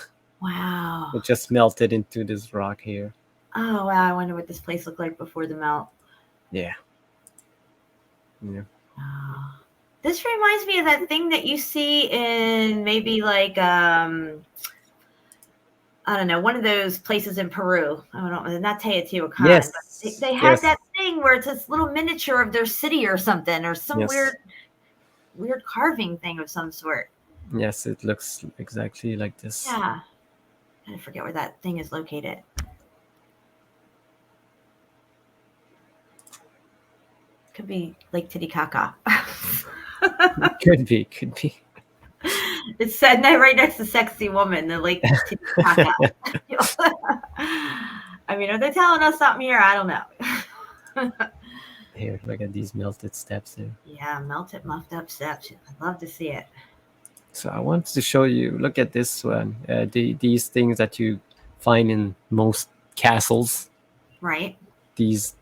Wow. It just melted into this rock here. Oh wow, I wonder what this place looked like before the melt. Yeah. Oh. This reminds me of that thing that you see in maybe like I don't know, one of those places in Peru. I don't know, not Teotihuacan. Yes. But they had that thing where it's this little miniature of their city or something, or some weird carving thing of some sort. Yes, it looks exactly like this. Yeah. I forget where that thing is located. Could be Lake Titicaca. Could be. It's said right next to Sexy Woman, the Lake Titicaca. I mean, are they telling us something here? I don't know. Here, look at these melted steps here. Yeah, melted, muffed up steps. I'd love to see it. So I want to show you, look at this one. These things that you find in most castles. Right. These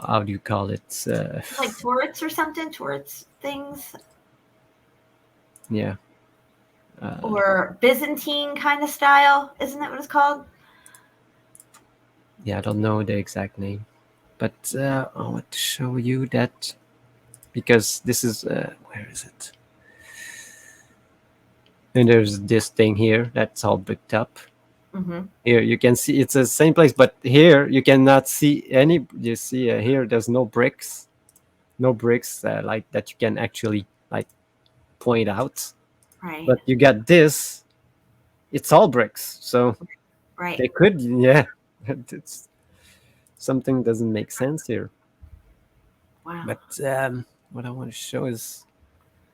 how do you call it? Like turrets or something? Turrets things? Yeah. Or Byzantine kind of style? Isn't that what it's called? Yeah, I don't know the exact name. But I want to show you that because this is, where is it? And there's this thing here that's all bricked up. Mm-hmm. Here you can see it's the same place, but here you cannot see any. You see here there's no bricks like that you can actually like point out. Right. But you got this. It's all bricks, so right. They could, yeah. It's something doesn't make sense here. Wow. But what I want to show is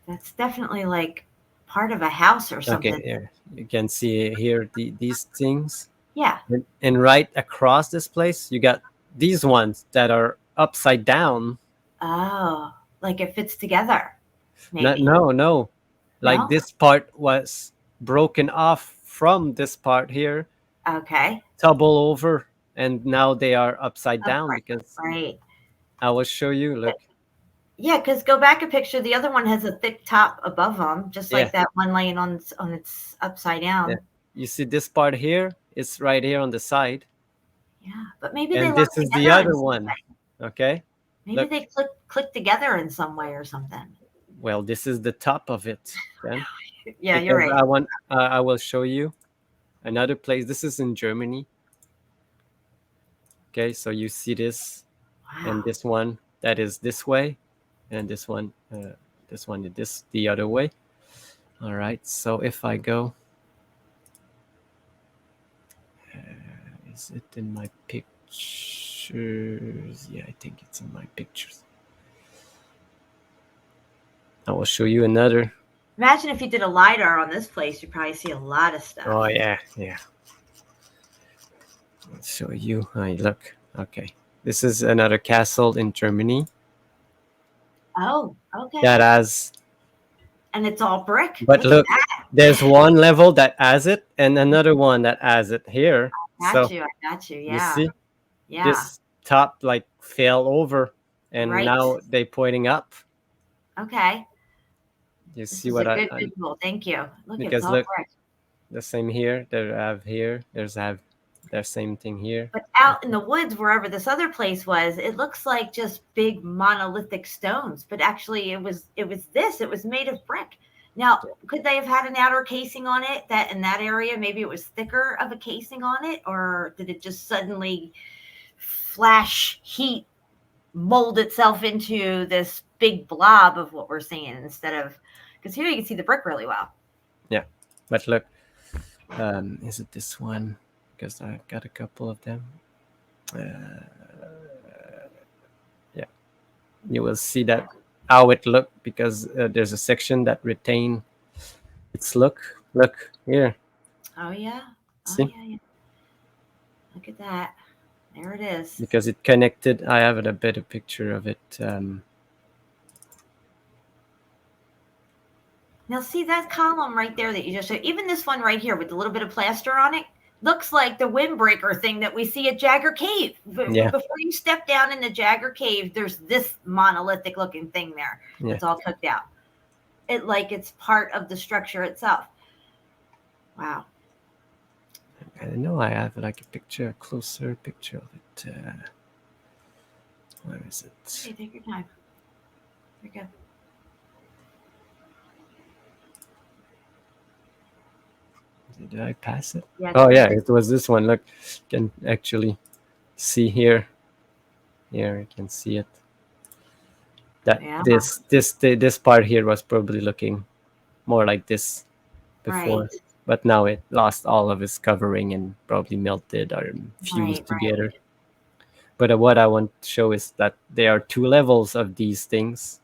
that's definitely like part of a house or something. Okay, here you can see here these things. Yeah. And right across this place, you got these ones that are upside down. Oh, like it fits together. Maybe. No. Like this part was broken off from this part here. Okay. Tumble over, and now they are upside down because. Right. I will show you. Look. Yeah, because go back a picture. The other one has a thick top above them, just like that one laying on its upside down. Yeah. You see this part here? It's right here on the side. Yeah, but maybe and this is the other one. Okay. Maybe they click together in some way or something. Well, this is the top of it. Then. Yeah, you're right. I will show you another place. This is in Germany. Okay, so you see this, and this one that is this way, and this one is the other way. All right. So if I go, is it in my pictures? Yeah, I think it's in my pictures. I will show you another. Imagine if you did a lidar on this place, you'd probably see a lot of stuff. Oh yeah. I'll show you. Look. Okay. This is another castle in Germany. Oh, okay. That has. And it's all brick. But look, there's one level that has it, and another one that has it here. I got you. Yeah. You see? Yeah. This top like fell over, and now they're pointing up. Okay. You see what I? Good visual. Thank you. Because look, the same here. There's The same thing here. But out in the woods, wherever this other place was, it looks like just big monolithic stones. But actually, it was made of brick. Now, could they have had an outer casing on it that in that area, maybe it was thicker of a casing on it? Or did it just suddenly flash heat, mold itself into this big blob of what we're seeing instead of, because here you can see the brick really well. Yeah, but look, is it this one? Because I got a couple of them. Yeah, you will see that how it looked, because there's a section that retain its look. Look here. Oh yeah. See? Oh yeah. Look at that. There it is. Because it connected. I have a better picture of it. Now see that column right there that you just showed, even this one right here with a little bit of plaster on it, looks like the windbreaker thing that we see at Jagger Cave. Yeah. Before you step down in the Jagger Cave, there's this monolithic looking thing there. Yeah. It's all cooked out. It's part of the structure itself. Wow. I know I have like a closer picture of it. Where is it? Okay, take your time. There you go. Did I pass it? Yeah, oh yeah, it was this one. Look, you can actually see here. Here you can see it. That this part here was probably looking more like this before, Right. but now it lost all of its covering and probably melted or fused together. Right. But what I want to show is that there are two levels of these things,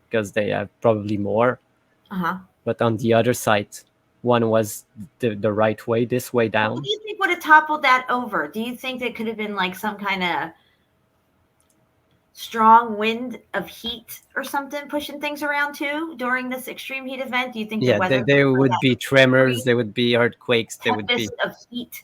because they have probably more. But on the other side, one was the right way, this way down. What do you think would have toppled that over? Do you think that could have been like some kind of strong wind of heat or something pushing things around too during this extreme heat event? Do you think the weather there would be tremors, there would be earthquakes, there would be of heat?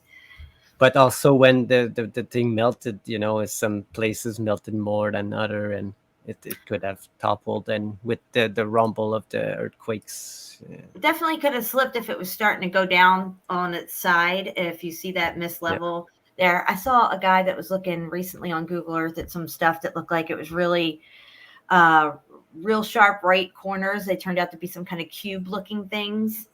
But also when the thing melted, some places melted more than other, and it could have toppled, and with the rumble of the earthquakes. It definitely could have slipped if it was starting to go down on its side. If you see that mist level there, I saw a guy that was looking recently on Google Earth at some stuff that looked like it was really real sharp right corners. They turned out to be some kind of cube looking things,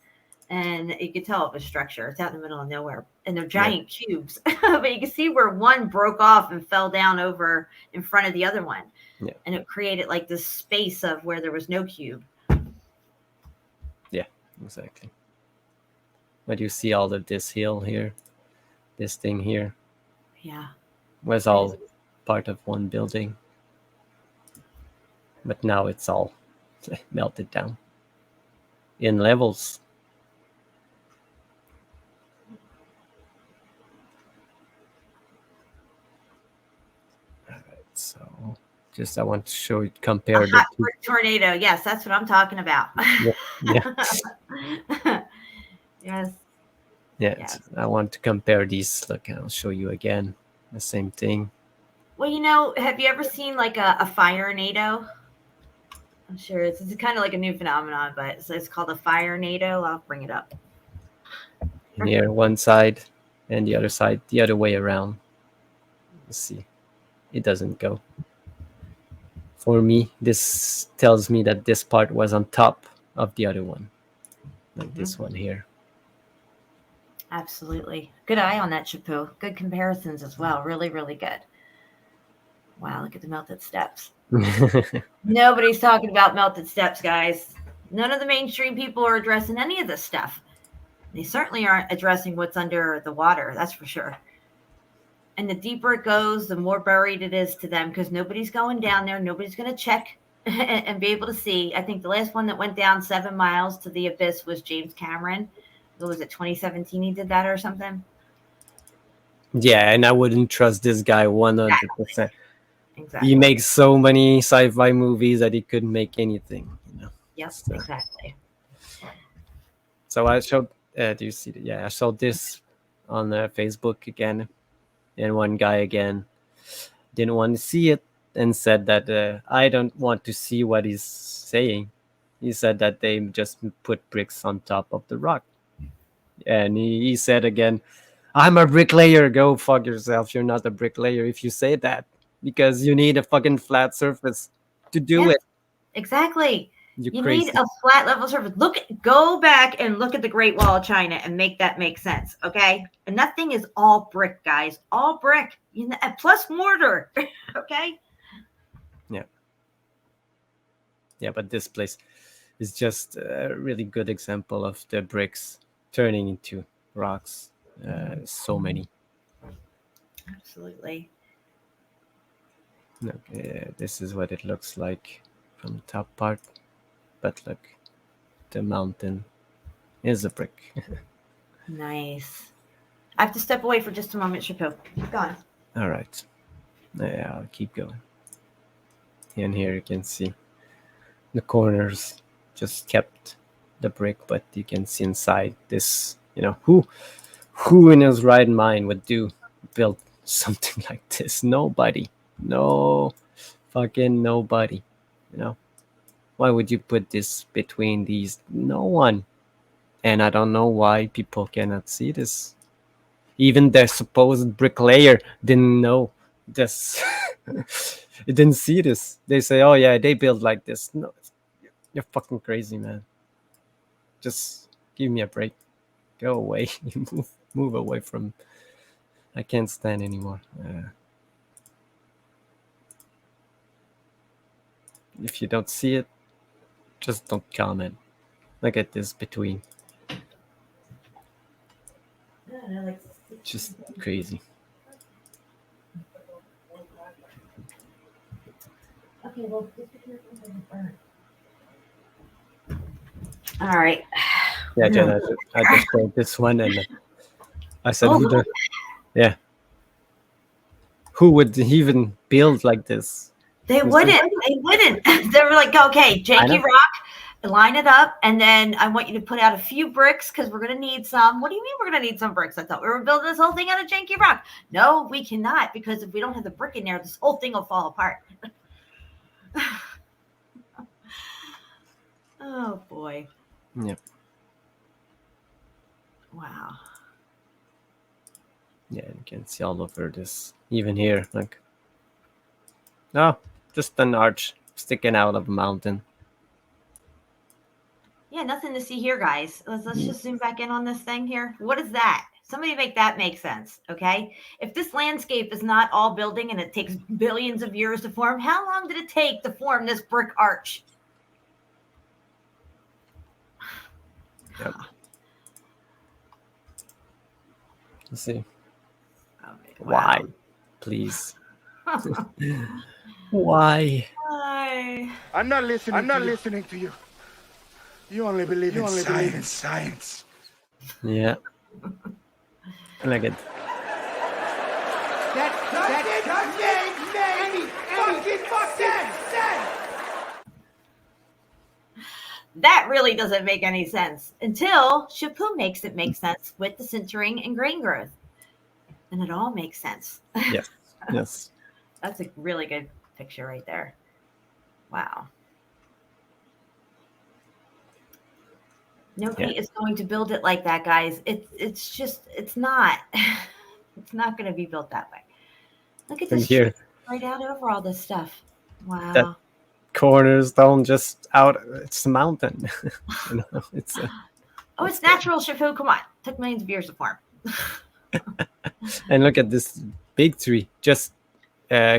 and you could tell it was structure. It's out in the middle of nowhere, and they're giant cubes. But you can see where one broke off and fell down over in front of the other one, and it created like this space of where there was no cube. Yeah, exactly. But you see all of this hill here, this thing here. Yeah. Was all part of one building. But now it's all melted down in levels. All right, so just I want to show you, compare the two. Tornado. Yes, that's what I'm talking about. Yes. Yes. I want to compare these. Look, I'll show you again. The same thing. Well, have you ever seen like a fire-nado? I'm sure it's kind of like a new phenomenon, but it's called a fire-nado. I'll bring it up. Here, one side, and the other side, the other way around. Let's see. It doesn't go. For me, this tells me that this part was on top of the other one. Like this one here. Absolutely. Good eye on that, Chapu. Good comparisons as well. Really, really good. Wow, look at the melted steps. Nobody's talking about melted steps, guys. None of the mainstream people are addressing any of this stuff. They certainly aren't addressing what's under the water, that's for sure. And the deeper it goes, the more buried it is to them, because nobody's going down there. Nobody's going to check and be able to see. I think the last one that went down 7 miles to the abyss was James Cameron. What was it, 2017 he did that or something? Yeah, and I wouldn't trust this guy 100%. Exactly. He makes so many sci-fi movies that he couldn't make anything. Yes, exactly. So I showed, do you see that? Yeah, I showed this on Facebook again. And one guy again didn't want to see it and said that I don't want to see what he's saying. He said that they just put bricks on top of the rock. And he said again, I'm a bricklayer. Go fuck yourself. You're not a bricklayer if you say that, because you need a fucking flat surface to do Yes, it. exactly. You You crazy. need a flat level surface. Go back and look at the Great Wall of China and make that make sense, okay? And that thing is all brick, guys, all brick, plus mortar, okay? Yeah, but this place is just a really good example of the bricks turning into rocks. So many. Absolutely. Look, this is what it looks like from the top part. But look, the mountain is a brick. Nice. I have to step away for just a moment, Chapeau. Keep going. All right. Yeah, I'll keep going. And here you can see the corners just kept the brick, but you can see inside this, who in his right mind would build something like this? Nobody. No fucking nobody. Why would you put this between these? No one. And I don't know why people cannot see this. Even the supposed bricklayer didn't know this. It didn't see this. They say, oh yeah, they build like this. No, you're fucking crazy, man. Just give me a break. Go away. Move away from. I can't stand anymore. If you don't see it, just don't comment. Look at this between. Just crazy. Okay, well, all right. Yeah, Jen, I just showed this one, and I said, yeah, who would even build like this? They wouldn't. They were like, okay, janky rock, line it up, and then I want you to put out a few bricks because we're going to need some. What do you mean we're going to need some bricks? I thought we were building this whole thing out of janky rock. No, we cannot, because if we don't have the brick in there, this whole thing will fall apart. Oh, boy. Yep. Wow. Yeah, you can see all over this. Even here, like, no, just an arch sticking out of a mountain. Yeah, nothing to see here, guys. Let's just zoom back in on this thing here. What is that? Somebody make that make sense, okay? If this landscape is not all building and it takes billions of years to form, how long did it take to form this brick arch? Yep. Let's see. Wow. Why? Please. Why? I'm not listening to you. You only believe in science. Yeah. Look at. That really doesn't make any sense until Chapeau makes it make sense with the sintering and grain growth. And it all makes sense. Yes. Yes. That's a really good picture right there. Wow. Nobody is going to build it like that, guys. It's not going to be built that way. Look at this here right out over all this stuff. Wow. That cornerstone just out. It's a mountain. It's it's natural, Chapeau. Come on. Took millions of years to form. And look at this big tree just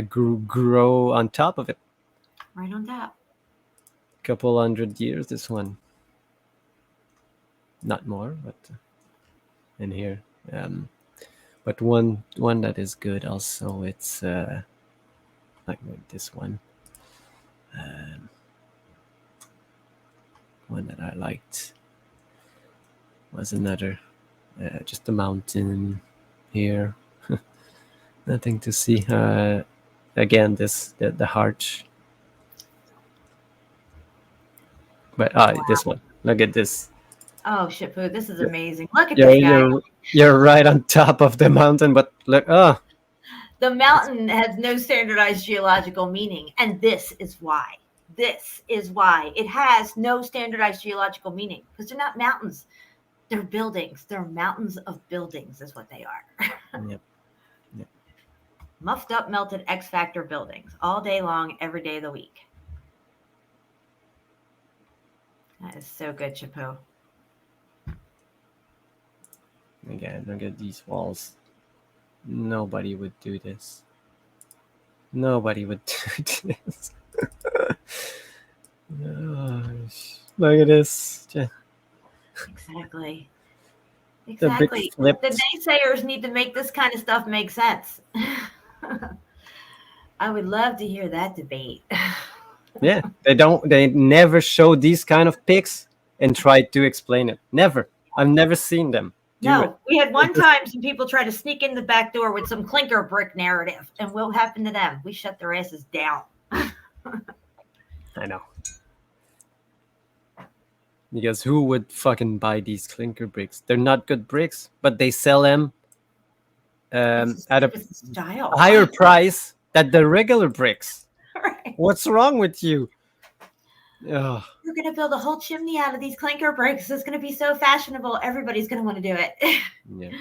grow on top of it. Right on top. Couple 100 years, this one. Not more, but in here. But one that is good also, it's like this one. One that I liked was another, just a mountain here. Nothing to see. Again, the arch. But this one. Look at this. Oh, Chapeau, this is amazing. Look at this guy. You're right on top of the mountain, but look, the mountain has no standardized geological meaning, and this is why. This is why it has no standardized geological meaning, because they're not mountains. They're buildings. They're mountains of buildings is what they are. Yep. Yep. Muffed up, melted X Factor buildings all day long, every day of the week. That is so good, Chapeau. Again, look at these walls. Nobody would do this. Nobody would do this. Gosh. Look at this. Exactly. The Exactly. brick flipped. The naysayers need to make this kind of stuff make sense. I would love to hear that debate. Yeah, they never show these kind of pics and try to explain it. Never. I've never seen them do it. We had one time some people try to sneak in the back door with some clinker brick narrative, and what happened to them? We shut their asses down. I know. Because who would fucking buy these clinker bricks? They're not good bricks, but they sell them at a higher price than the regular bricks. Right. What's wrong with you? Ugh. We're going to build a whole chimney out of these clinker bricks. It's going to be so fashionable. Everybody's going to want to do it. Yeah.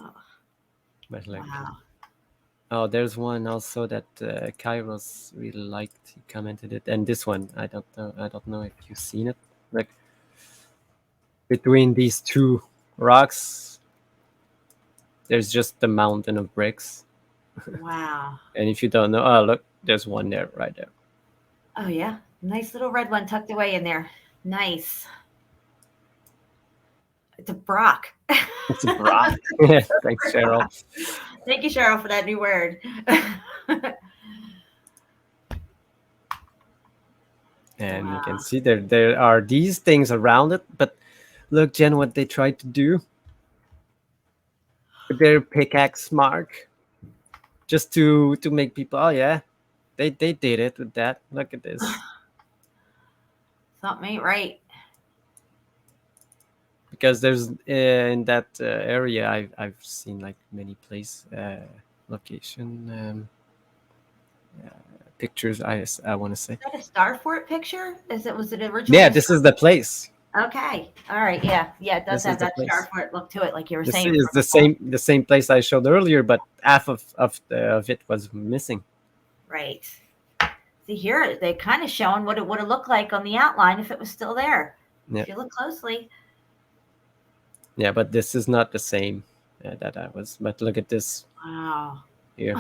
Oh. But like, Wow. oh, there's one also that Kairos really liked. He commented it, and this one I don't know if you've seen it. Like between these two rocks, there's just the mountain of bricks. Wow. And if you don't know, oh look, there's one there, right there. Oh yeah, nice little red one tucked away in there. Nice. It's a Brock. It's a Brock. Thanks, Cheryl. Thank you, Cheryl, for that new word. And Wow. you can see there are these things around it, but look, Jen, what they tried to do with their pickaxe mark, just to make people, oh yeah, they did it with that. Look at this. Something ain't right. Because there's in that area, I've seen like many place location pictures. I want to say. Is that a starfort picture? Was it originally? Yeah, this is the place. Okay. All right. Yeah. Yeah. It does This have is the that place. starfort look to it, like you were This saying. is the same place I showed earlier, but half of it was missing. Right. See here, they kind of showing what it would have looked like on the outline if it was still there. Yeah. If you look closely. Yeah, but this is not the same that I was. But look at this Wow. here.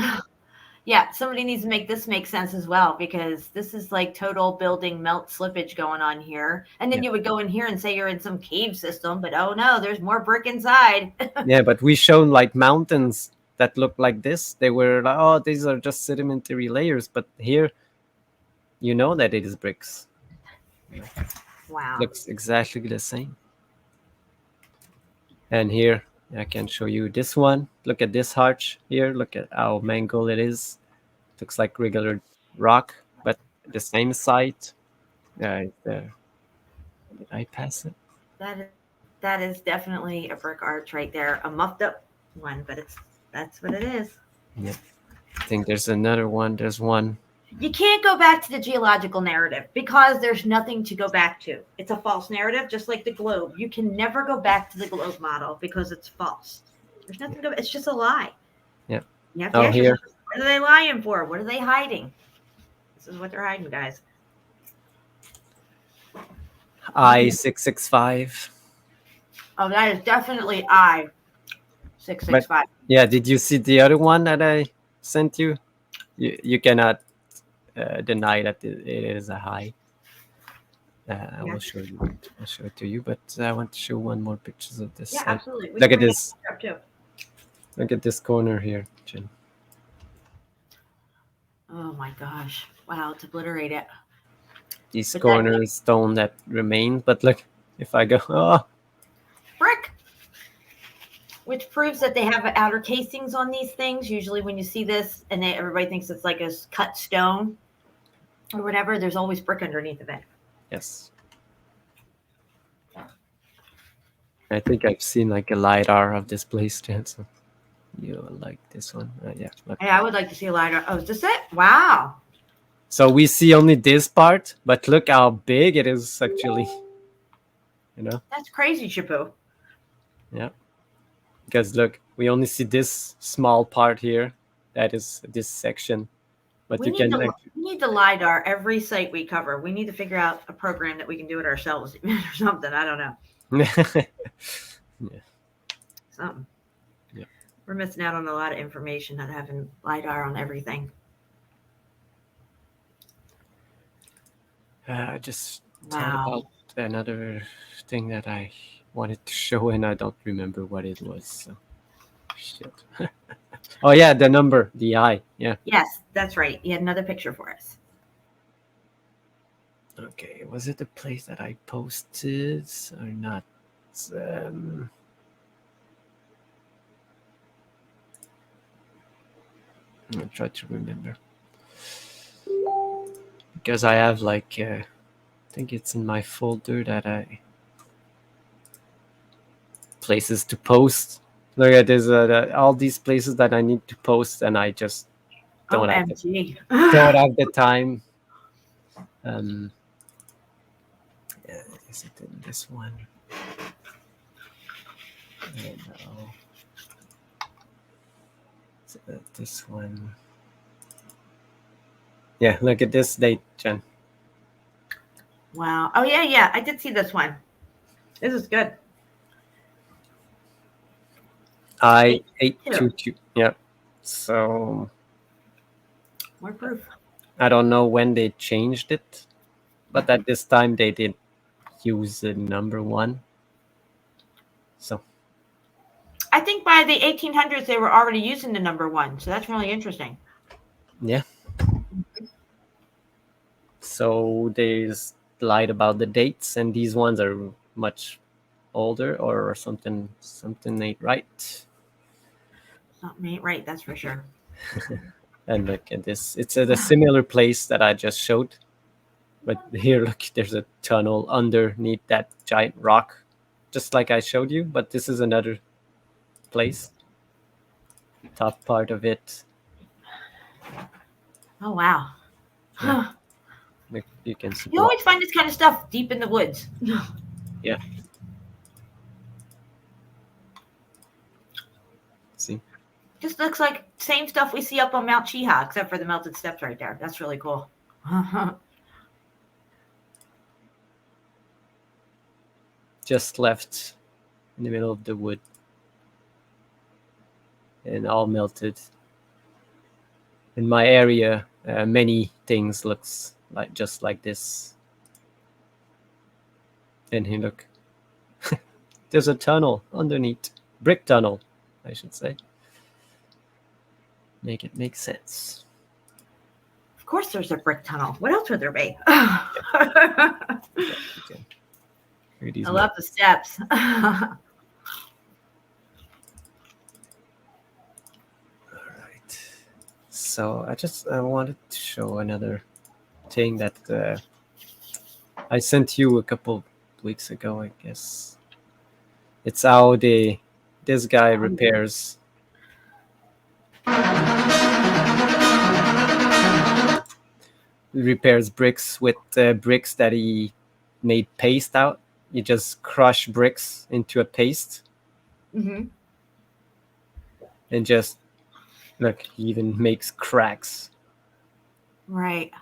Yeah, somebody needs to make this make sense as well, because this is like total building melt slippage going on here. And then Yeah. you would go in here and say you're in some cave system, but oh no, there's more brick inside. Yeah, but we shown like mountains that look like this. They were like, oh, these are just sedimentary layers. But here, you know that it is bricks. Wow. Looks exactly the same. And here, I can show you this one. Look at this arch here. Look at how mangled it is. Looks like regular rock, but the same site. Right there. Did I pass it? That is definitely a brick arch right there. A muffed up one, but that's what it is. Yep. I think there's another one. There's one. You can't go back to the geological narrative because there's nothing to go back to. It's a false narrative, just like the globe. You can never go back to the globe model because it's false. There's nothing to go. It's just a lie. Yep. You have to ask yourself, what are they lying for? What are they hiding? This is what they're hiding, guys. I-665. Oh, that is definitely I-665. Yeah, did you see the other one that I sent you? You cannot deny that it is a high. I will show you. I'll show it to you, but I want to show one more pictures of this. Yeah, absolutely. We Look can at bring this. that up too. Look at this corner here, Jen. Oh my gosh. Wow, it's obliterated. These But corners stone that remain, but look, if I go, oh, Brick. Which proves that they have outer casings on these things. Usually when you see this and everybody thinks it's like a cut stone or whatever, there's always brick underneath of it. yes. I think I've seen like a lidar of this place, Jen. So you'll like this one. Yeah. Look. Hey, I would like to see a lidar. Oh, is this it? Wow. So we see only this part, but look how big it is actually. You know? That's crazy, Shabu. Yeah. Because look, we only see this small part here. That is this section. But We you need, can we need the lidar every site we cover. We need to figure out a program that we can do it ourselves or something. I don't know. Yeah. Something. Yeah. We're missing out on a lot of information, not having lidar on everything. I just thought Wow. about another thing that I wanted to show, and I don't remember what it was. So. Shit. Oh yeah, the number, the eye. Yeah. Yes, that's right. You had another picture for us. Okay, was it the place that I posted or not? I'll try to remember. Because I have like, I think it's in my folder that I... places to post. Look at this, all these places that I need to post, and I just don't have the time. Is it in this one? I don't know. Is it this one? Yeah, look at this date, Jen. Wow. Oh yeah. I did see this one. This is good. I-822. Yeah. So more proof. I don't know when they changed it, but at this time they did use the number 1. So I think by the 1800s they were already using the number 1, so that's really interesting. yeah. So they lied about the dates, and these ones are much older, or something ain't right. Something ain't right, that's for sure. And look at this. It's at a similar place that I just showed. But here, look, there's a tunnel underneath that giant rock, just like I showed you. But this is another place. Top part of it. Oh, wow. Yeah. Look, you can see. You always find this kind of stuff deep in the woods. Yeah. See? Just looks like same stuff we see up on Mount Cheeha, except for the melted steps right there. That's really cool. Just left in the middle of the wood. And all melted. In my area, many things looks like just like this. And here, look. There's a tunnel underneath. Brick tunnel, I should say. Make it make sense. Of course there's a brick tunnel. What else would there be? I love the steps. So I wanted to show another thing that I sent you a couple weeks ago, I guess. It's how this guy repairs bricks with bricks that he made paste out. You just crush bricks into a paste. Mm-hmm. And just look, he even makes cracks. Right.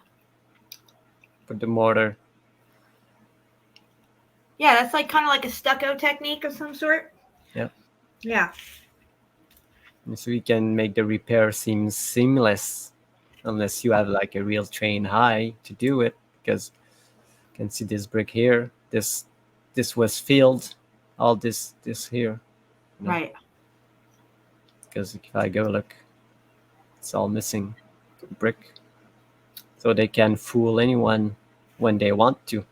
With the mortar. Yeah, that's like kind of like a stucco technique of some sort. Yeah. Yeah. And so you can make the repair seem seamless, unless you have like a real train high to do it. Because you can see this brick here. This was filled. All this here. You know? Right. Because if I go look, it's all missing brick. So they can fool anyone when they want to.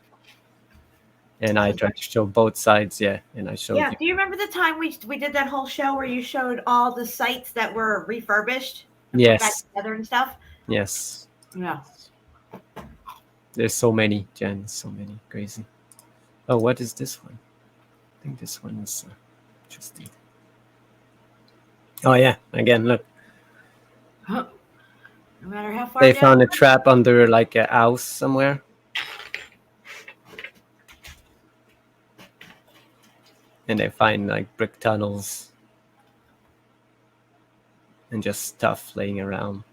And I tried to show both sides, yeah. And I showed you. Do you remember the time we did that whole show where you showed all the sites that were refurbished? Yes. Put back together and stuff? Yes. Yeah. There's so many, Jen. So many. Crazy. Oh, what is this one? I think this one is interesting. Oh, yeah. Again, look. No matter how far They down found a trap under like a house somewhere. and they find like brick tunnels and just stuff laying around.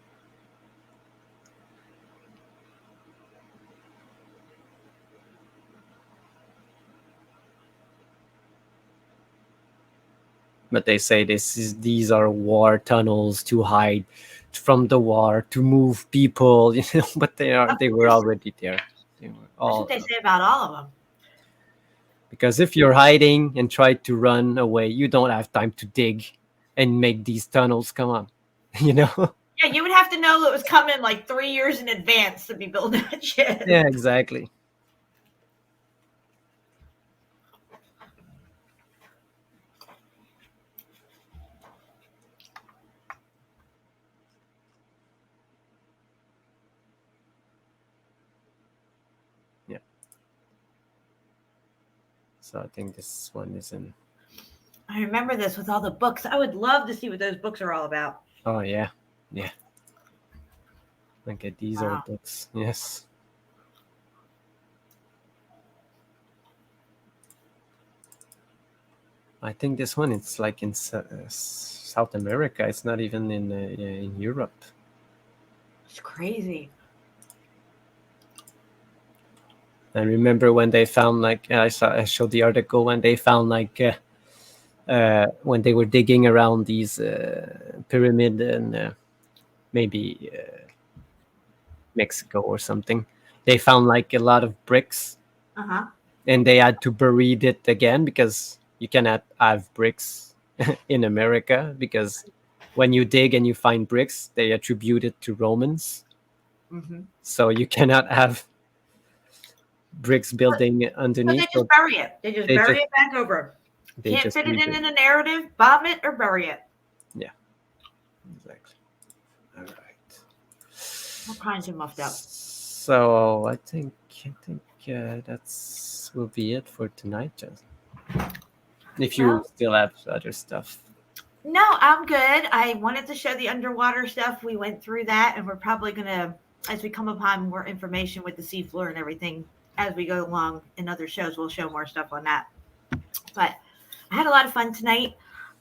But they say these are war tunnels to hide from the war, to move people, but they were already there. They were That's all, what they say about all of them. because if you're hiding and try to run away, you don't have time to dig and make these tunnels. Come on, Yeah, you would have to know it was coming like 3 years in advance to be building that shit. Yeah, exactly. Yeah. So I think this one is in. I remember this with all the books. I would love to see what those books are all about. Oh yeah, yeah. Look at these Wow. old books. Yes. I think this one it's like in South America. It's not even in Europe. It's crazy. And remember when they found like I showed the article when they found like when they were digging around these pyramid and maybe Mexico or something. They found like a lot of bricks, and they had to bury it again because you cannot have bricks in America, because when you dig and you find bricks, they attribute it to Romans. So you cannot have bricks building underneath. So they just bury it. They just bury it back over. Can't fit it in a narrative, bomb it, or bury it. Yeah, exactly. All right. All kinds of muffed up. So I think that's will be it for tonight, Jess. If you still have other stuff. No, I'm good. I wanted to show the underwater stuff. We went through that, and we're probably going to, as we come upon more information with the seafloor and everything, as we go along in other shows, we'll show more stuff on that. But I had a lot of fun tonight.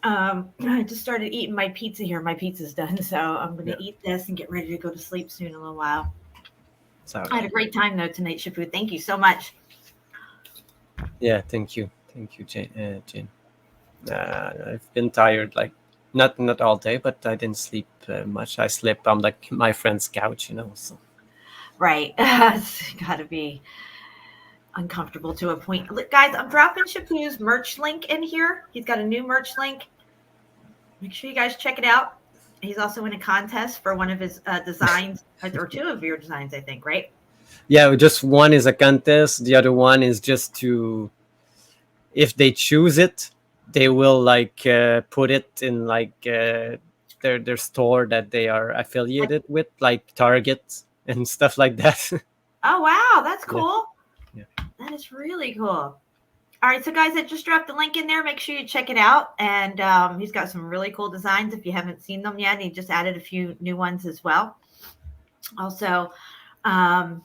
I just started eating my pizza here. My pizza's done, so I'm going to eat this and get ready to go to sleep soon in a little while. I had a great time, though, tonight, Shapu. Thank you so much. Yeah, thank you. Thank you, Jane. I've been tired, like not all day, but I didn't sleep much. I slept on like my friend's couch, so. Right. It's got to be uncomfortable to a point. Look, guys, I'm dropping Shapu's merch link in here. He's got a new merch link. Make sure you guys check it out. He's also in a contest for one of his designs, or two of your designs, I think, right? Yeah, just one is a contest. The other one is just to, if they choose it, they will like put it in like their store that they are affiliated with, like Target and stuff like that. Oh, wow. That's cool. Yeah. That is really cool. All right. So, guys, I just dropped the link in there. Make sure you check it out. And he's got some really cool designs if you haven't seen them yet. He just added a few new ones as well. Also, I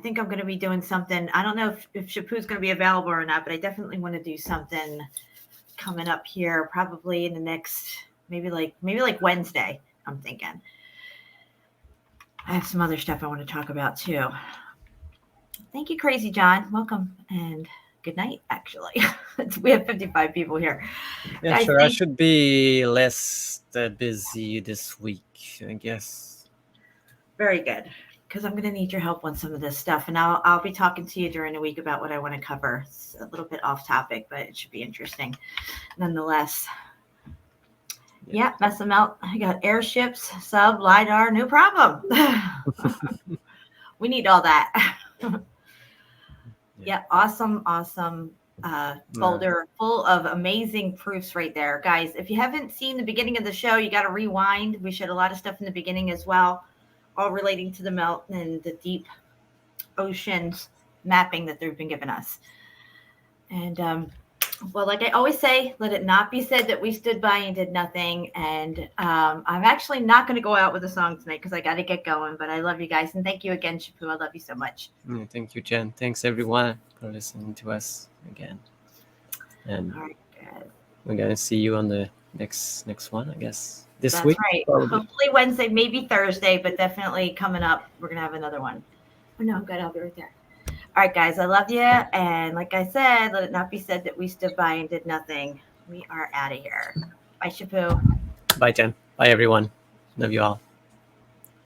think I'm going to be doing something. I don't know if Shapu's going to be available or not, but I definitely want to do something coming up here, probably in the next, maybe like Wednesday, I'm thinking. I have some other stuff I want to talk about too. Thank you, Crazy John. Welcome and good night, actually. We have 55 people here. Yeah, guys, sure. I should be less busy this week, I guess. Very good, because I'm going to need your help on some of this stuff, and I'll be talking to you during the week about what I want to cover. It's a little bit off topic, but it should be interesting nonetheless. Yeah, mess them out. I got airships, sub, lidar, no problem. We need all that. Yeah, awesome folder full of amazing proofs right there. Guys, if you haven't seen the beginning of the show, you got to rewind. We showed a lot of stuff in the beginning as well, all relating to the melt and the deep oceans mapping that they've been giving us. And well, like I always say, let it not be said that we stood by and did nothing. And I'm actually not going to go out with a song tonight because I got to get going. But I love you guys. And thank you again, Shapu. I love you so much. Thank you, Jen. Thanks, everyone, for listening to us again. And all right, guys. We're gonna see you on the next one, I guess. This That's week, right. probably. Hopefully Wednesday, maybe Thursday, but definitely coming up. We're gonna have another one. Oh no, good. I'll be right there. All right, guys. I love you. And like I said, let it not be said that we stood by and did nothing. We are out of here. Bye, Shapu. Bye, Jen. Bye, everyone. Love you all.